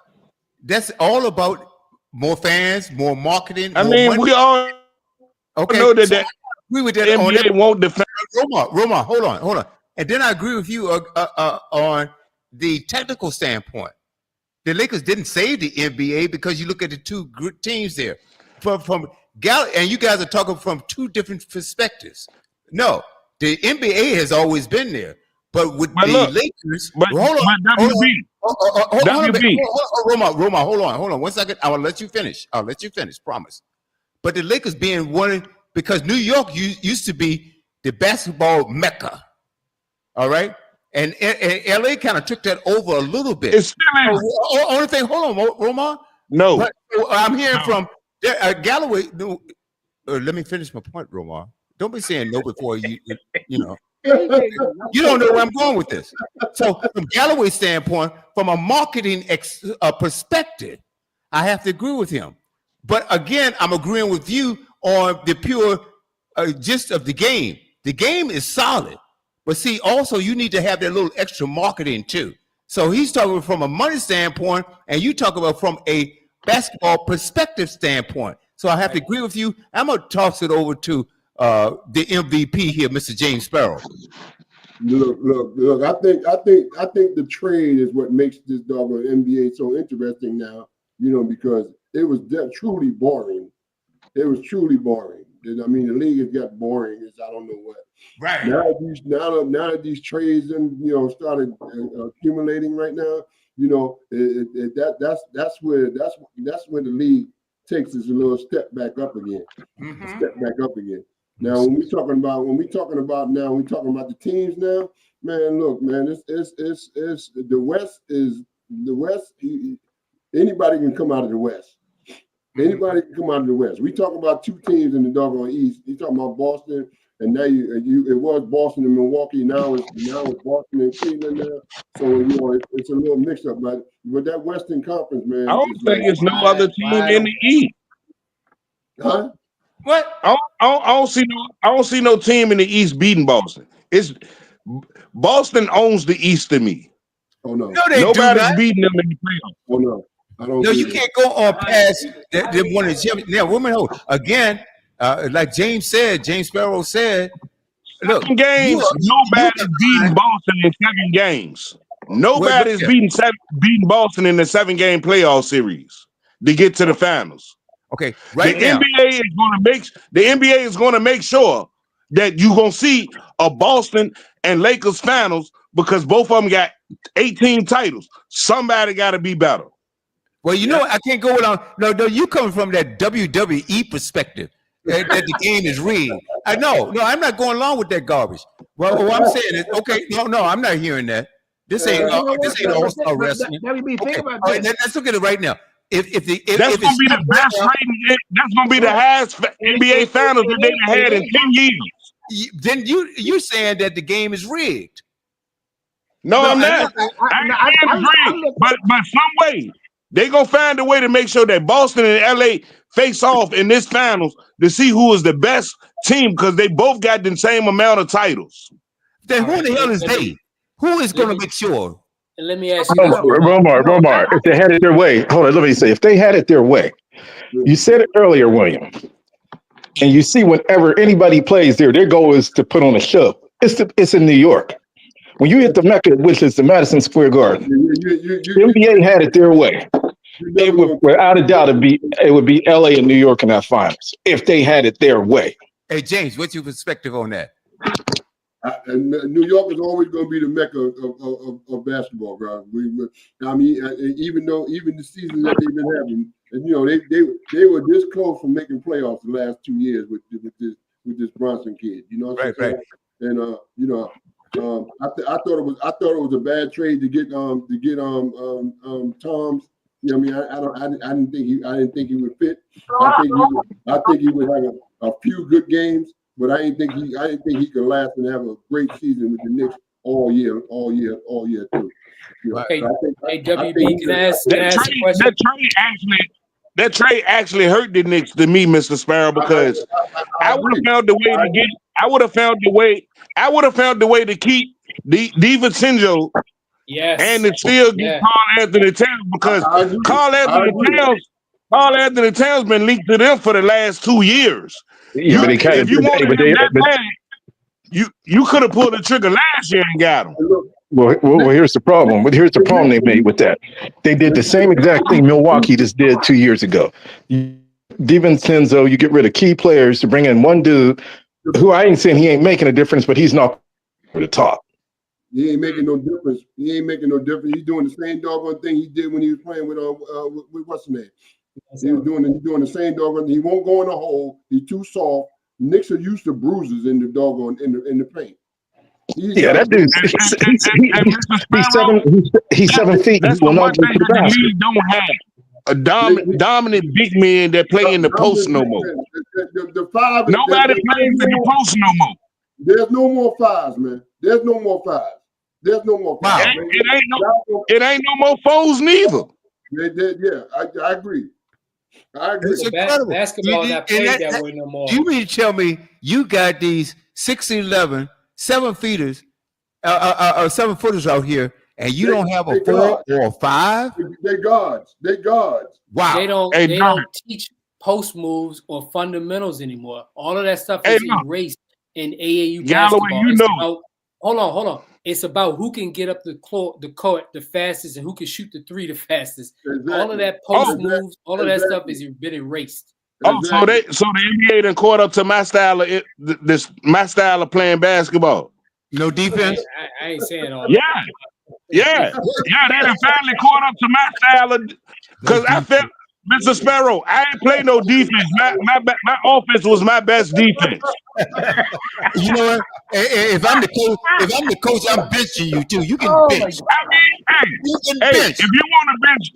That's all about more fans, more marketing, I more mean, money. we all Okay, know that so the I agree with that on NBA that. won't defend. Roma, hold on. And then I agree with you on the technical standpoint. The Lakers didn't save the NBA because you look at the two good teams there. And you guys are talking from two different perspectives. No, the NBA has always been there, but with But the look, Lakers, but hold on, WB, hold on, WB. Roma, hold on 1 second. I will let you finish. Promise. But the Lakers being one, because New York used to be the basketball mecca, all right? And LA kind of took that over a little bit. It's still is. Only thing, hold on, Roma. No. But I'm hearing from Galloway. Let me finish my point, Roma. Don't be saying no before you know. You don't know where I'm going with this. So from Galloway's standpoint, from a marketing perspective, I have to agree with him. But again, I'm agreeing with you on the pure gist of the game. The game is solid. But see, also, you need to have that little extra marketing too. So he's talking from a money standpoint, and you talk about from a basketball perspective standpoint. So I have to agree with you. I'm going to toss it over to the MVP here, Mr. James Sparrow. Look. I think the trade is what makes this doggone NBA so interesting now. You know, because it was truly boring. It was truly boring. I mean, the league has got boring as I don't know what. Right. Now that these trades and started accumulating right now, that's where the league takes us a little step back up again. Now, when we're talking about the teams now, man, look, man, it's the West. Anybody can come out of the West. Anybody can come out of the West. We talk about two teams in the doggone East. You talking about Boston, and now it was Boston and Milwaukee. Now it's Boston and Cleveland now. So it's a little mix up. But with that Western Conference, man, I don't think it's no other team in the East. Huh? What? I don't see no team in the East beating Boston. It's Boston owns the East to me. Oh no, nobody's beating them in the playoffs. Oh no, I don't. No, you can't go on past the one of the now. Women hold again, like James Sparrow said. Look, games. Nobody's beating Boston in 7 games. Nobody's beating Boston in the 7-game playoff series to get to the finals. Okay, right the now, NBA is going to make sure that you're going to see a Boston and Lakers finals because both of them got 18 titles. Somebody got to be better. Well, you know, I can't go without. No, you coming from that WWE perspective that the game is rigged. No, I'm not going along with that garbage. Well, what I'm saying is, okay, no, I'm not hearing that. This ain't all-star wrestling. Think about this. Let's look at it right now. That's going to be the best rating. That's going to be the highest NBA finals that they've had in 10 years. Then you're saying that the game is rigged. No, I'm not. I agree, but some way they gonna find a way to make sure that Boston and LA face off in this finals to see who is the best team because they both got the same amount of titles. Then who the hell is they? Who is going to make sure? And let me ask you this. Romar, if they had it their way, hold on, let me say, if they had it their way, you said it earlier, William, and you see whenever anybody plays there, their goal is to put on a show. It's in New York. When you hit the Mecca, which is the Madison Square Garden, the NBA had it their way. It would, without a doubt, it would be LA and New York in that finals if they had it their way. Hey, James, what's your perspective on that? And New York is always going to be the mecca of basketball, bro. I mean, even the seasons that they've been having, and they were this close from making playoffs the last 2 years with this Bronson kid. You know what I'm saying? And I thought it was a bad trade to get Tom's. You know what I mean? I didn't think he would fit. I think he would have a few good games. But I didn't think he could last and have a great season with the Knicks all year too. Hey, WB, can I ask a question? That trade actually hurt the Knicks to me, Mr. Sparrow, because I would have found the way to get. I would have found the way to keep DiVincenzo. Yes. And to still get Carl Anthony Towns, because Carl Anthony Towns been linked to them for the last 2 years. Yeah, If you wanted him that bad, you could have pulled the trigger last year and got him. Well, here's the problem. Here's the problem they made with that. They did the same exact thing Milwaukee just did 2 years ago. DiVincenzo, you get rid of key players to bring in one dude who I ain't saying he ain't making a difference, but he's not for the top. He ain't making no difference. He's doing the same doggone thing he did when he was playing with what's his name. He's doing the same doggone. He won't go in the hole. He's too soft. Knicks are used to bruises in the doggone in the paint. That dude. He's 7 feet. That's Will the not one go thing to the that the basket. league don't have. A dominant big men that play in the post no more. The five. Nobody plays in the post no more. There's no more fives, man. There's no more fives. Wow. It ain't no more foes neither. Yeah, I agree. It's incredible. Basketball not played that way no more. You mean to tell me you got these 6'11", 7-footers, 7-footers out here, and you don't have a 4 or a 5? They guards. Wow. They don't teach post moves or fundamentals anymore. All of that stuff is erased in AAU basketball. Hold on. It's about who can get up the court the fastest and who can shoot the three the fastest. Exactly. All of that post moves, all of that stuff has been erased. Oh, so the NBA done caught up to my style of playing basketball. No defense. I ain't saying all. Yeah. They done finally caught up to my style of, because I felt. Mr. Sparrow, I ain't play no defense. My offense was my best defense. You know what? If I'm the coach, I'm benching you too. You can bench. I mean, hey,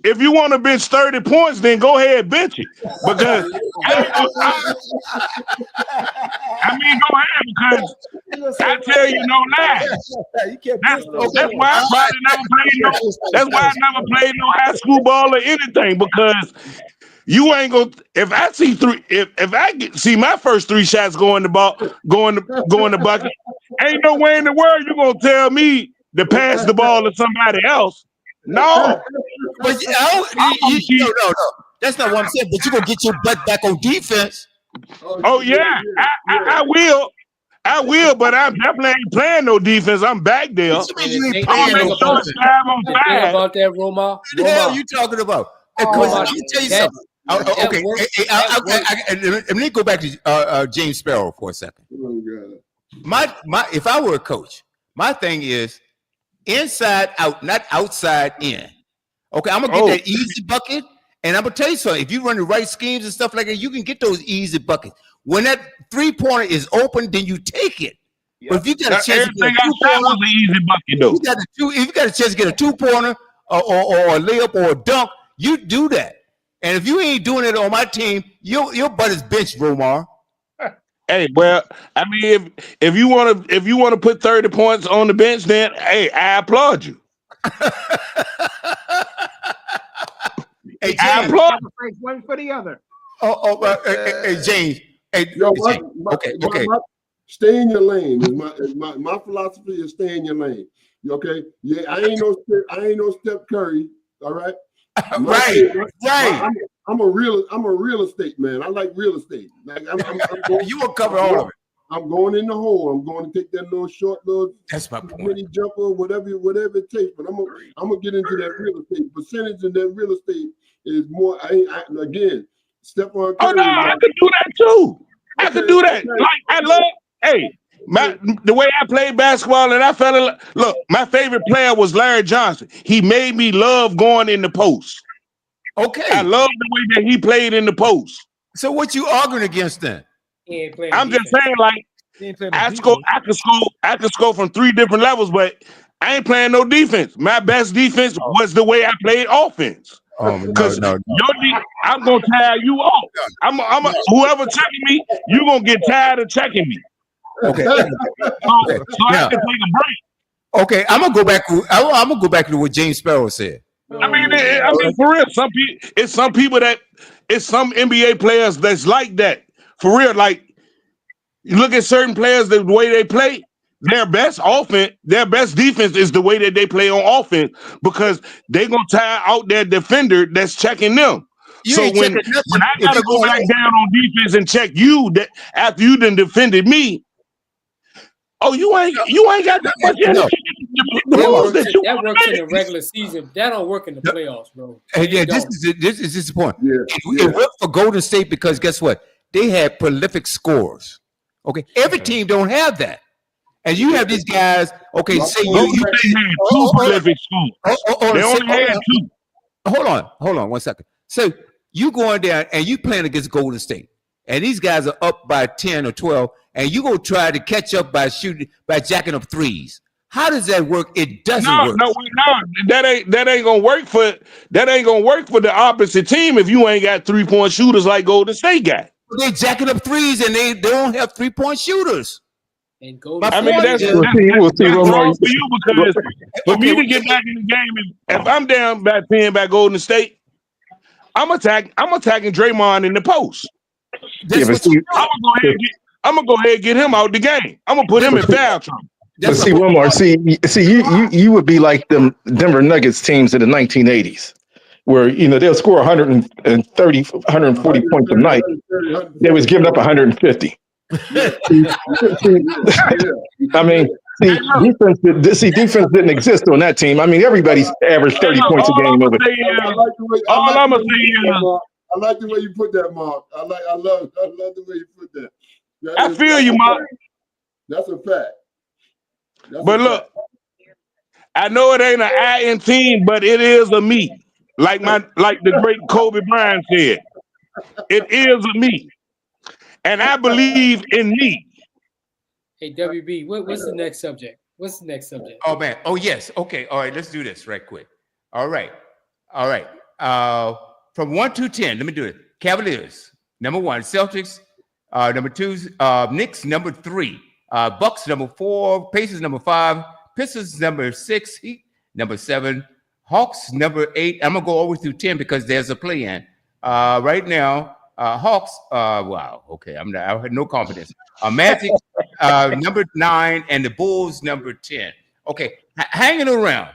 if you want to bench 30 points, then go ahead bench it. Because go ahead, because I tell you no lie. That's why I probably never played that's why I never played no high school ball or anything, because you ain't gonna. If I see see my first 3 shots going the bucket, ain't no way in the world you gonna tell me to pass the ball to somebody else. No. But no. That's not what I'm saying. But you gonna get your butt back on defense. Oh yeah, I will. I will, but I definitely ain't playing no defense. I'm back there. What you mean you ain't playing no defense? Think about that, Roma. What the hell are you talking about? Let me tell you something. Okay, let me go back to James Sparrow for a second. My if I were a coach, my thing is inside out, not outside in. Okay, I'm gonna get that easy bucket, and I'm gonna tell you something. If you run the right schemes and stuff like that, you can get those easy buckets. When that 3-pointer is open, then you take it. Yep. But if you got a chance to get a 2-pointer, easy bucket though. If you got a chance to get a 2-pointer or a layup or a dunk, you do that. And if you ain't doing it on my team, your butt is benched, Romar. Hey, well, I mean, if you want to put 30 points on the bench, then hey, I applaud you. Hey, I applaud one for the other. Hey, James. Hey, okay. Stay in your lane. My philosophy is stay in your lane. Okay. Yeah, I ain't no Steph Curry. All right. Right. I'm a real estate man. I like real estate. Like you will cover all of it. I'm going in the hole. I'm going to take that little that's my point. Mini jumper, whatever it takes. But I'm gonna get into that real estate. Percentage in that real estate is more. Again, Stephon Curry. Oh no, I could do that too. I could do that. Like I love. Hey, The way I played basketball and I fell in love. Look, my favorite player was Larry Johnson. He made me love going in the post. Okay. I love the way that he played in the post. So what you arguing against then? I'm just saying, like, I could score from 3 different levels, but I ain't playing no defense. My best defense was the way I played offense. Because I'm gonna tire you off. Whoever checking me, you gonna get tired of checking me. Okay. So I have to take a break. Okay, I'm gonna go back to what James Sparrow said. I mean, for real, some people that it's some NBA players that's like that. For real, like you look at certain players, the way they play, their best defense is the way that they play on offense because they're gonna tire out their defender that's checking them. So when I gotta go back down on defense and check you that after you done defended me, you ain't got that much energy. That works in the regular season. That don't work in the playoffs, bro. Yeah, this is the point. It worked for Golden State because guess what? They had prolific scorers. Okay, every team don't have that, and you have these guys. Okay, say you had 2 prolific scores. They only had 2. Hold on 1 second. So you going down and you playing against Golden State, and these guys are up by 10 or 12, and you gonna try to catch up by jacking up threes. How does that work? It doesn't work. No, that ain't gonna work for the opposite team if you ain't got 3-point shooters like Golden State got. They jacking up threes and they don't have 3-point shooters. And Golden that's wrong for you because for me to get back in the game, if I'm down by 10 by Golden State, I'm attacking Draymond in the post. I'm gonna go ahead and get him out the game. I'm gonna put him in foul trouble. But see, one more. See, you would be like them Denver Nuggets teams in the 1980s, where they'll score 130, 140 points a night. They was giving up 150. I mean, defense didn't exist on that team. I mean, everybody's averaged 30 points a game. I like the way you put that, Mark. I love the way you put that. I feel you, Mark. That's a fact. But look, I know it ain't an I in team, but it is a me. Like the great Kobe Bryant said, it is a me, and I believe in me. Hey, WB, what's the next subject? Oh man. Oh yes. Okay. All right. Let's do this right quick. All right. From 1 to 10, let me do it. Cavaliers, number 1. Celtics, number 2. Knicks, number 3. Bucks, number 4. Pacers, number 5. Pistons, number 6. Heat, number 7. Hawks, number 8. I'm gonna go over through 10 because there's a play-in. Right now, Hawks. Wow. Okay. I had no confidence. Magic, number 9, and the Bulls, number 10. Okay, hanging around.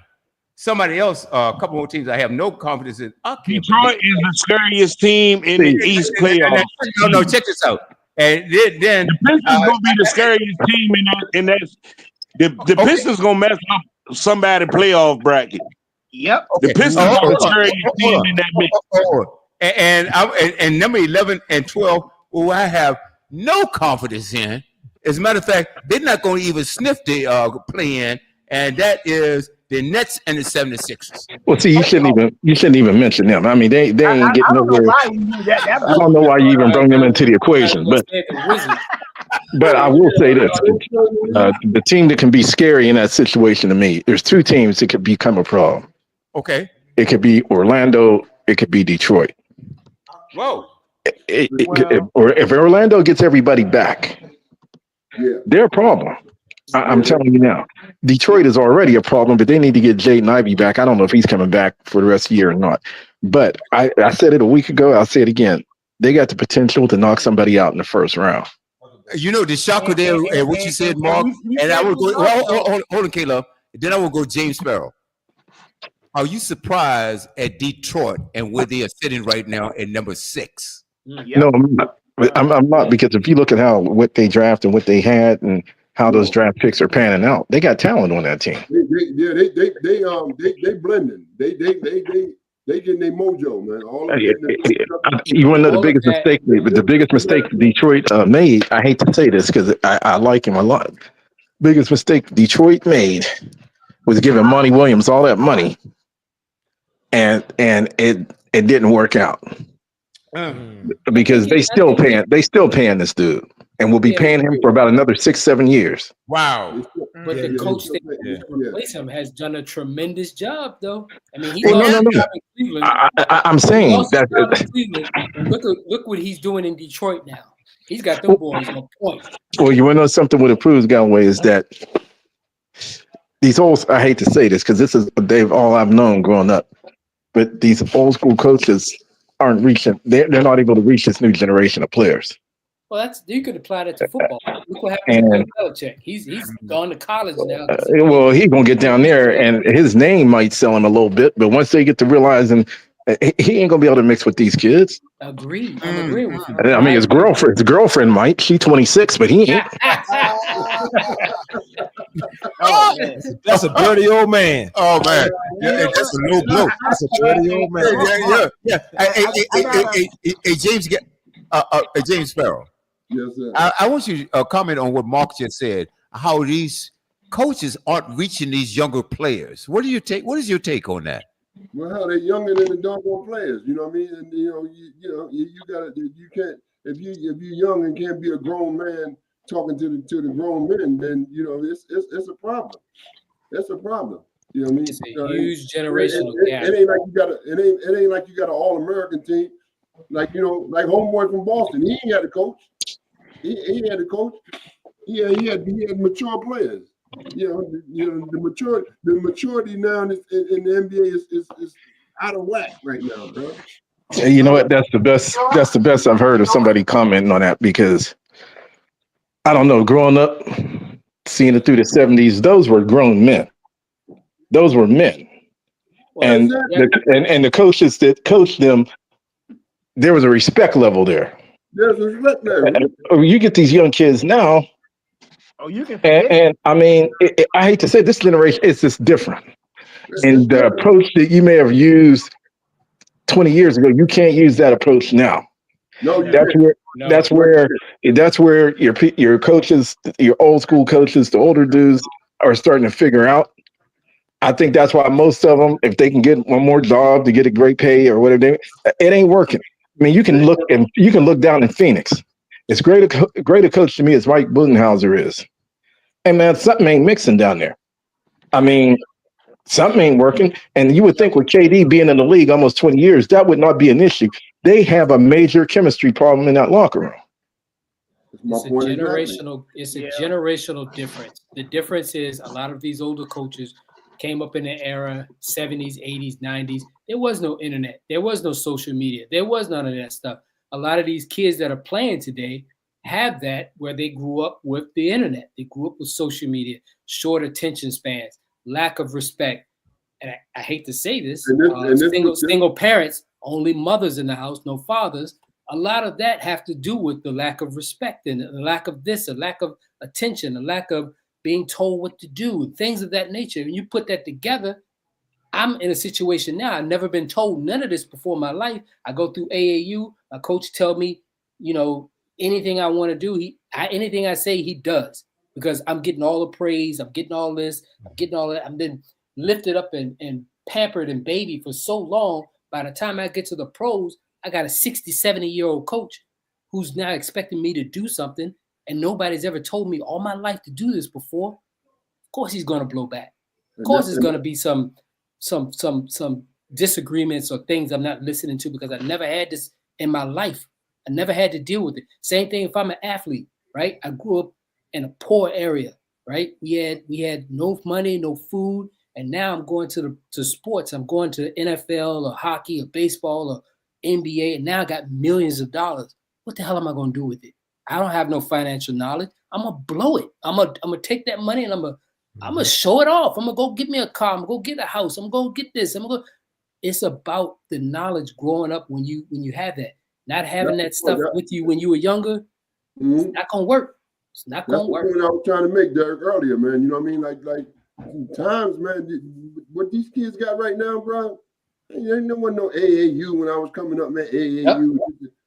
Somebody else, a couple more teams I have no confidence in. Detroit is the scariest team in the East playoffs. No, check this out. And then the Pistons gonna be the scariest team in that. The Pistons gonna mess up somebody playoff bracket. Yep. The Pistons are the scariest team in that mix. And number 11 and 12, who I have no confidence in. As a matter of fact, they're not going to even sniff the play-in, and that is the Nets and the 76ers. Well, see, you shouldn't even mention them. I mean, they ain't getting nowhere. I don't know why you even bring them into the equation, but I will say this: the team that can be scary in that situation to me, there's 2 teams that could become a problem. Okay, it could be Orlando, it could be Detroit. Whoa! Or if Orlando gets everybody back, they're a problem. I'm telling you now. Detroit is already a problem, but they need to get Jaden Ivey back. I don't know if he's coming back for the rest of the year or not. But I said it a week ago. I'll say it again. They got the potential to knock somebody out in the first round. The shocker there, and what you said, Mark, and I would go, hold on, Caleb. Then I will go James Sparrow. Are you surprised at Detroit and where they are sitting right now at number 6? No, I'm not. I'm not, because if you look at what they draft and what they had and how those draft picks are panning out, they got talent on that team. They blending. They getting their mojo, man. All of You them. want to know the All of biggest that- mistake? The biggest mistake Detroit made. I hate to say this because I like him a lot. Biggest mistake Detroit made was giving Monty Williams all that money, and it didn't work out because they still paying this dude, and will be paying him for about another 6-7 years. Wow. But the coach that Yeah. replace him has done a tremendous job, though. I mean, he's Well, also no. job in Cleveland. I'm saying Also that. job in Cleveland. And look what he's doing in Detroit now. He's got them boys on point. Well, you want to know something what improves Galway is that these old, I hate to say this because this is Dave, all I've known growing up, but these old school coaches aren't reaching, they're not able to reach this new generation of players. Well, you could apply that to football. Look what happened to Bill Belichick. He's gone to college now. Well, he's going to get down there and his name might sell him a little bit, but once they get to realizing he ain't going to be able to mix with these kids. Agreed. I'm agreeing with you. I mean, his girlfriend might. She's 26, but he ain't. That's a dirty old man. Oh man, that's a low blow. That's a dirty old man. Yeah. Hey, James, James Sparrow. Yes, sir. I want you to comment on what Mark just said. How these coaches aren't reaching these younger players. What is your take on that? Well, they're younger than the doggone players. You know what I mean? And you gotta, you can't if you're young and can't be a grown man talking to the grown men, then it's a problem. That's a problem. You know what I mean? It's a huge generational gap. It ain't like you got it ain't like you got an all-American team. Like like homeboy from Boston, he ain't had a coach. He had a coach. He had mature players. The maturity now in the NBA is out of whack right now, bro. And you know what? That's the best. That's the best I've heard of somebody commenting on that because I don't know. Growing up, seeing it through the 70s, those were grown men. Those were men, and the coaches that coached them, there was a respect level there. There's a respect level. You get these young kids now. Oh, you can. And I mean, I hate to say this generation, it's just different. And the approach that you may have used 20 years ago, you can't use that approach now. No, that's where your coaches, your old school coaches, the older dudes are starting to figure out. I think that's why most of them, if they can get one more job to get a great pay or whatever, it ain't working. I mean, you can look down in Phoenix. It's great a coach to me as Mike Budenhauser is. And man, something ain't mixing down there. I mean, something ain't working. And you would think with KD being in the league almost 20 years, that would not be an issue. They have a major chemistry problem in that locker room. It's a generational difference. The difference is a lot of these older coaches came up in the era 70s, 80s, 90s. There was no internet. There was no social media. There was none of that stuff. A lot of these kids that are playing today have that where they grew up with the internet. They grew up with social media, short attention spans, lack of respect. And I hate to say this, single parents, only mothers in the house, no fathers. A lot of that have to do with the lack of respect and the lack of this, a lack of attention, a lack of being told what to do, things of that nature. When you put that together, I'm in a situation now. I've never been told none of this before in my life. I go through AAU. My coach tell me, anything I want to do, anything I say, he does because I'm getting all the praise. I'm getting all this. I'm getting all that. I've been lifted up and pampered and baby for so long. By the time I get to the pros, I got a 60, 70-year-old coach who's now expecting me to do something, and nobody's ever told me all my life to do this before. Of course, he's going to blow back. Of course, there's going to be some disagreements or things I'm not listening to because I never had this in my life. I never had to deal with it. Same thing if I'm an athlete, right? I grew up in a poor area, right? We had no money, no food, and now I'm going to sports. I'm going to NFL or hockey or baseball or NBA, and now I got millions of dollars. What the hell am I going to do with it? I don't have no financial knowledge. I'm gonna blow it. I'm gonna take that money and I'm gonna show it off. I'm gonna go get me a car. I'm gonna go get a house. I'm gonna go get this. It's about the knowledge growing up when you have that. Not having that stuff with you when you were younger, it's not gonna work. It's not gonna work. That's the point I was trying to make, Derek, earlier, man. You know what I mean? Like times, man, what these kids got right now, bro, Ain't no one no AAU when I was coming up, man. AAU,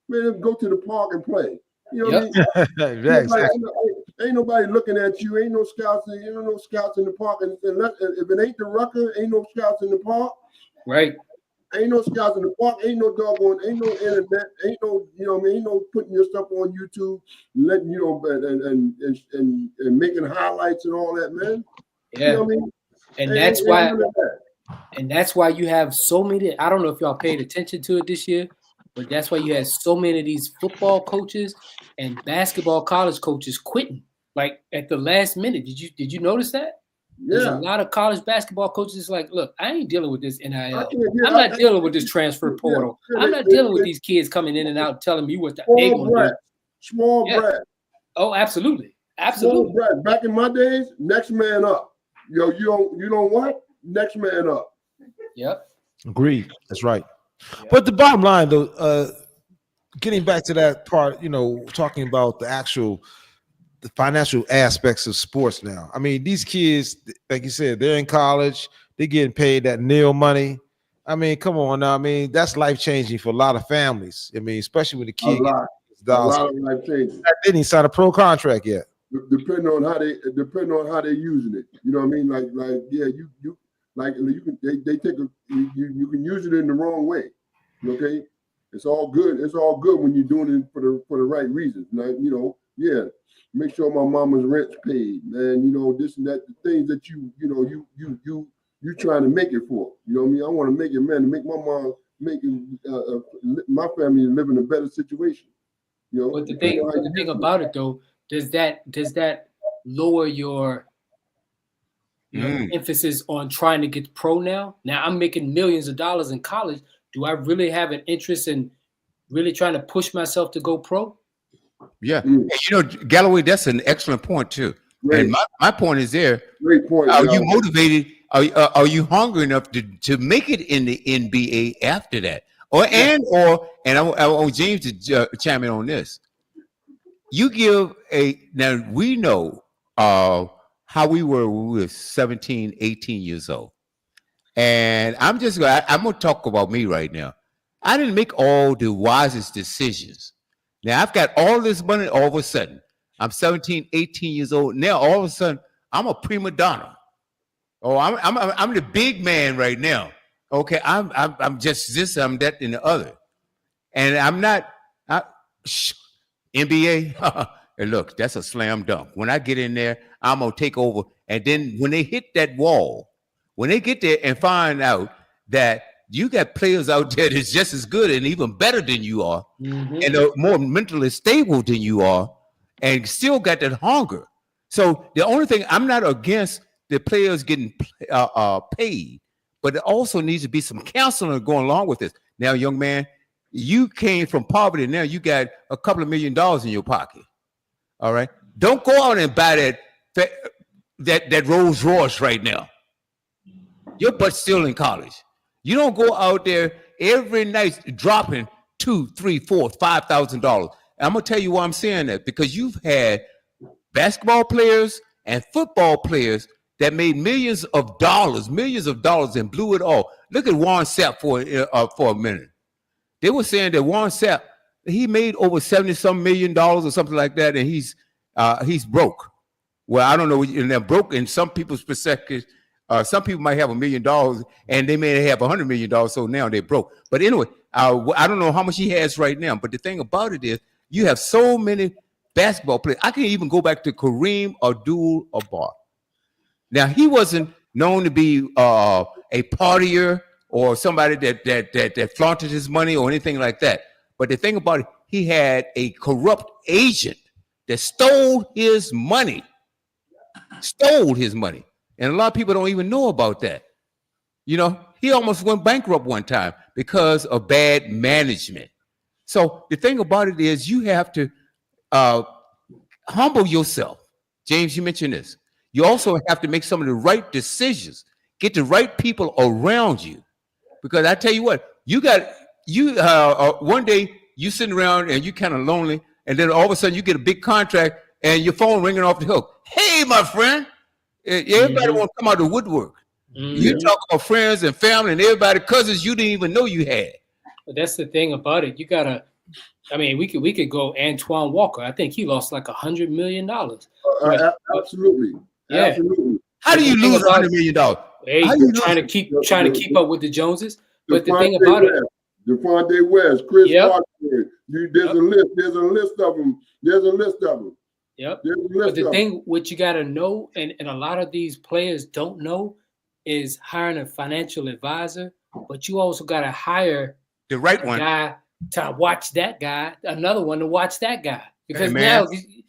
man, go to the park and play. You know what I mean? Ain't nobody looking at you. Ain't no scouts. Ain't no scouts in the park. And if it ain't the Rucker, ain't no scouts in the park. Right. Ain't no scouts in the park. Ain't no doggone. Ain't no internet. Ain't no. You know what I mean? Ain't no putting your stuff on YouTube, letting and making highlights and all that, man. Yeah. You know what I mean? And that's why. And that's why you have so many. I don't know if y'all paid attention to it this year, but that's why you had so many of these football coaches and basketball college coaches quitting, like at the last minute. Did you notice that? Yeah. There's a lot of college basketball coaches like, look, I ain't dealing with this NIL. I'm not dealing with this transfer portal. I'm not dealing with these kids coming in and out telling me what they gonna do. Small brat. Oh, absolutely. Absolutely. Small brat. Back in my days, next man up. Yo, you don't what? Next man up. Yep. Agreed. That's right. Yep. But the bottom line, though, getting back to that part, talking about the financial aspects of sports now. I mean, these kids, like you said, they're in college. They're getting paid that nil money. I mean, come on now. I mean, that's life-changing for a lot of families. I mean, especially when the kid gets a lot of life-changing. I didn't sign a pro contract yet. Depending on how they're using it. You know what I mean? Like yeah, you like you can they take you can use it in the wrong way. Okay, it's all good. It's all good when you're doing it for the right reasons. Like make sure my mama's rent's paid, man. This and that, the things that you trying to make it for. You know what I mean? I want to make it, man, to make my mom my family live in a better situation. But the thing about it though, does that lower your emphasis on trying to get pro now? Now I'm making millions of dollars in college. Do I really have an interest in really trying to push myself to go pro? Yeah. And Galloway, that's an excellent point too. Great. And my point is there. Great point. Are you motivated? Are you hungry enough to make it in the NBA after that? And I want James to chime in on this. You give now we know how we were when we were 17, 18 years old. And I'm going to talk about me right now. I didn't make all the wisest decisions. Now I've got all this money all of a sudden. I'm 17, 18 years old. Now all of a sudden I'm a prima donna. Oh, I'm the big man right now. Okay, I'm just this, I'm that, and the other. And I'm not NBA. And look, that's a slam dunk. When I get in there, I'm gonna take over. And then when they hit that wall, when they get there and find out that you got players out there that's just as good and even better than you are, and are more mentally stable than you are, and still got that hunger. So the only thing, I'm not against the players getting paid, but it also needs to be some counseling going along with this. Now, young man, you came from poverty. Now you got a couple of $1 million in your pocket. All right. Don't go out and buy that Rolls Royce right now. Your butt's still in college. You don't go out there every night dropping $2,000, $3,000, $4,000, $5,000. I'm gonna tell you why I'm saying that, because you've had basketball players and football players that made millions of dollars and blew it all. Look at Warren Sapp for a minute. They were saying that Warren Sapp, he made over $70-some million or something like that, and he's broke. Well, I don't know, and they're broke in some people's perspective. Some people might have $1 million and they may have $100 million, so now they're broke. But anyway, I don't know how much he has right now. But the thing about it is, you have so many basketball players. I can even go back to Kareem Abdul-Jabbar. Now, he wasn't known to be a partier or somebody that flaunted his money or anything like that. But the thing about it, he had a corrupt agent that stole his money. And a lot of people don't even know about that. He almost went bankrupt one time because of bad management. So the thing about it is, you have to humble yourself. James, you mentioned this. You also have to make some of the right decisions. Get the right people around you. Because I tell you what, one day you sitting around and you kind of lonely, and then all of a sudden you get a big contract and your phone ringing off the hook. Hey, my friend. Everybody want to come out of the woodwork. You talk about friends and family and everybody, cousins you didn't even know you had. But that's the thing about it. You gotta. I mean, we could go Antoine Walker. I think he lost like $100 million. Absolutely. Yeah. Absolutely. How do you lose $100 million? Hey, trying to keep up with the Joneses. But the thing about it, Devontae West, Chris Parker, there's a list of them. Yep. But the thing what you gotta know, and a lot of these players don't know, is hiring a financial advisor, but you also gotta hire the right one guy to watch that guy, another one to watch that guy. Because now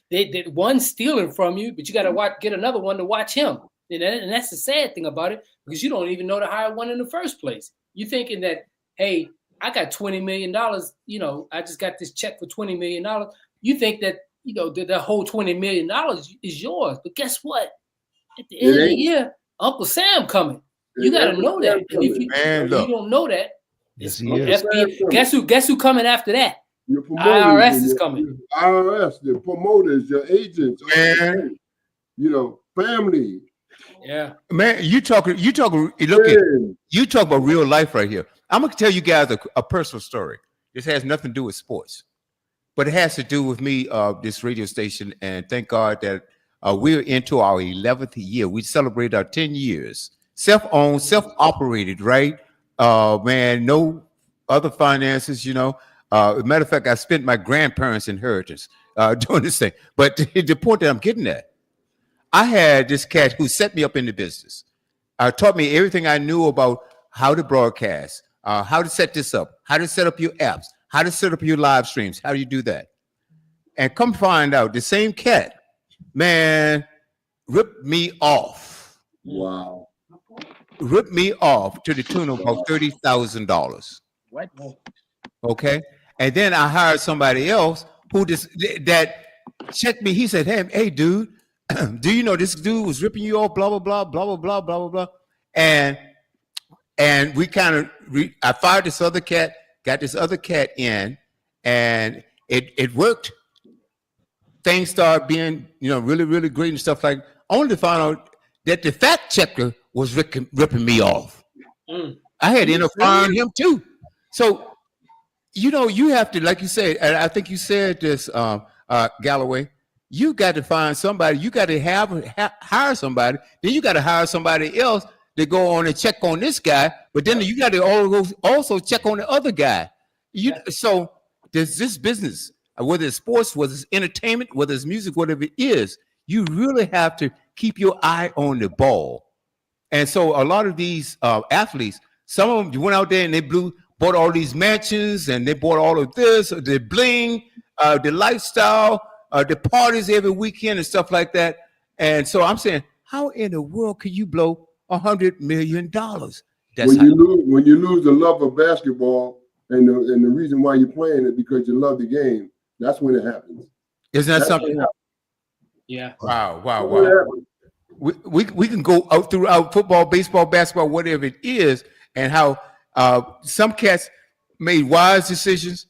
they one's stealing from you, but you gotta get another one to watch him. And that's the sad thing about it, because you don't even know to hire one in the first place. You're thinking that, hey, I got $20 million, I just got this check for $20 million. You think that, the whole $20 million is yours. But guess what? At the end of the year, Uncle Sam coming. You got to know that. And if you don't know that, guess who coming after that? Your promoters, IRS is coming. IRS, the promoters, your agents, family. Yeah, man, you talk about real life right here. I'm gonna tell you guys a personal story. This has nothing to do with sports, but it has to do with me, this radio station, and thank God that we're into our 11th year. We celebrated our 10 years, self-owned, self-operated, right? Man, no other finances, As a matter of fact, I spent my grandparents' inheritance doing this thing. But the point that I'm getting at, I had this cat who set me up in the business. Taught me everything I knew about how to broadcast, how to set this up, how to set up your apps, how to set up your live streams. How do you do that? And come find out, the same cat, man, ripped me off. Wow. Ripped me off to the tune of about $30,000. What? Okay. And then I hired somebody else that checked me. He said, hey, dude, do you know this dude was ripping you off, blah, blah, blah, blah, blah, blah, blah, blah, blah. And we kind of, I fired this other cat, got this other cat in, and it worked. Things started being, really, really great and stuff like, only to find out that the fact checker was ripping me off. I had to end up firing him too. So, you have to, like you said, and I think you said this, Galloway, you got to find somebody, you got to hire somebody, then you got to hire somebody else to go on and check on this guy, but then you got to also check on the other guy. So there's this business, whether it's sports, whether it's entertainment, whether it's music, whatever it is, you really have to keep your eye on the ball. And so a lot of these athletes, some of them went out there and they bought all these mansions and they bought all of this, the bling, the lifestyle, the parties every weekend and stuff like that. And so I'm saying, how in the world can you blow $100 million? When you lose the love of basketball and the reason why you're playing it because you love the game, that's when it happens. Isn't that something? Yeah. Wow. We can go out throughout football, baseball, basketball, whatever it is, and how some cats made wise decisions,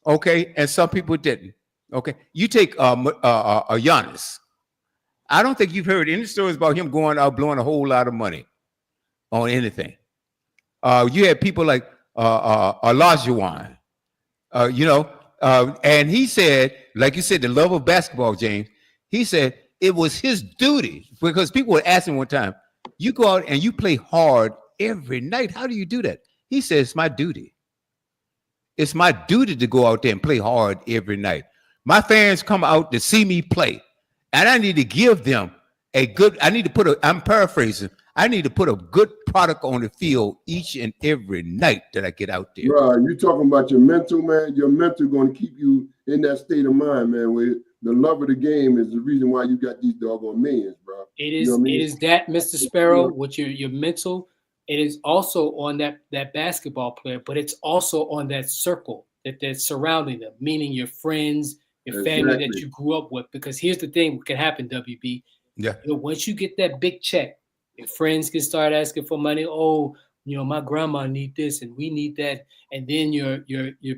okay, and some people didn't. Okay, you take Giannis. I don't think you've heard any stories about him going out blowing a whole lot of money on anything. You had people like Olajuwon, and he said, like you said, the love of basketball, James. He said it was his duty, because people were asking one time, you go out and you play hard every night. How do you do that? He said, it's my duty. It's my duty to go out there and play hard every night. My fans come out to see me play, and I need to give them I'm paraphrasing, I need to put a good product on the field each and every night that I get out there. Right, you're talking about your mental, man. Your mental going to keep you in that state of mind, man, where the love of the game is the reason why you got these doggone millions, bro. It is, it is that, Mr. Sparrow, with your mental. It is also on that basketball player, but it's also on that circle that's surrounding them, meaning your friends, your family that you grew up with. Because here's the thing, what can happen, WB. Yeah. Once you get that big check, your friends can start asking for money. Oh, my grandma need this and we need that. And then your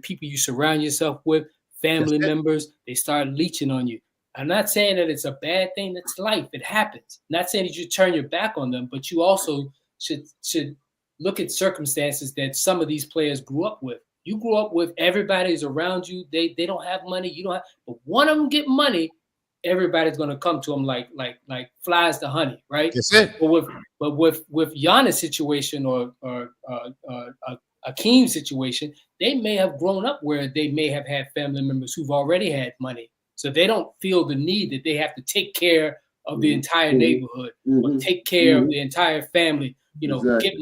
people you surround yourself with, family members, they start leeching on you. I'm not saying that it's a bad thing. That's life. It happens. I'm not saying that you turn your back on them, but you also should look at circumstances that some of these players grew up with. You grew up with everybody's around you. They don't have money. You don't have, but one of them get money. Everybody's gonna come to them like flies to honey, right? That's it. But with Giannis' situation or Akeem's situation, they may have grown up where they may have had family members who've already had money, so they don't feel the need that they have to take care of the entire neighborhood or take care of the entire family. You know, Exactly. get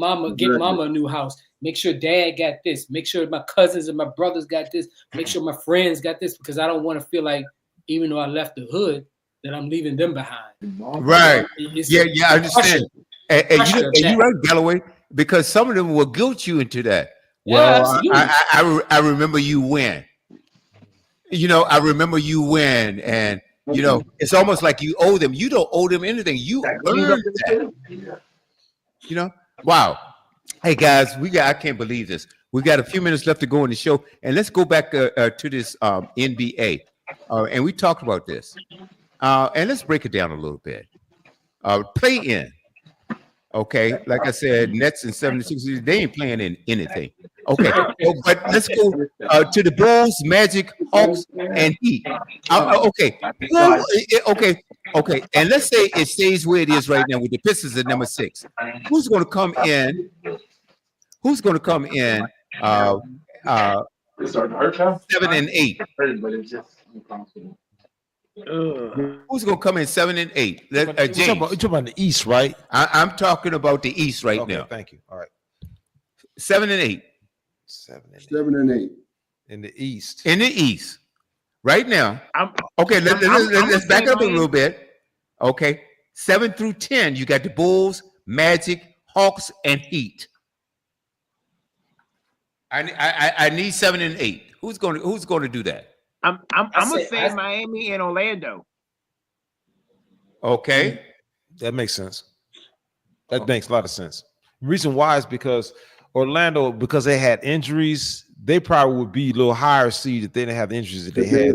mama a new house. Make sure dad got this. Make sure my cousins and my brothers got this. Make sure my friends got this, because I don't want to feel like, even though I left the hood, that I'm leaving them behind. Right. It's Yeah, I understand. And pressure you're right, Galloway, because some of them will guilt you into that. Yeah, Well, absolutely. I remember you when. You know, I remember you when, and you know, it's almost like you owe them. You don't owe them anything. You earned that. You know, wow. Hey guys, I can't believe this. We got a few minutes left to go in the show, and let's go back to this NBA. And we talked about this, and let's break it down a little bit. Play in, okay. Like I said, Nets and 76ers, they ain't playing in anything. Okay, but let's go to the Bulls, Magic, Hawks, and Heat. Okay, okay. And let's say it stays where it is right now with the Pistons at number 6. Who's going to come in? Who's going to come in? 7 and 8. Who's going to come in 7 and 8? You're talking about the East, right? I'm talking about the East right now. Thank you. All right. 7 and 8. 7 and 8 in the East. In the East, right now. Okay, let's back up a little bit. Okay, 7 through 10, you got the Bulls, Magic, Hawks, and Heat. I need 7 and 8. Who's going to do that? I'm gonna say Miami and Orlando. Okay, that makes sense. That makes a lot of sense. Reason why is because Orlando, because they had injuries, they probably would be a little higher seed if they didn't have the injuries that they had. Yeah.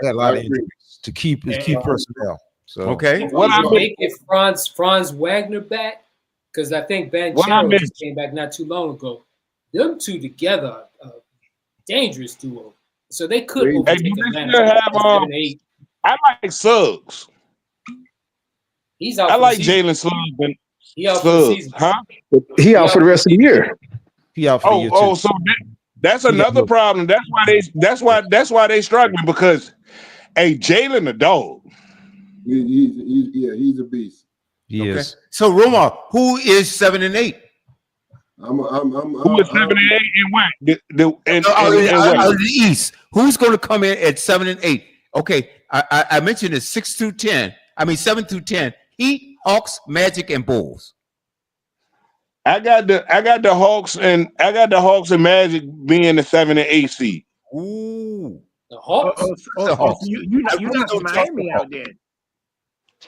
They had a lot of injuries to keep personnel. So okay, They get Franz Wagner back, because I think Banchero just came back not too long ago. Them two together, dangerous duo. So they could overtake Atlanta. I like Suggs. He's out. I like Jalen Suggs. He out for the season. Huh? He out for the rest of the year. He out for the year too. So that's another problem. That's why they struggling, because Jalen a dog. He's a beast. He is. So Roma, who is 7 and 8? Who is 7 and 8 and what? In the East. Who's going to come in at 7 and 8? Okay, I mentioned it 6 through 10. I mean 7 through 10. Heat, Hawks, Magic, and Bulls. I got the Hawks and Magic being the 7 and 8 seed. Ooh, the Hawks. The Hawks. You knocking Miami out there.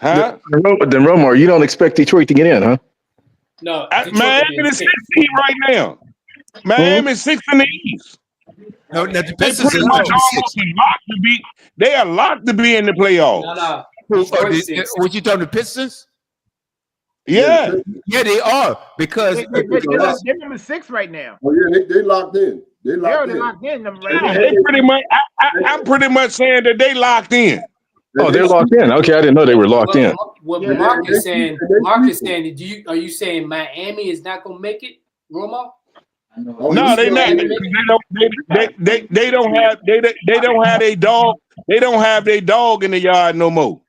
Huh? Then Romar, you don't expect Detroit to get in, huh? No, Miami is 6 seed right now. Miami is 6 in the East. No, the They Pistons pretty much almost locked to be. They are locked to be in the playoffs. What you talking the Pistons? Yeah, they are, because they're number 6 right now. Oh yeah, they locked in. They're locked in. They pretty much. I'm pretty much saying that they locked in. Oh, they're locked in. Okay, I didn't know they were locked in. What Mark is saying, are you saying Miami is not going to make it, Roma? No, they not. They don't have a dog. They don't have their dog in the yard no more.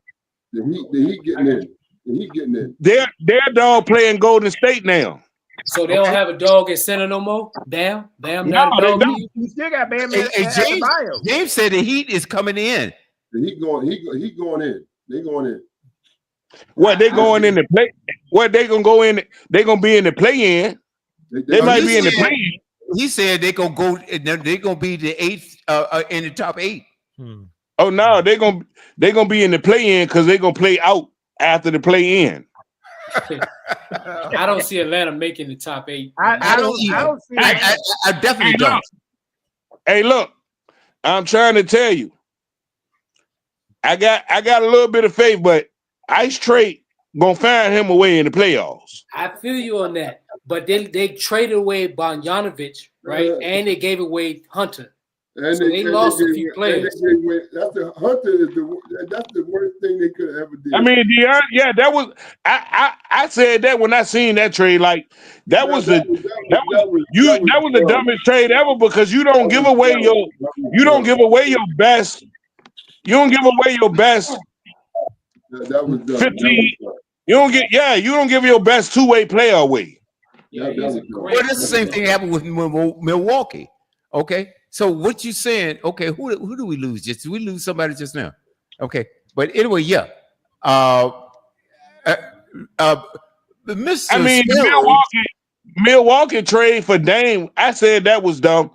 The Heat getting in. The Heat getting in. Their dog playing Golden State now. So they don't have a dog at center no more? Damn, no, not a dog. They don't. You still got Bam. James said the Heat is coming in. The Heat going in. They going in. What they going in the play? What they gonna go in? They gonna be in the play-in. They might be in the play-in. He said they gonna go. They gonna be the 8th in the top 8. Oh no, they gonna be in the play-in because they gonna play out after the play-in. I don't see Atlanta making the top 8. I don't see. I definitely don't. Hey, look, I'm trying to tell you. I got a little bit of faith, but Ice Trey gonna find him away in the playoffs. I feel you on that. But then they traded away Bogdanovic, right? And they gave away Hunter. And so they lost a few players. That's the Hunter that's the worst thing they could have ever did. I mean, that was I said that when I seen that trade. Like that was the dumbest trade ever because you don't give away your best. You don't give away your best. That was dumb. 15. You don't give your best two-way player away. Well, that's the same thing happened with Milwaukee. Okay, so what you saying? Okay, who do we lose? Did we lose somebody just now? Okay, but anyway, yeah. Mr. I mean, Milwaukee trade for Dame. I said that was dumb.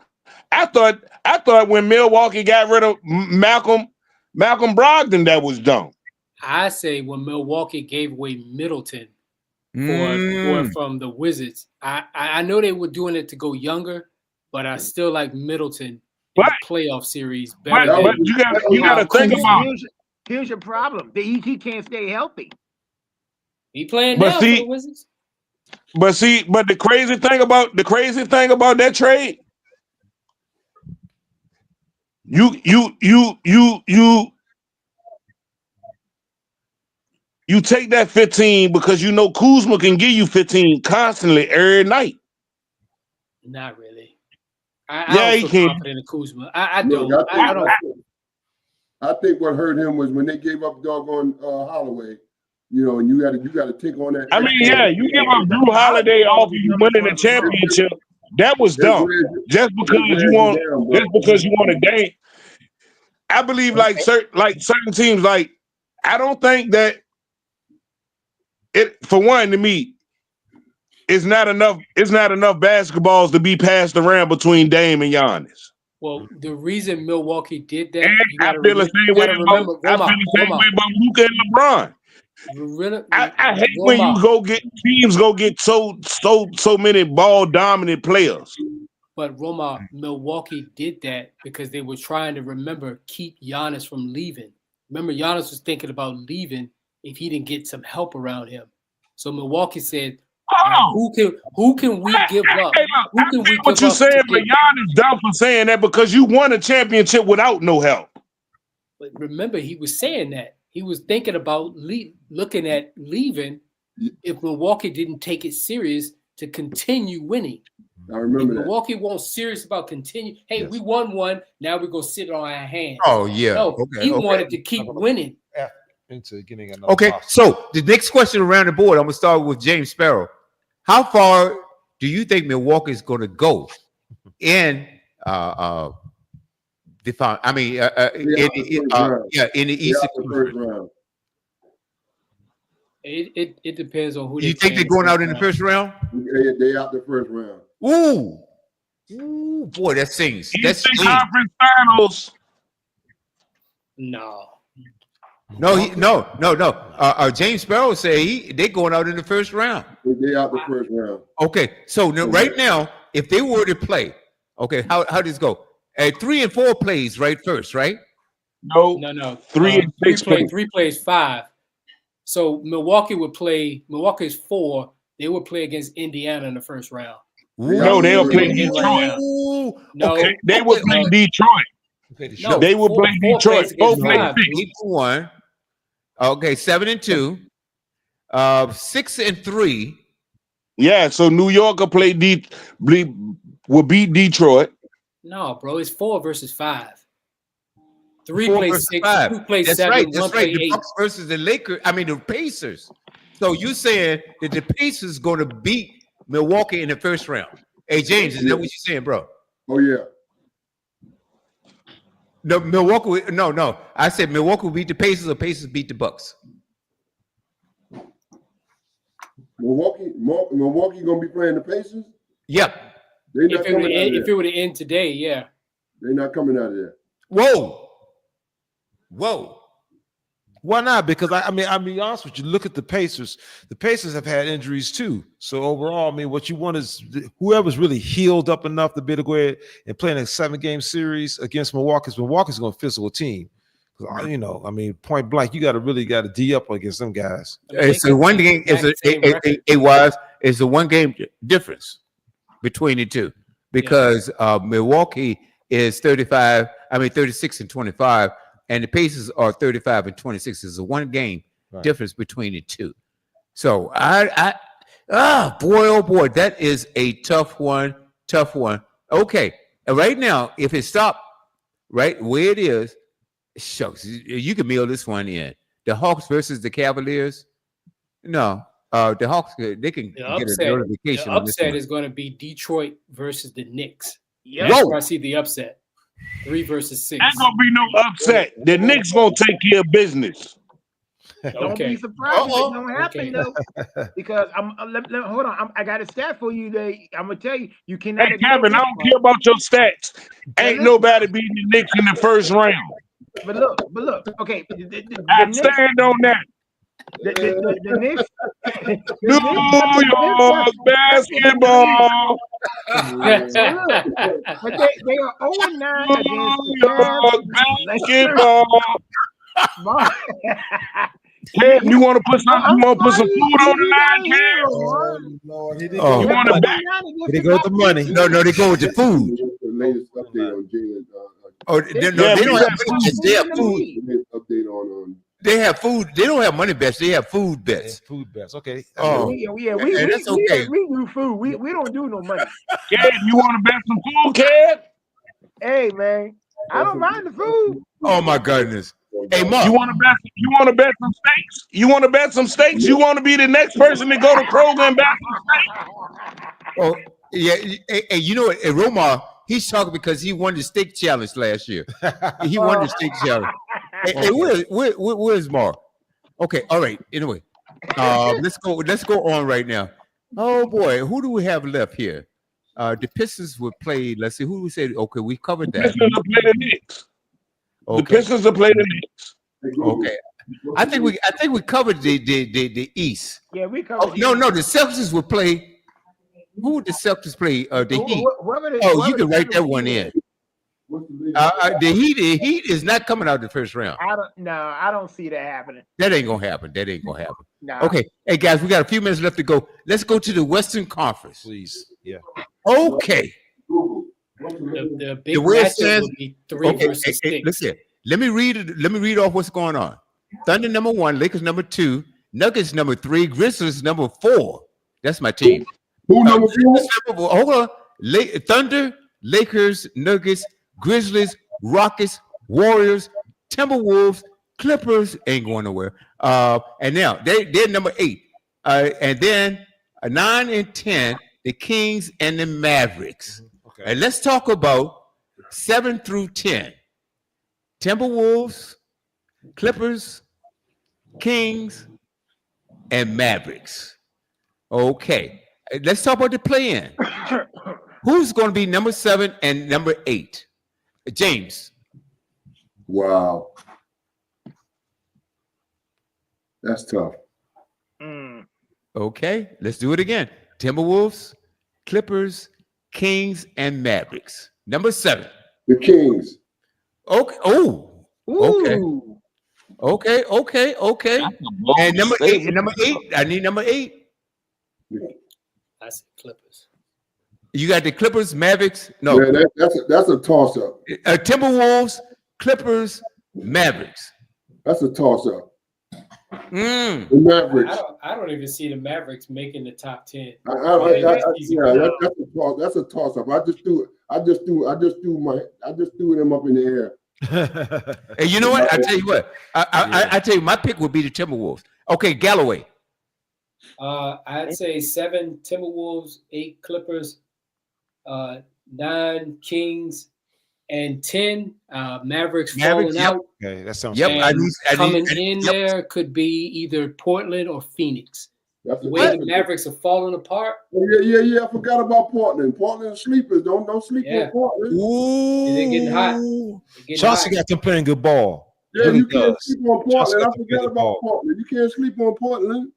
I thought when Milwaukee got rid of Malcolm Brogdon, that was dumb. I say when Milwaukee gave away Middleton or from the Wizards, I know they were doing it to go younger, but I still like Middleton in the playoff series better. But you got to think about. Here's your problem: he can't stay healthy. He playing now for the Wizards. But the crazy thing about that trade, you take that 15 because you know Kuzma can give you 15 constantly every night. Not really. I don't feel confident in Kuzma. I don't. I think what hurt him was when they gave up doggone Holloway. You know, and you got to take on that. I mean, you give up Drew Holiday off you winning the championship. That was dumb. Just because you want a game. I believe like certain teams, like I don't think that it for one to me, it's not enough basketballs to be passed around between Dame and Giannis. Well, the reason Milwaukee did that, I feel the same way about Luka and LeBron. I hate when you teams get so many ball dominant players. But Roma, Milwaukee did that because they were trying to keep Giannis from leaving. Remember, Giannis was thinking about leaving if he didn't get some help around him. So Milwaukee said, who can we give up? Who can we give what you're saying, but Giannis dumb for saying that because you won a championship without no help. But remember, he was saying that. He was thinking about looking at leaving if Milwaukee didn't take it serious to continue winning. I remember that. Milwaukee won't serious about continue. Hey, we won one. Now we're gonna sit on our hands. Oh yeah. No, he wanted to keep winning. Into getting another. Okay, so the next question around the board, I'm gonna start with James Sparrow. How far do you think Milwaukee is going to go in the Eastern Conference? It depends on who. You think they're going out in the first round? They out the first round. Ooh, boy, that stings. That's conference finals. No. James Sparrow say they're going out in the first round. They out the first round. Okay, so right now, if they were to play, okay, how does this go? 3 and 4 plays right first, right? No. 3 and 6 plays. 3 plays 5. So Milwaukee would play. Milwaukee's 4. They would play against Indiana in the first round. No, they'll play Detroit. No, okay. They would play Detroit. No, they would play Detroit. Both play 1. Okay, 7 and 2, 6 and 3. Yeah, so New York will beat Detroit. No, bro, it's 4 versus 5. 3 plays 6, 2 plays That's 7, right. 1 That's play right. The 8. Bucks versus the Lakers. I mean the Pacers. So you saying that the Pacers going to beat Milwaukee in the first round? Hey James, is that what you're saying, bro? Oh yeah. No, Milwaukee. No. I said Milwaukee will beat the Pacers, or Pacers beat the Bucks. Milwaukee gonna be playing the Pacers? Yep. If it were to end today, yeah. They're not coming out of there. Whoa. Why not? Because I'll be honest with you. Look at the Pacers. The Pacers have had injuries too. So overall, I mean, what you want is whoever's really healed up enough to be able to go ahead and play in a 7-game series against Milwaukee. Milwaukee's going to physical team. You know, I mean, point blank, you got to D up against them guys. It's a one game. It's a one game difference between the two because Milwaukee is 36 and 25, and the Pacers are 35 and 26. It's a one game difference between the two. So oh boy, that is a tough one. Okay, right now, if it stopped right where it is, shucks, you can mail this one in. The Hawks versus the Cavaliers. No, the Hawks, they can get a notification. The upset is going to be Detroit versus the Knicks. Yeah, that's where I see the upset. 3 versus 6. Ain't gonna be no upset. The Knicks gonna take care of business. Don't be surprised if it don't happen though, because hold on. I got a stat for you. I'm gonna tell you. You cannot. Hey, Kevin, I don't care about your stats. Ain't nobody beating the Knicks in the first round. But look. Okay, I stand on that. The Knicks. New York basketball. But they are 0-9 against basketball. Kev, you want to put something? You want to put some food on the line, Kev? Lord, you want to bet? They go with the money. No, they go with the food. The latest update on Jalen. They don't have money bets. They have food. Update on. They have food. They don't have money bets. They have food bets. Food bets. Okay. Oh, that's okay. We do food. We don't do no money. Kev, you want to bet some food, Kev? Hey man, I don't mind the food. Oh my goodness. Hey, Mark. You want to bet some steaks? You want to bet some steaks? You want to be the next person to go to Kroger and bet some steaks? Oh yeah. Hey, you know what? Romar, he's talking because he won the steak challenge last year. He won the steak challenge. Hey, where's Mark? Okay, all right. Anyway, let's go on right now. Oh boy, who do we have left here? The Pistons would play. Let's see who we said. Okay, we covered that. Pistons will play the Knicks. Okay. The Pistons will play the Knicks. Okay, I think we covered the East. Yeah, we covered. No, the Celtics would play. Who would the Celtics play? The Heat. You can write that one in. The Heat is not coming out the first round. I don't see that happening. That ain't gonna happen. Nah. Okay, hey guys, we got a few minutes left to go. Let's go to the Western Conference, please. Yeah. Okay. The big matchup will be 3 versus 6. Listen, let me read off what's going on. Thunder number 1, Lakers number 2, Nuggets number 3, Grizzlies number 4. That's my team. Who number 4? Hold on. Thunder, Lakers, Nuggets, Grizzlies, Rockets, Warriors, Timberwolves, Clippers ain't going nowhere. And now they're number 8. And then 9 and 10, the Kings and the Mavericks. Okay. And let's talk about 7 through 10. Timberwolves, Clippers, Kings, and Mavericks. Okay. Let's talk about the play-in. Who's going to be number 7 and number 8? James. Wow. That's tough. Okay, let's do it again. Timberwolves, Clippers, Kings, and Mavericks. Number 7. The Kings. Okay. Oh. Okay. And number 8. I need number 8. That's Clippers. You got the Clippers, Mavericks. No, yeah, that's a toss-up. Timberwolves, Clippers, Mavericks. That's a toss-up. The Mavericks. I don't even see the Mavericks making the top 10. That's a toss-up. I just threw them up in the air. Hey, you know what? I tell you what. I tell you, my pick would be the Timberwolves. Okay, Galloway. I'd say 7 Timberwolves, 8 Clippers, 9 Kings, and 10 Mavericks falling out. Okay, that sounds. Yep, coming in there could be either Portland or Phoenix. The way the Mavericks are falling apart. Yeah. I forgot about Portland. Portland sleepers. Don't sleep on Portland. Ooh, they're getting hot. Chauncey got them playing good ball. Yeah, you can't sleep on Portland. I forgot about Portland. You can't sleep on Portland.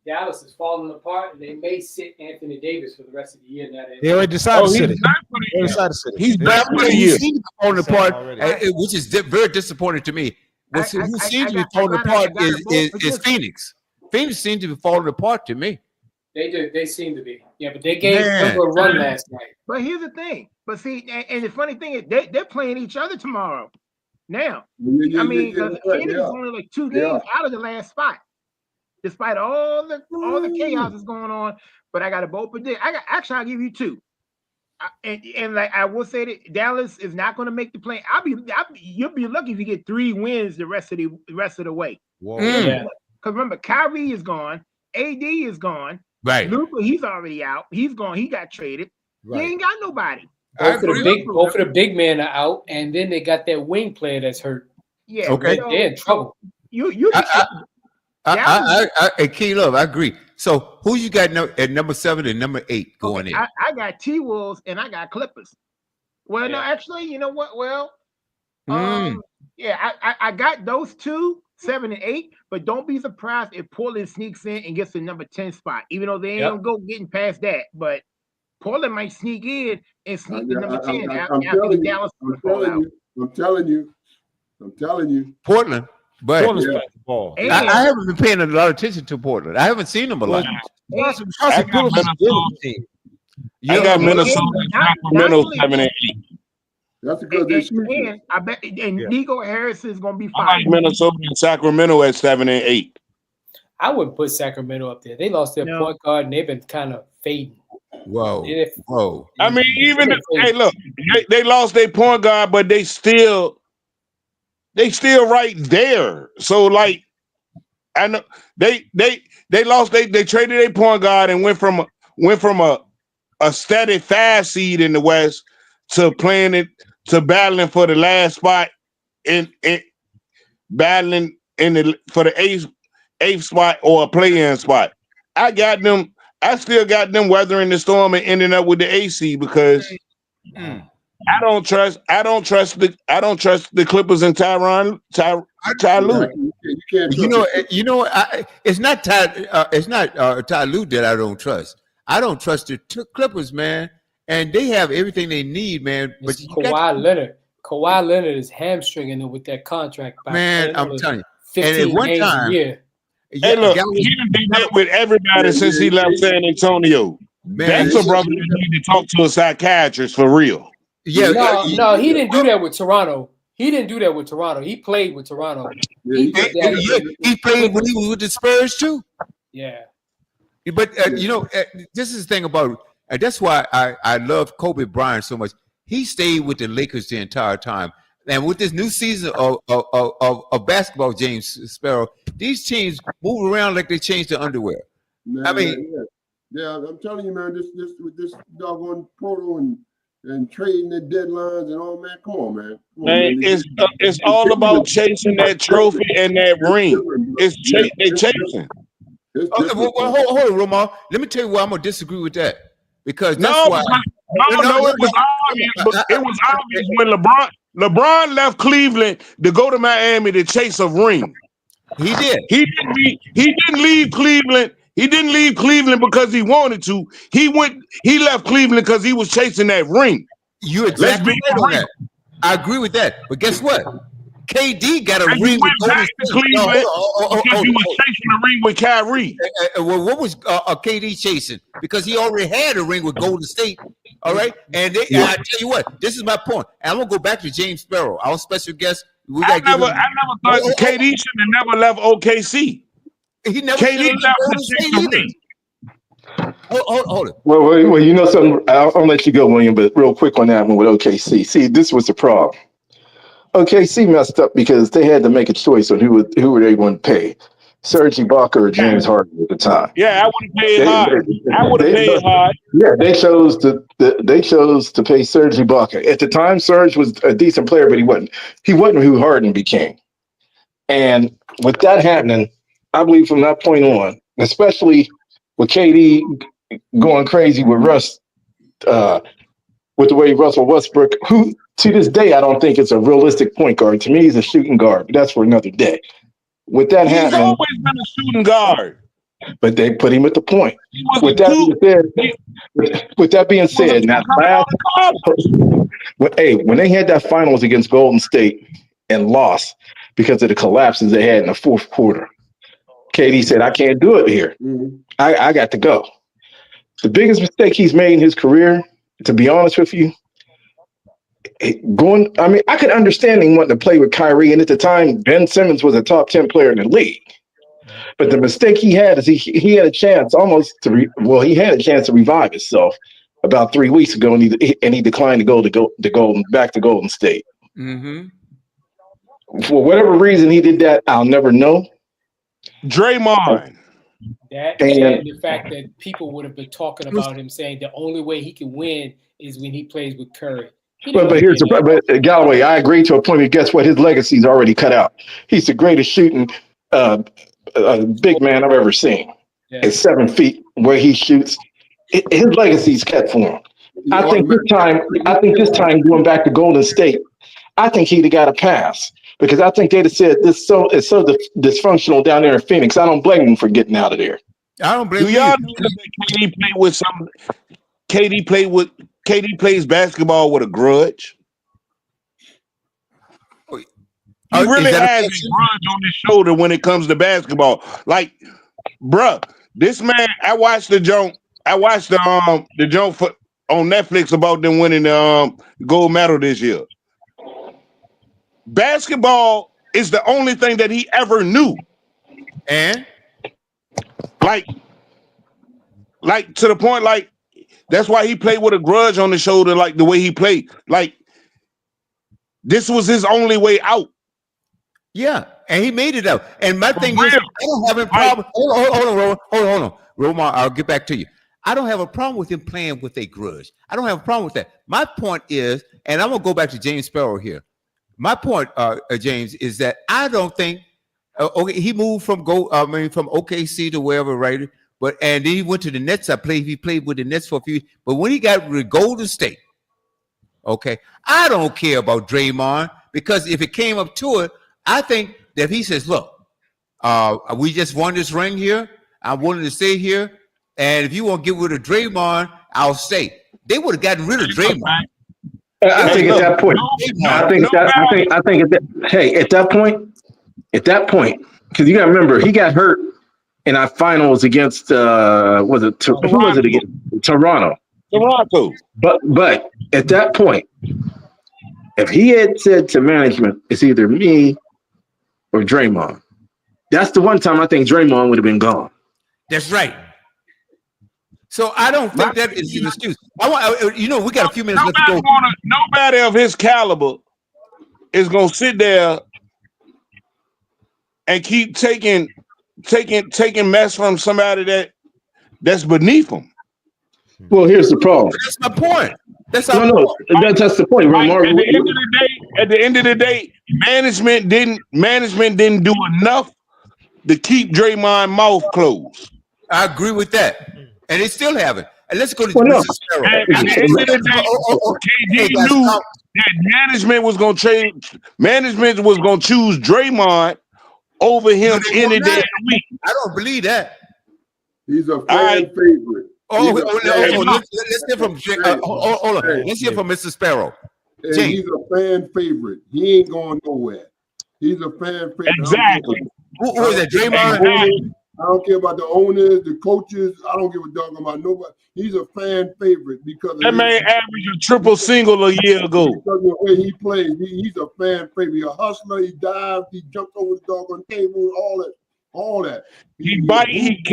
Dallas is falling apart, and they may sit Anthony Davis for the rest of the year. Now they already decided to sit it. He's back for the year. He's falling apart, which is very disappointing to me. who seems to be falling apart is Phoenix. Phoenix seems to be falling apart to me. They do. They seem to be. Yeah, but they gave Denver a run last night. But here's the thing. But see, and the funny thing is, they're playing each other tomorrow. Now, I mean, because Phoenix is only like 2 games out of the last spot, despite all the chaos that's going on. But I got a bold predict. I'll give you 2. And like I will say that Dallas is not going to make the play. You'll be lucky if you get 3 wins the rest of the way. Whoa. Yeah. Because remember, Kyrie is gone, AD is gone, Right. Luka, he's already out. He's gone. He got traded. Right. You ain't got nobody. Both of the big men are out, and then they got that wing player that's hurt. Yeah. Okay. So They're in trouble. Key Love, I agree. So who you got at number 7 and number 8 going in? I got T-Wolves and I got Clippers. Well, no, actually, you know what? Well, yeah, I got those 2, 7 and 8, but don't be surprised if Portland sneaks in and gets the number 10 spot, even though they ain't gonna go getting past that. But Portland might sneak in and sneak the number 10 after Dallas. I'm telling you. Portland. But I I haven't been paying a lot of attention to Portland. I haven't seen them a lot. I got Minnesota and Sacramento 7 and 8. That's because they shoot. And I bet Nico Harris is gonna be I fine. like Minnesota and Sacramento at 7 and 8. I wouldn't put Sacramento up there. They lost their point guard and they've been kind of fading. Whoa. I mean, even hey, look, they lost their point guard, but they still right there. So like, I know they lost. They traded their point guard and went from a steady 5 seed in the West to battling for the last spot in battling for the eighth spot or a play-in spot. I still got them weathering the storm and ending up with the AC because I don't trust the Clippers and Ty Lue. It's not Ty Lue that I don't trust. I don't trust the Clippers, man, and they have everything they need, man. But Kawhi Leonard is hamstringing them with that contract. Man, I'm telling you. And at one time, hey, look, he done did that with everybody since he left San Antonio. Man, that's a brother that need to talk to a psychiatrist for real. No, he didn't do that with Toronto. He played with Toronto. He played when he was with the Spurs too. Yeah. But this is the thing about that's why I love Kobe Bryant so much. He stayed with the Lakers the entire time. And with this new season of basketball, James Sparrow, these teams move around like they changed their underwear. Man, I'm telling you, man, this with this doggone portal and trading the deadlines and all, man. Come on, man. It's all about chasing that trophy and that ring. They chasing. Hold on, Romar. Let me tell you why I'm gonna disagree with that. Because that's why. It was obvious. It was obvious when LeBron left Cleveland to go to Miami to chase a ring. He did. He didn't leave Cleveland. He didn't leave Cleveland because he wanted to. He left Cleveland because he was chasing that ring. You exactly right on that. I agree with that. But guess what? KD got a ring with Golden State. Because he was chasing a ring with Kyrie. Well, what was KD chasing? Because he already had a ring with Golden State. All right, and I tell you what, this is my point. And I'm gonna go back to James Sparrow, our special guest. I never thought KD should have never left OKC. He never KD left to chase the ring. Hold it. Well, you know something. I'll let you go, William. But real quick on that one with OKC. See, this was the problem. OKC messed up because they had to make a choice on who were they going to pay, Serge Ibaka or James Harden at the time. Yeah, I would have paid hard. I would have paid hard. Yeah, they chose to pay Serge Ibaka. At the time, Serge was a decent player, but he wasn't who Harden became. And with that happening, I believe from that point on, especially with KD going crazy with Russ, with the way Russell Westbrook, who to this day I don't think it's a realistic point guard. To me, he's a shooting guard, but that's for another day. With that happening, he's always been a shooting guard, but they put him at the point. With that being said, now when they had that finals against Golden State and lost, because of the collapses they had in the fourth quarter. KD said, I can't do it here. I got to go. The biggest mistake he's made in his career, to be honest with you, I could understand him wanting to play with Kyrie, and at the time, Ben Simmons was a top 10 player in the league. But the mistake he had is he had a chance he had a chance to revive himself about 3 weeks ago, and he declined to go back to Golden State. For whatever reason he did that, I'll never know. Draymond. That and the fact that people would have been talking about him saying the only way he can win is when he plays with Curry. But here's the problem. Galloway, I agree to a point, but guess what? His legacy's already cut out. He's the greatest shooting big man I've ever seen. At 7 feet where he shoots, his legacy's cut for him. I think this time going back to Golden State, I think he'd have got a pass because I think they'd have said it's so dysfunctional down there in Phoenix. I don't blame him for getting out of there. I don't blame you. Y'all know that KD plays basketball with a grudge. He really has a grudge on his shoulder when it comes to basketball. Like, bruh, this man, I watched the joint on Netflix about them winning the gold medal this year. Basketball is the only thing that he ever knew. And like to the point, like, that's why he played with a grudge on his shoulder, like the way he played. Like, this was his only way out. Yeah, and he made it out. And my thing is, I don't have a problem. Hold on. Romar, I'll get back to you. I don't have a problem with him playing with a grudge. I don't have a problem with that. My point is, and I'm going to go back to James Sparrow here. My point, James, is that I don't think he moved from OKC to wherever, right? And then he went to the Nets. He played with the Nets for a few. But when he got with Golden State, okay, I don't care about Draymond because if it came up to it, I think that if he says, "Look, we just won this ring here. I'm willing to stay here, and if you want to get rid of Draymond, I'll stay." They would have gotten rid of Draymond. I think at that point, because you got to remember, he got hurt in our finals against who was it against? Toronto. But at that point, if he had said to management, it's either me or Draymond, that's the one time I think Draymond would have been gone. That's right. So I don't think that is an excuse. We got a few minutes left to go. Nobody of his caliber is gonna sit there and keep taking mess from somebody that's beneath him. Well, here's the problem. That's my point. That's the point, Romar. At the end of the day, management didn't do enough to keep Draymond's mouth closed. I agree with that. And they still haven't. And let's go to Mr. Sparrow. At the end of the day, KD knew that management was going to choose Draymond over him any day of the week. I don't believe that. He's a fan favorite. Let's hear from hold on. Let's hear from Mr. Sparrow. And he's a fan favorite. He ain't going nowhere. He's a fan favorite. Exactly. Who is that? Draymond? I don't care about the owners, the coaches. I don't give a dog about nobody. He's a fan favorite because that man averaged a triple single a year ago. Because of the way he plays, he's a fan favorite. He's a hustler. He dives. He jumps over the dog on tables. All that. He bite. He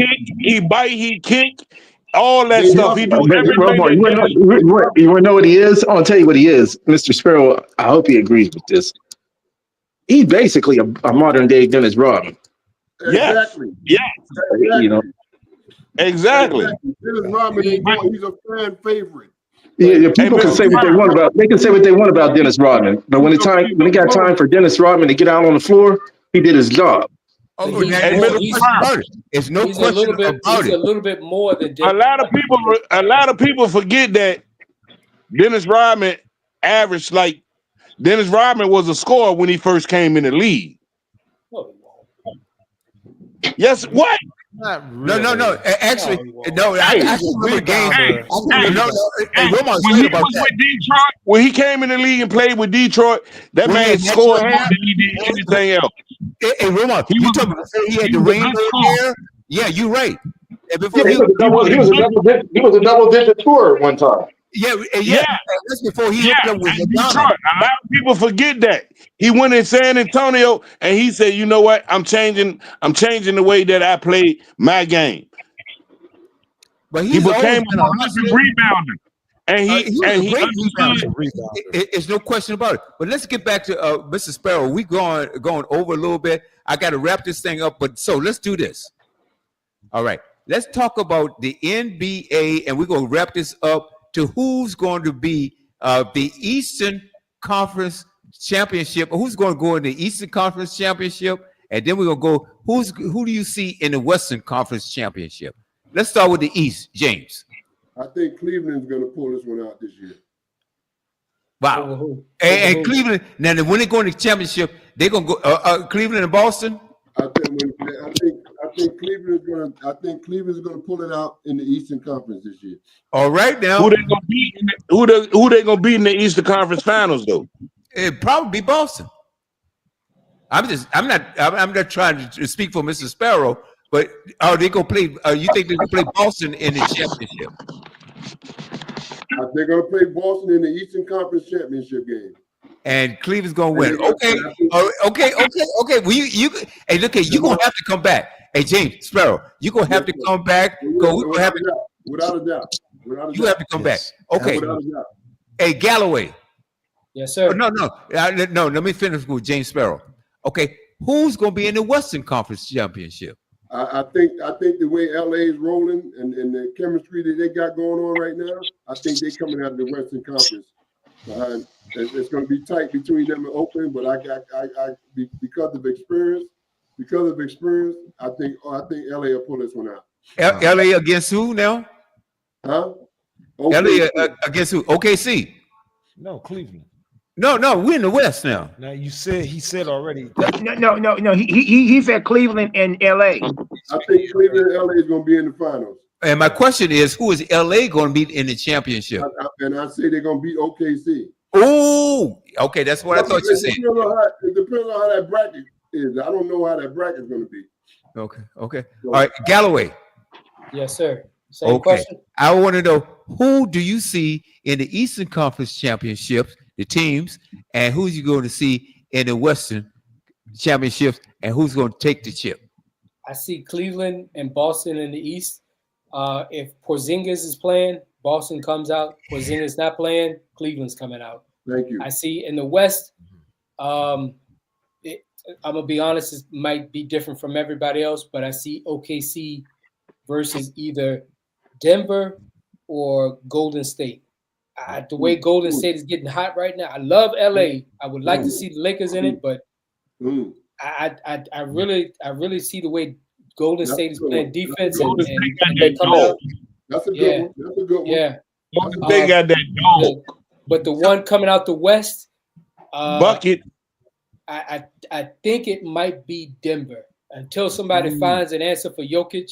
kick. All that stuff. He do everything. You want to know what he is? I'll tell you what he is, Mr. Sparrow. I hope he agrees with this. He's basically a modern day Dennis Rodman. Exactly. Yeah. Exactly. Dennis Rodman, he's a fan favorite. Yeah, people can say what they want about. They can say what they want about Dennis Rodman, but when it got time for Dennis Rodman to get out on the floor, he did his job. It's no question about it. He's a little bit more than a lot of people forget that Dennis Rodman averaged like Dennis Rodman was a scorer when he first came in the league. Yes, what? Not really. No. Actually, no. I can remember games. Hey, Roman when said he about was that. with Detroit, when he came in the league and played with Detroit, that He man had scored natural- more than he did anything else. Hey, Roman, He you was talking about he had he the was a rainbow good scorer. hair? Yeah, you're right. And before Yeah, he was a double digit scorer at one time. yeah, Yeah. that's before he Yeah, hooked up with and Madonna. Detroit. A lot of people forget that he went in San Antonio and he said, "You know what? I'm changing the way that I play my game." But He he's always became been a a prolific hustler. rebounder, and He was a great understood. rebounder. It's no question about it. But let's get back to Mr. Sparrow. We going over a little bit. I got to wrap this thing up. But so let's do this. All right. Let's talk about the NBA, and we're going to wrap this up to who's going to be the Eastern Conference Championship, or who's going to go in the Eastern Conference Championship, and then we're going to go, who do you see in the Western Conference Championship? Let's start with the East, James. I think Cleveland's going to pull this one out this year. Wow. And Cleveland, now when they go in the championship, they're going to go, Cleveland and Boston? I think Cleveland's going to pull it out in the Eastern Conference this year. All right, now Who they gonna beat? Who they gonna beat in the Eastern Conference Finals though? It'd probably be Boston. I'm not trying to speak for Mr. Sparrow, but are they gonna play? You think they're gonna play Boston in the championship? They're going to play Boston in the Eastern Conference Championship game. And Cleveland's gonna win. Okay. Well, you hey, look, you're gonna have to come back. Hey, James Sparrow, you're gonna have to come back. Without a doubt. You have to come back. Okay. Without a doubt. Hey, Galloway. Yes, sir. No. Let me finish with James Sparrow. Okay, who's gonna be in the Western Conference Championship? I think the way LA is rolling and the chemistry that they got going on right now, I think they're coming out of the Western Conference. It's going to be tight between them and Oakland, but because of experience, I think LA will pull this one out. LA against who now? Huh? LA against who? OKC. No, Cleveland. No, we're in the West now. Now he said already. No. He said Cleveland and LA. I think Cleveland and LA is going to be in the finals. And my question is, who is LA going to beat in the championship? I say they're going to beat OKC. Oh, okay, that's what I thought you said. It depends on how that bracket is. I don't know how that bracket is going to be. Okay. All right, Galloway. Yes, sir. Same question. I want to know, who do you see in the Eastern Conference Championships, the teams, and who's you going to see in the Western Championships, and who's going to take the chip? I see Cleveland and Boston in the East. If Porzingis is playing, Boston comes out. Porzingis not playing, Cleveland's coming out. Thank you. I see in the West, I'm going to be honest, it might be different from everybody else, but I see OKC versus either Denver or Golden State. The way Golden State is getting hot right now, I love LA. I would like to see the Lakers in it, but I really see the way Golden State is playing defense and they come out. That's a good one. That's a good one. Yeah. They got that dog. But the one coming out the West, Bucket. I think it might be Denver. Until somebody finds an answer for Jokic,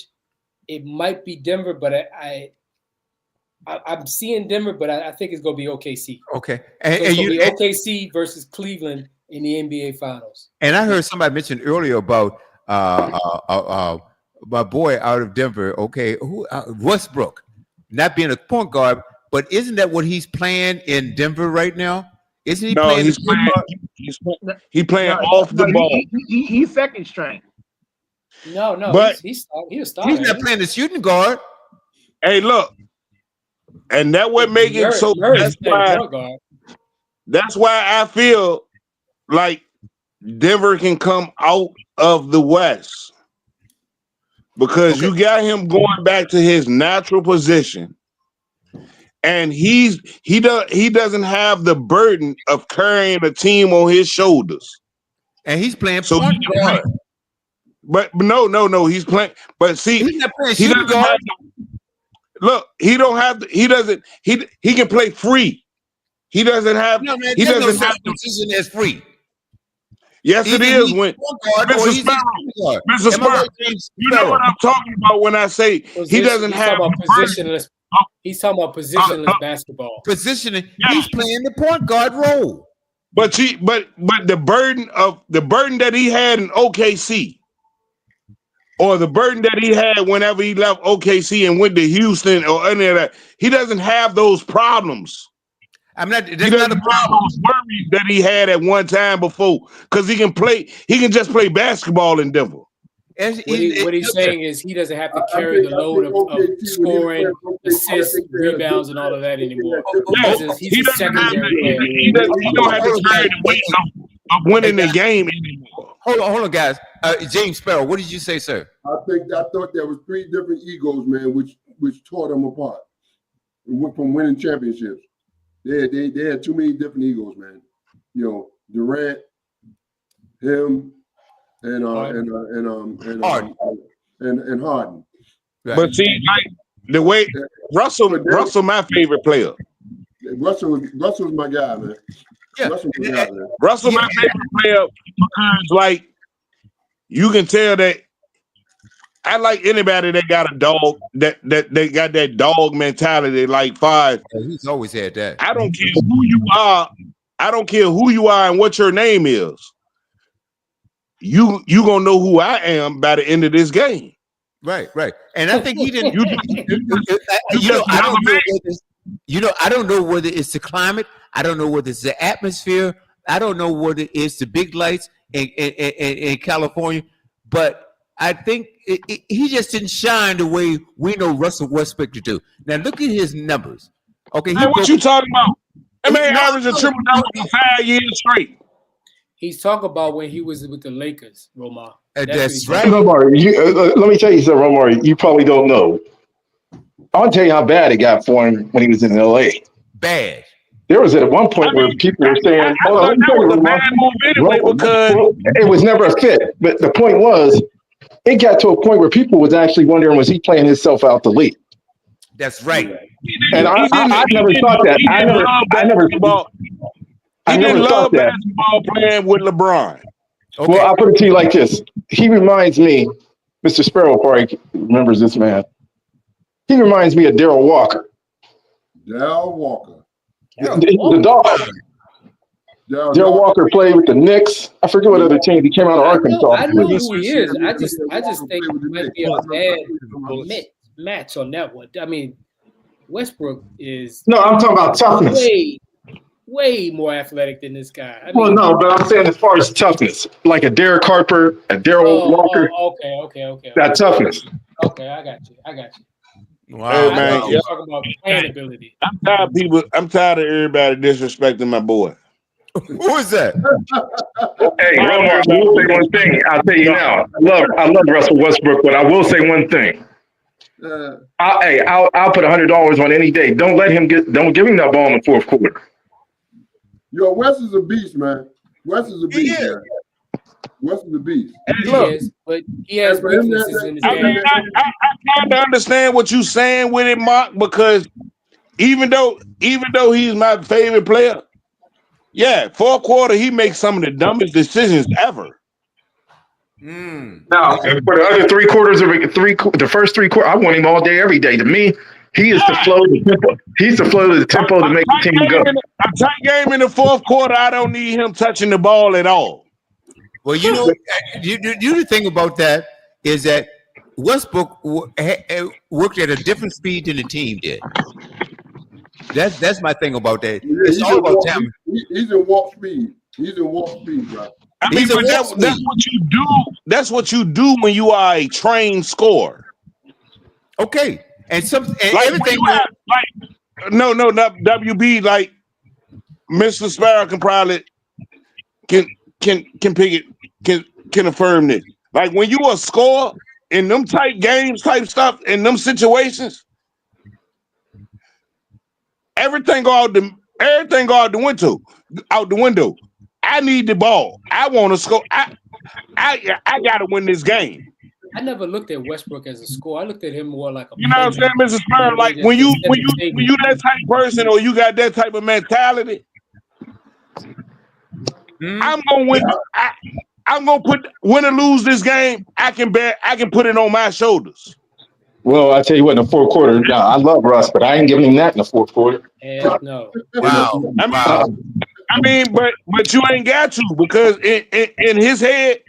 it might be Denver, but I'm seeing Denver, but I think it's going to be OKC. Okay. And it's going to be OKC versus Cleveland in the NBA Finals. And I heard somebody mention earlier about my boy out of Denver, Westbrook, not being a point guard, but isn't that what he's playing in Denver right now? Isn't he playing? He's playing off the ball. He's second string. No, but he's starting. He's not playing the shooting guard. Hey, look, and that would make it so. That's why I feel like Denver can come out of the West, because you got him going back to his natural position, and he doesn't have the burden of carrying a team on his shoulders, and he's playing point guard. But no, he's playing. But see, he's not playing shooting guard. Look, he don't have. He doesn't. He can play free. He doesn't have. No, man, he doesn't have position as free. Yes, it is. When Mr. Sparrow, you know what I'm talking about when I say he doesn't have positionless. He's talking about positionless basketball. Positioning. He's playing the point guard role. But the burden that he had in OKC, or the burden that he had whenever he left OKC and went to Houston or any of that, he doesn't have those problems. That's not a problem. Those worries that he had at one time before, because he can just play basketball in Denver. What he's saying is he doesn't have to carry the load of scoring, assists, rebounds, and all of that anymore. He's a secondary player. He don't have to carry the weight of winning the game anymore. Hold on, guys. James Sparrow, what did you say, sir? I thought there was 3 different egos, man, which tore them apart from winning championships. They had too many different egos, man. You know, Durant, him, and Harden. Right. But see, like the way Russell, my favorite player. Russell was my guy, man. Yeah, Russell, my favorite player, because like you can tell that I like anybody that got a dog that they got that dog mentality. Like Five, he's always had that. I don't care who you are. I don't care who you are and what your name is. You gonna know who I am by the end of this game. Right. And I think he didn't. I don't know whether it's the climate. I don't know whether it's the atmosphere. I don't know whether it's the big lights in California. But I think he just didn't shine the way we know Russell Westbrook to do. Now look at his numbers. Okay, what you talking about? That man averaged a triple double for 5 years straight. He's talking about when he was with the Lakers, Romar. That's right. Romar, let me tell you something, Romar. You probably don't know. I'll tell you how bad it got for him when he was in LA. Bad. There was at one point where people were saying, it was never a fit. But the point was, it got to a point where people was actually wondering, was he playing himself out the league? That's right. And I never thought that. I never thought that. Basketball playing with LeBron. Okay. Well, I'll put it to you like this. He reminds me, Mr. Sparrow probably remembers this man. He reminds me of Darrell Walker. Darrell Walker. The dog. Darrell Walker played with the Knicks. I forget what other team. He came out of Arkansas. I know who he is. I just think it might be a bad match on that one. I mean, Westbrook is I'm talking about toughness. Way more athletic than this guy. I mean, no, but I'm saying as far as toughness, like a Derek Harper, a Darrell Walker. Okay. That toughness. Okay, I got you. Wow, hey, man, you're talking about playing ability. I'm tired of everybody disrespecting my boy. Who is that? Hey, Romar, I will say one thing. I'll tell you now. I love Russell Westbrook, but I will say one thing. I'll put $100 on any day. Don't give him that ball in the fourth quarter. Yo, West is a beast, man. West is a beast. Man. West is a beast. He is, but he has weaknesses in his game. I kind of understand what you're saying with it, Mark, because even though he's my favorite player, fourth quarter he makes some of the dumbest decisions ever. Now, for the other 3 quarters of the first 3 quarters, I want him all day, every day. To me, he is the flow, the tempo. He's the flow, the tempo to make the team go. A tight game in the fourth quarter, I don't need him touching the ball at all. Well, you know, the thing about that is that Westbrook worked at a different speed than the team did. That's my thing about that. It's all about time. He's in walk speed. Bro. I mean, but that's what you do. That's what you do when you are a trained scorer. Okay. And like everything not WB, like Mr. Sparrow can probably can pick it, can affirm this. Like when you a scorer in them tight games, type stuff, in them situations, everything go out the window. I need the ball. I want to score. I gotta win this game. I never looked at Westbrook as a scorer. I looked at him more like a. You know what I'm saying, Mrs. Sparrow? Like when you that type of person or you got that type of mentality, I'm gonna win. I'm gonna win or lose this game. I can put it on my shoulders. Well, I tell you what, in the fourth quarter, now, I love Russ, but I ain't giving him that in the fourth quarter. Hell no. Wow. I mean, but you ain't got to, because in his head,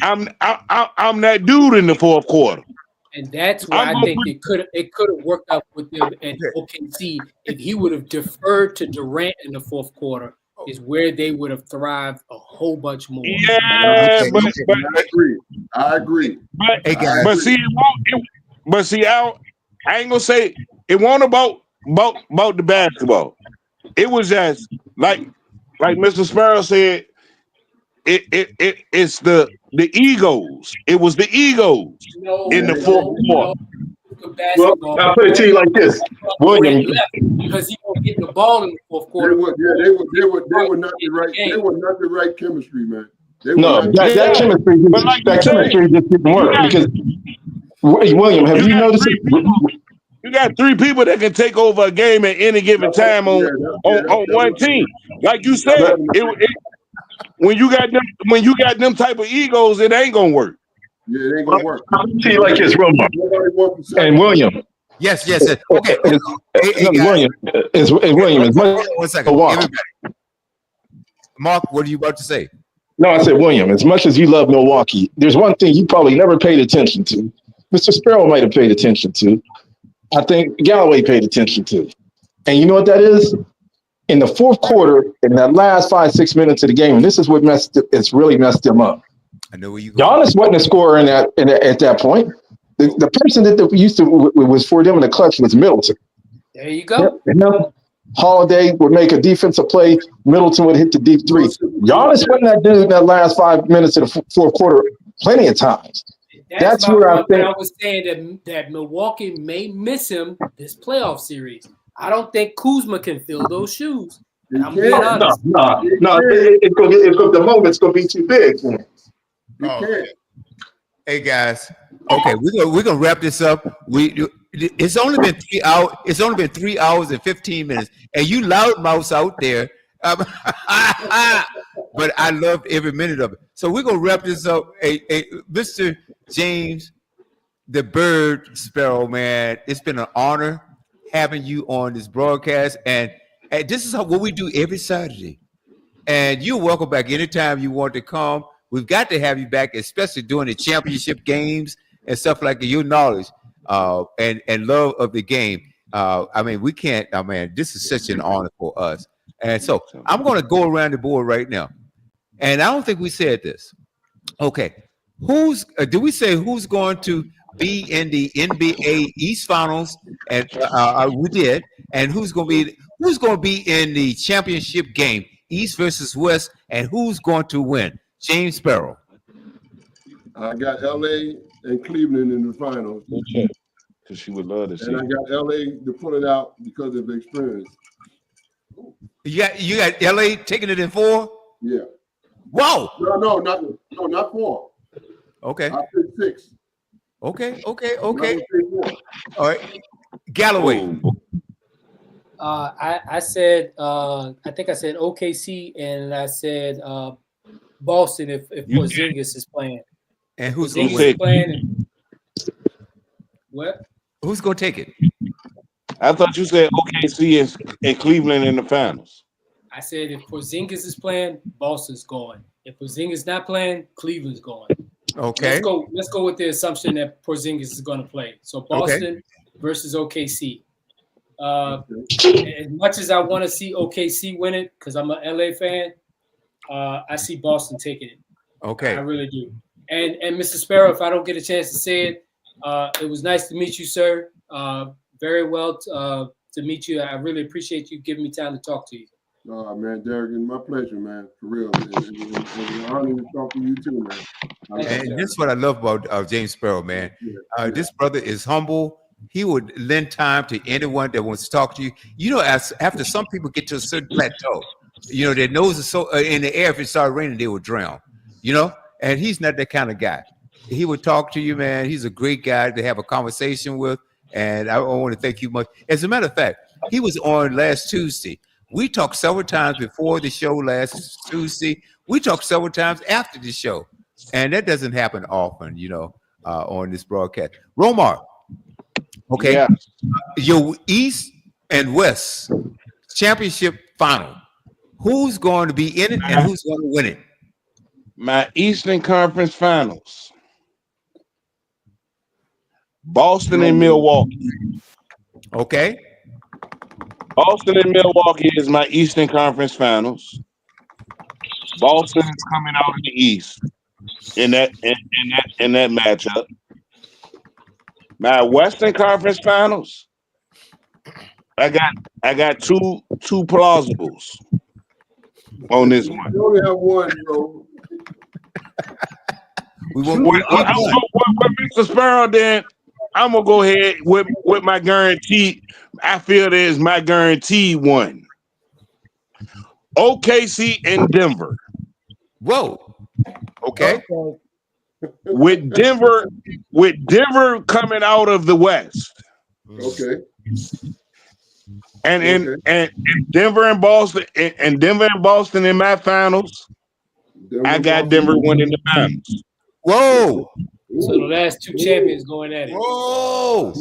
I'm that dude in the fourth quarter. And that's why I think it could have worked out with them at OKC if he would have deferred to Durant in the fourth quarter, is where they would have thrived a whole bunch more. Yeah, but I agree. But see, I ain't gonna say it won't about the basketball. It was just like Mr. Sparrow said. It's the egos. It was the egos in the fourth quarter. Well, I'll put it to you like this, William. Because he won't get the ball in the fourth quarter. They were not the right. They were not the right chemistry, man. That chemistry just didn't work because William, have you noticed? You got three people that can take over a game at any given time on one team. Like you said, when you got them type of egos, it ain't gonna work. Yeah, it ain't gonna work. I'll see you like this, William. And William. Yes. Okay. William. William. One second. Everybody. Mark, what are you about to say? No, I said, William, as much as you love Milwaukee, there's one thing you probably never paid attention to. Mr. Sparrow might have paid attention to. I think Galloway paid attention to. And you know what that is? In the fourth quarter, in that last 5-6 minutes of the game, and this is what it's really messed them up. I know where you go. Giannis wasn't a scorer at that point. The person that used to was for them in the clutch was Middleton. There you go. Holiday would make a defensive play. Middleton would hit the deep three. Giannis wasn't that dude in that last 5 minutes of the fourth quarter plenty of times. That's where I think I was saying that Milwaukee may miss him this playoff series. I don't think Kuzma can fill those shoes. And I'm being honest. No. The moment's gonna be too big. Hey guys. Okay, we're gonna wrap this up. It's only been 3 hours. It's only been 3 hours and 15 minutes, and you loudmouths out there. But I loved every minute of it. So we're gonna wrap this up. Mr. James, the Bird Sparrow, man, it's been an honor having you on this broadcast, and this is what we do every Saturday. And you're welcome back anytime you want to come. We've got to have you back, especially during the championship games and stuff like that. Your knowledge and love of the game. I mean, we can't. I mean, this is such an honor for us. And so I'm going to go around the board right now. And I don't think we said this. Okay, do we say who's going to be in the NBA East Finals? And we did. And who's going to be in the championship game, East versus West, and who's going to win? James Sparrow. I got LA and Cleveland in the finals. Because she would love to see. And I got LA to pull it out because of experience. You got LA taking it in 4? Yeah. Whoa. No, not 4. Okay. I said 6. Okay. All right. Galloway. I said I think I said OKC, and I said Boston if Porzingis is playing. And who's going to playing? What? Who's going to take it? I thought you said OKC and Cleveland in the finals. I said if Porzingis is playing, Boston's going. If Porzingis is not playing, Cleveland's going. Okay. Let's go with the assumption that Porzingis is going to play. So Boston versus OKC. As much as I want to see OKC win it, because I'm an LA fan, I see Boston taking it. Okay. I really do. And Mr. Sparrow, if I don't get a chance to say it, it was nice to meet you, sir. Very well to meet you. I really appreciate you giving me time to talk to you. Oh, man, Derek, it's my pleasure, man. For real. It's an honor to talk to you too, man. And this is what I love about James Sparrow, man. This brother is humble. He would lend time to anyone that wants to talk to you. You know, after some people get to a certain plateau, you know, their nose is so in the air. If it started raining, they would drown, you know? And he's not that kind of guy. He would talk to you, man. He's a great guy to have a conversation with. And I want to thank you much. As a matter of fact, he was on last Tuesday We talked several times before the show last Tuesday. We talked several times after the show, and that doesn't happen often, on this broadcast. Romar, okay, Yeah. your East and West championship final. Who's going to be in it, and who's going to win it? My Eastern Conference Finals. Boston and Milwaukee. Okay. Boston and Milwaukee is my Eastern Conference Finals. Boston is coming out of the East in that matchup. My Western Conference Finals. I got two plausibles on this one. You only have one, bro. With Mr. Sparrow, then I'm gonna go ahead with my guarantee. I feel there's my guarantee one. OKC and Denver. Whoa. Okay. With Denver coming out of the West. Okay. And Denver and Boston in my finals. I got Denver winning the finals. Whoa. So the last two champions going at it. Whoa.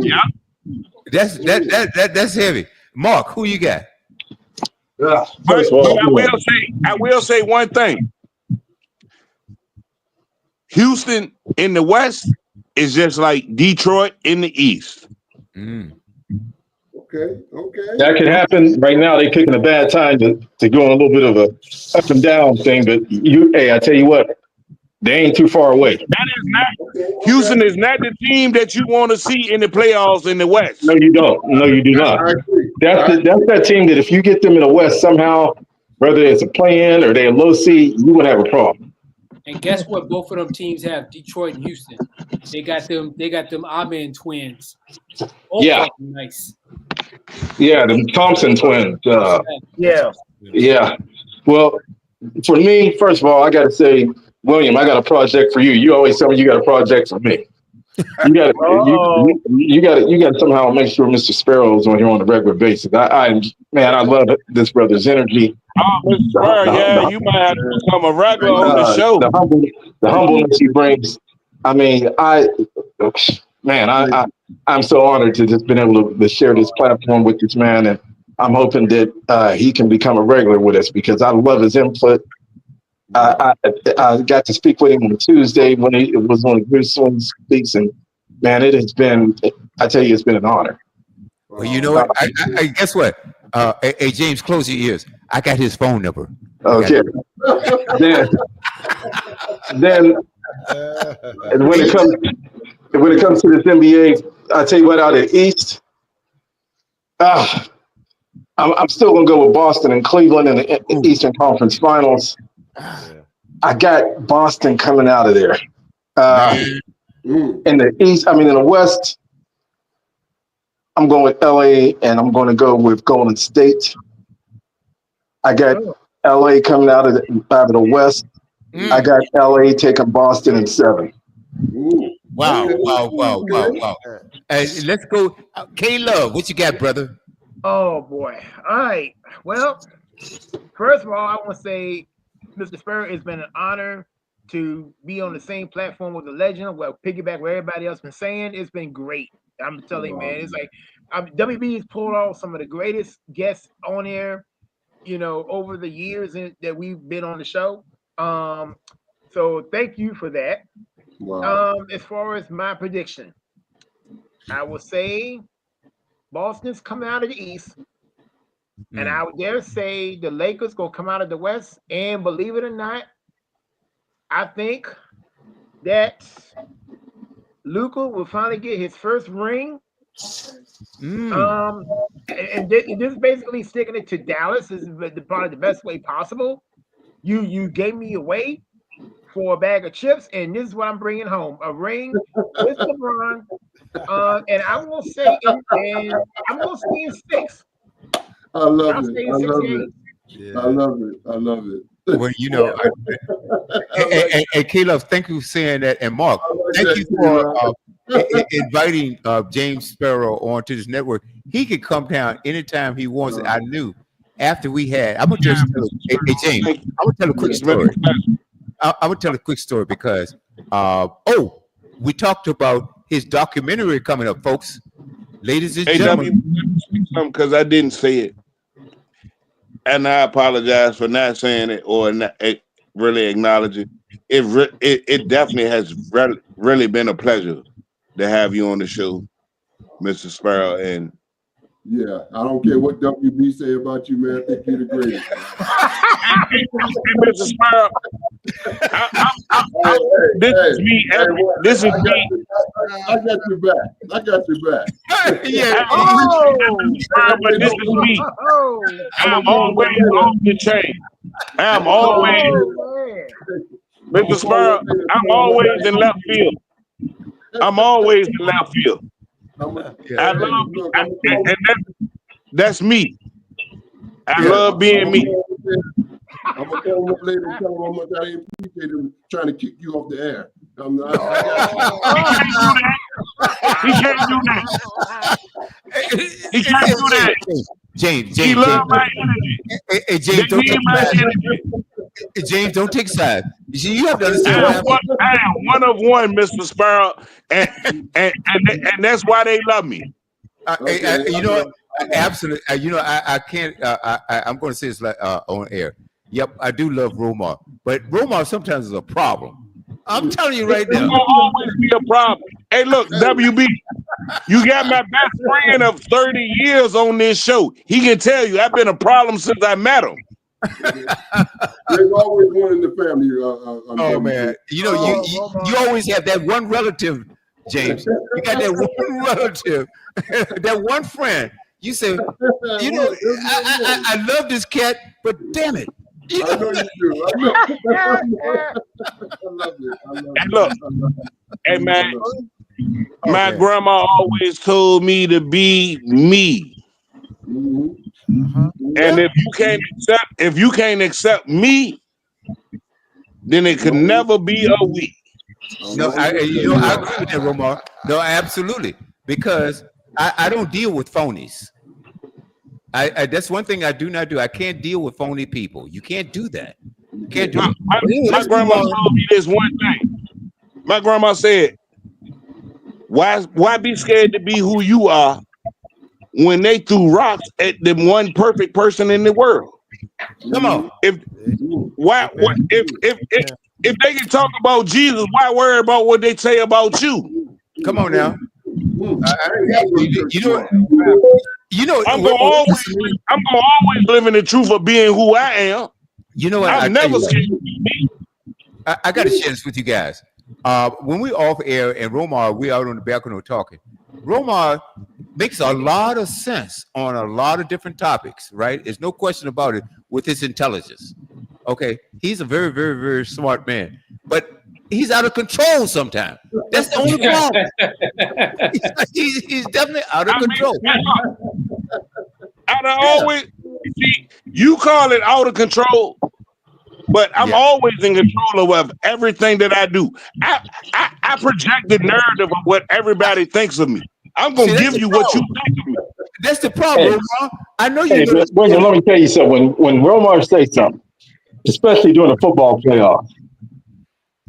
Yeah. That's heavy. Mark, who you got? But I will say one thing. Houston in the West is just like Detroit in the East. Mm. Okay. That could happen right now. They're picking a bad time to go on a little bit of a up and down thing. But I tell you what, they ain't too far away. Houston is not the team that you want to see in the playoffs in the West. No, you don't. No, you do not. That's that team that if you get them in the West somehow, whether it's a play-in or they're a low seed, you would have a problem. And guess what? Both of them teams have Detroit and Houston. They got them Amen twins. Yeah. Nice. Yeah, the Thompson twins. Yeah. Well, for me, first of all, I got to say, William, I got a project for you. You always tell me you got a project for me. You got to somehow make sure Mr. Sparrow's on here on a regular basis. I love this brother's energy. Oh, Mr. Sparrow, you might have to become a regular on the show. The humbleness he brings. I mean, I'm so honored to just been able to share this platform with this man, and I'm hoping that he can become a regular with us because I love his input. I got to speak with him on Tuesday when it was one of his swing speaks, and man, it's been an honor. Well, you know what? I guess what? Hey, James, close your ears. I got his phone number. Okay. then when it comes to this NBA, I tell you what, out of the East, I'm still gonna go with Boston and Cleveland in the Eastern Conference Finals. I got Boston coming out of there. In the East, in the West, I'm going with LA and I'm going to go with Golden State. I got LA coming out of the West. I got LA taking Boston in 7. Wow. Hey, let's go. K-Love, what you got, brother? Oh, boy. All right. Well, first of all, I want to say, Mr. Sparrow, it's been an honor to be on the same platform with the legend. Well, piggyback what everybody else been saying. It's been great. I'm telling you, man. It's like WB has pulled off some of the greatest guests on air, over the years that we've been on the show. So thank you for that. Wow. As far as my prediction, I will say Boston's coming out of the East. And I would dare say the Lakers gonna come out of the West. And believe it or not, I think that Luka will finally get his first ring. And this is basically sticking it to Dallas. This is probably the best way possible. You gave me away for a bag of chips, and this is what I'm bringing home: a ring with LeBron. And I will say, and I'm gonna stay in 6. I love it. I love it. Well, and Caleb, thank you for saying that. And Mark, thank you for inviting James Sparrow onto this network. He can come down anytime he wants. I knew after we had, I'm gonna just tell hey, James, I'm gonna tell a quick story. I'm gonna tell a quick story because we talked about his documentary coming up, folks. Ladies and gentlemen, because I didn't say it, and I apologize for not saying it or not really acknowledging it. It definitely has really been a pleasure to have you on the show, Mr. Sparrow. And yeah, I don't care what WB say about you, man. I think you're the greatest. Mr. Sparrow, this is me. This is me. I got your back. I got your back. Yeah. But this is me. I'm always on the chain. I'm always, Mr. Sparrow, I'm always in left field. I'm always in left field. I love, that's me. I love being me. I'm gonna call him up later and tell him how much I appreciate him trying to kick you off the air. He can't do that. He can't do that. James, he loves my energy. Hey, James, don't take sides. James, don't take sides. You have to understand. I am one of one, Mr. Sparrow, and that's why they love me. You know what? Absolutely. You know, I can't. I'm going to say this on air. Yep, I do love Romar, but Romar sometimes is a problem. I'm telling you right now. It's gonna always be a problem. Hey, look, WB, you got my best friend of 30 years on this show. He can tell you I've been a problem since I met him. There's always one in the family. Oh man, you know you always have that one relative, James. You got that one relative, that one friend. You say, you know, I love this cat, but damn it. You know? I know you do. I love it. And look, hey man, my grandma always told me to be me. And if you can't accept me, then it could never be a we. No, I agree with that, Romar. No, absolutely, because I don't deal with phonies. I that's one thing I do not do. I can't deal with phony people. You can't do that. You can't do it. My grandma told me this one thing. My grandma said, why be scared to be who you are when they threw rocks at the one perfect person in the world? Come on. If they can talk about Jesus, why worry about what they say about you? Come on now. You know, I'm gonna always live in the truth of being who I am. You know what? I'm never scared to be me. I got to share this with you guys. When we off air and Romar, we out on the balcony talking. Romar makes a lot of sense on a lot of different topics, right? There's no question about it with his intelligence. Okay, he's a very, very, very smart man, but he's out of control sometimes. That's the only problem. he's definitely out of control. And I always see you call it out of control, but I'm always in control of everything that I do. I project the narrative of what everybody thinks of me. I'm gonna give you what you think of me. That's the problem, Romar. I know you. Hey, William, let me tell you something. When Romar says something, especially during the football playoffs,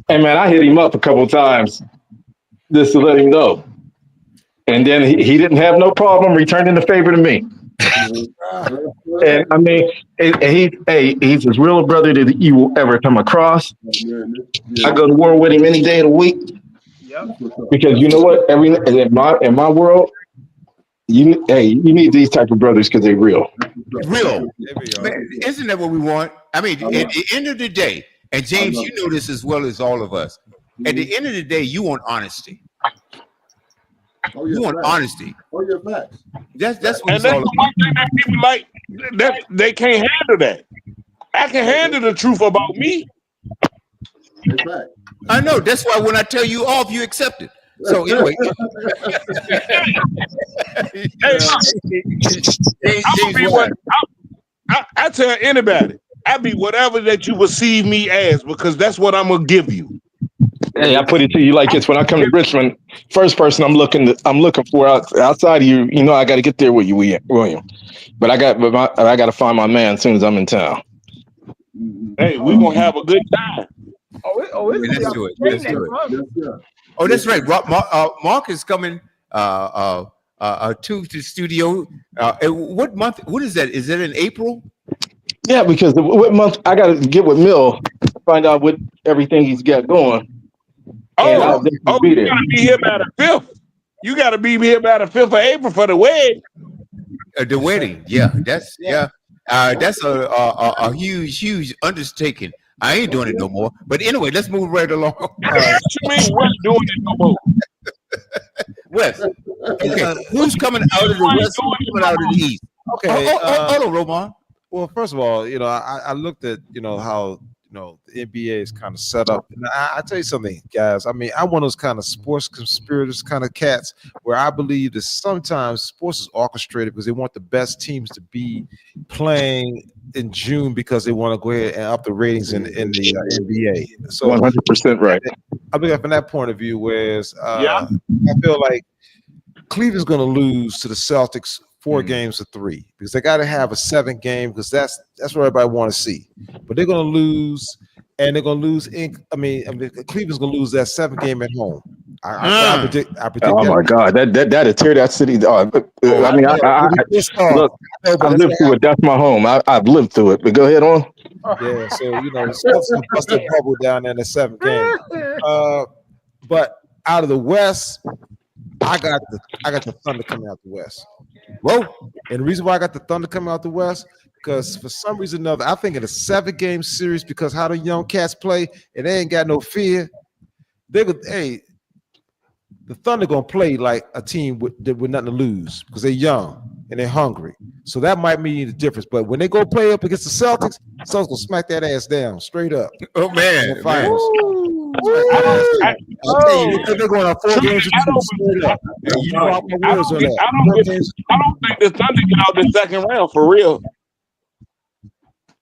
hey man, I hit him up a couple of times just to let him know, and then he didn't have no problem returning the favor to me. And I mean, he's as real a brother that you will ever come across. I go to war with him any day of the week. Because you know what? In my world, you need these type of brothers because they're real. Real. Man, isn't that what we want? I mean, at the end of the day, and James, you know this as well as all of us. At the end of the day, you want honesty. You want honesty. Oh yeah, facts. That's what and that's the one thing that people like. That they can't handle that. I can handle the truth about me. I know. That's why when I tell you off, you accept it. So anyway, I tell anybody, I be whatever that you perceive me as, because that's what I'm gonna give you. Hey, I put it to you like this: when I come to Richmond, first person I'm looking for outside of you. You know, I got to get there with you, William. But I got to find my man as soon as I'm in town. Hey, we're gonna have a good time. It's Let's do it. Let's do it. Oh, that's right. Mark is coming to the studio. What month? What is that? Is that in April? Yeah, because what month I got to get with Mill, find out what everything he's got going. And I'll definitely be there. You gotta be here by the 5th. You gotta be here by the 5th of April for the wedding. The wedding, yeah, that's that's a huge undertaking. I ain't doing it no more. But anyway, let's move right along. What you mean we're doing it no more? West. Okay, who's coming out of the west? Who's coming out of the east? Okay. Hold on, Roman. Well, first of all, I looked at how the NBA is kind of set up, and I tell you something, guys. I mean, I'm one of those kind of sports conspirators kind of cats where I believe that sometimes sports is orchestrated because they want the best teams to be playing in June because they want to go ahead and up the ratings in the NBA. So 100% right. I look at from that point of view, whereas I feel like Cleveland's going to lose to the Celtics 4 games to 3 because they got to have a 7th game because that's what everybody want to see. But they're going to lose, and they're going to lose. Cleveland's going to lose that 7th game at home. I predict. Oh my God, that'll tear that city. I mean, look, I lived through it. That's my home. I've lived through it. But go ahead on. Yeah, so the Celtics gonna bust their bubble down there in the 7th game. But out of the West, I got the Thunder coming out the West. Whoa! And the reason why I got the Thunder coming out the West, because for some reason or another, I think in a 7-game series, because how the young cats play, and they ain't got no fear. The Thunder gonna play like a team with nothing to lose because they're young and they're hungry. So that might mean the difference. But when they go play up against the Celtics gonna smack that ass down straight up. Oh man! They're going on 4 games. I don't think the Thunder get out the second round for real.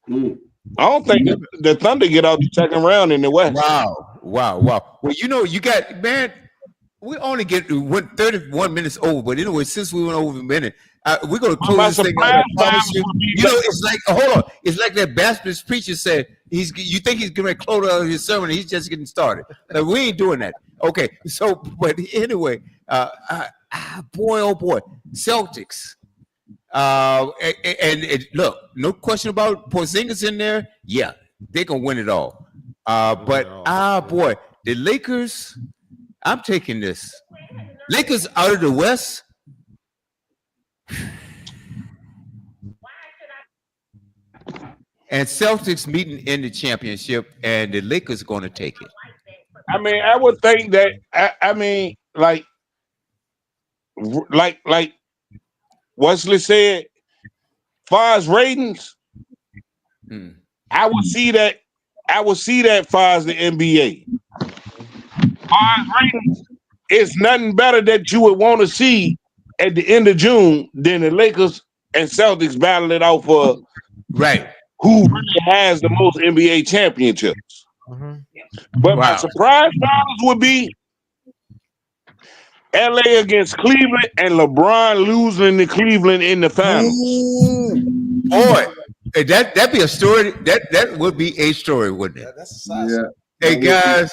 I don't think the Thunder get out the second round in the West. Wow. Well, you got, man, we only went 31 minutes over, but anyway, since we went over a minute, we're going to close this thing out. I promise you. It's like, hold on. It's like that Baptist preacher said, you think he's going to close out his sermon, he's just getting started. Like, we ain't doing that. Okay, so, but anyway, boy, oh boy, Celtics. And look, no question about Porzingis in there. Yeah, they're going to win it all. Boy, the Lakers, I'm taking this. Lakers out of the West. And Celtics meeting in the championship, and the Lakers going to take it. I mean, I would think that. Like Wesley said, far as ratings, I would see that. I would see that far as the NBA. Far as ratings, it's nothing better that you would want to see at the end of June than the Lakers and Celtics battle it out for who really has the most NBA championships. But my surprise finals would be LA against Cleveland and LeBron losing to Cleveland in the finals. Boy, that'd be a story. That would be a story, wouldn't it? That's a size. Hey guys,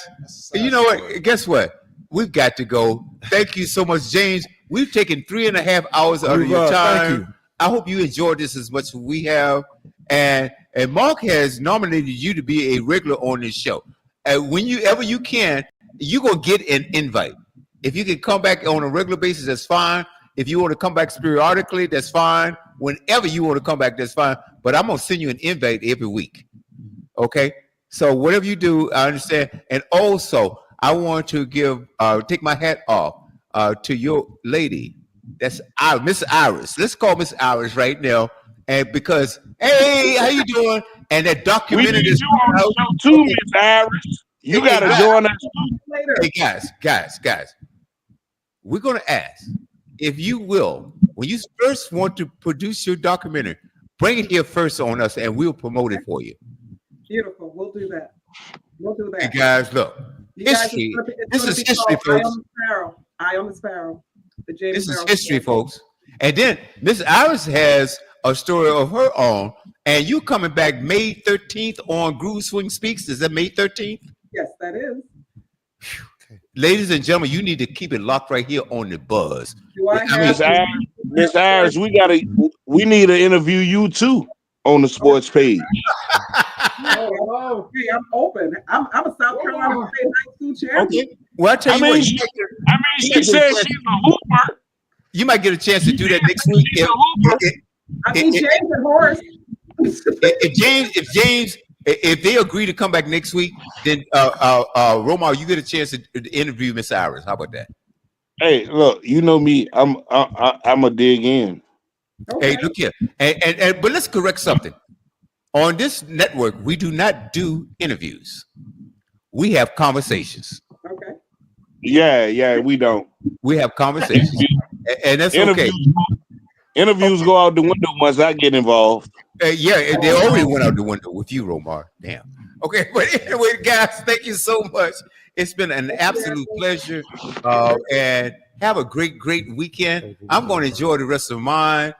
you know what? Guess what? We've got to go. Thank you so much, James. We've taken 3.5 hours out of your time. I hope you enjoyed this as much as we have. And Mark has nominated you to be a regular on this show. Whenever you can, you're going to get an invite. If you can come back on a regular basis, that's fine. If you want to come back periodically, that's fine. Whenever you want to come back, that's fine. But I'm going to send you an invite every week. Okay? So whatever you do, I understand. And also, I want to take my hat off to your lady. That's Miss Iris. Let's call Miss Iris right now. And because, hey, how you doing? And that documentary is on the show too, Miss Iris. You got to join us later. Hey, guys. We're going to ask, if you will, when you first want to produce your documentary, bring it here first on us, and we'll promote it for you. Beautiful. We'll do that. Hey, guys, look, You guys, History. it's This gonna is be history, called folks. Eye on the Sparrow. The James This is Sparrow history, story. folks. And then Miss Iris has a story of her own, and you coming back May 13th on Groove Swing Speaks. Is that May 13th? Yes, that is. Ladies and gentlemen, you need to keep it locked right here on the buzz. Do I Miss have? Ayers, Miss Ayers, we need to interview you too on the sports page. Oh, hey, I'm open. I'm a South Carolina State high school champion. Okay. Well, I tell you what, she said she's a hooper. you might get a chance to do that next week. I mean, James and Horace. If they agree to come back next week, then Romar, you get a chance to interview Miss Iris. How about that? Hey, look, you know me. I'm a dig in. Okay. Hey, look here, and but let's correct something. On this network, we do not do interviews. We have conversations. Okay. Yeah, we don't. We have conversations, and that's okay. Interviews go out the window once I get involved. Yeah, they already went out the window with you, Romar. Damn. Okay, but anyway, guys, thank you so much. It's been an absolute pleasure, and have a great weekend. I'm going to enjoy the rest of mine.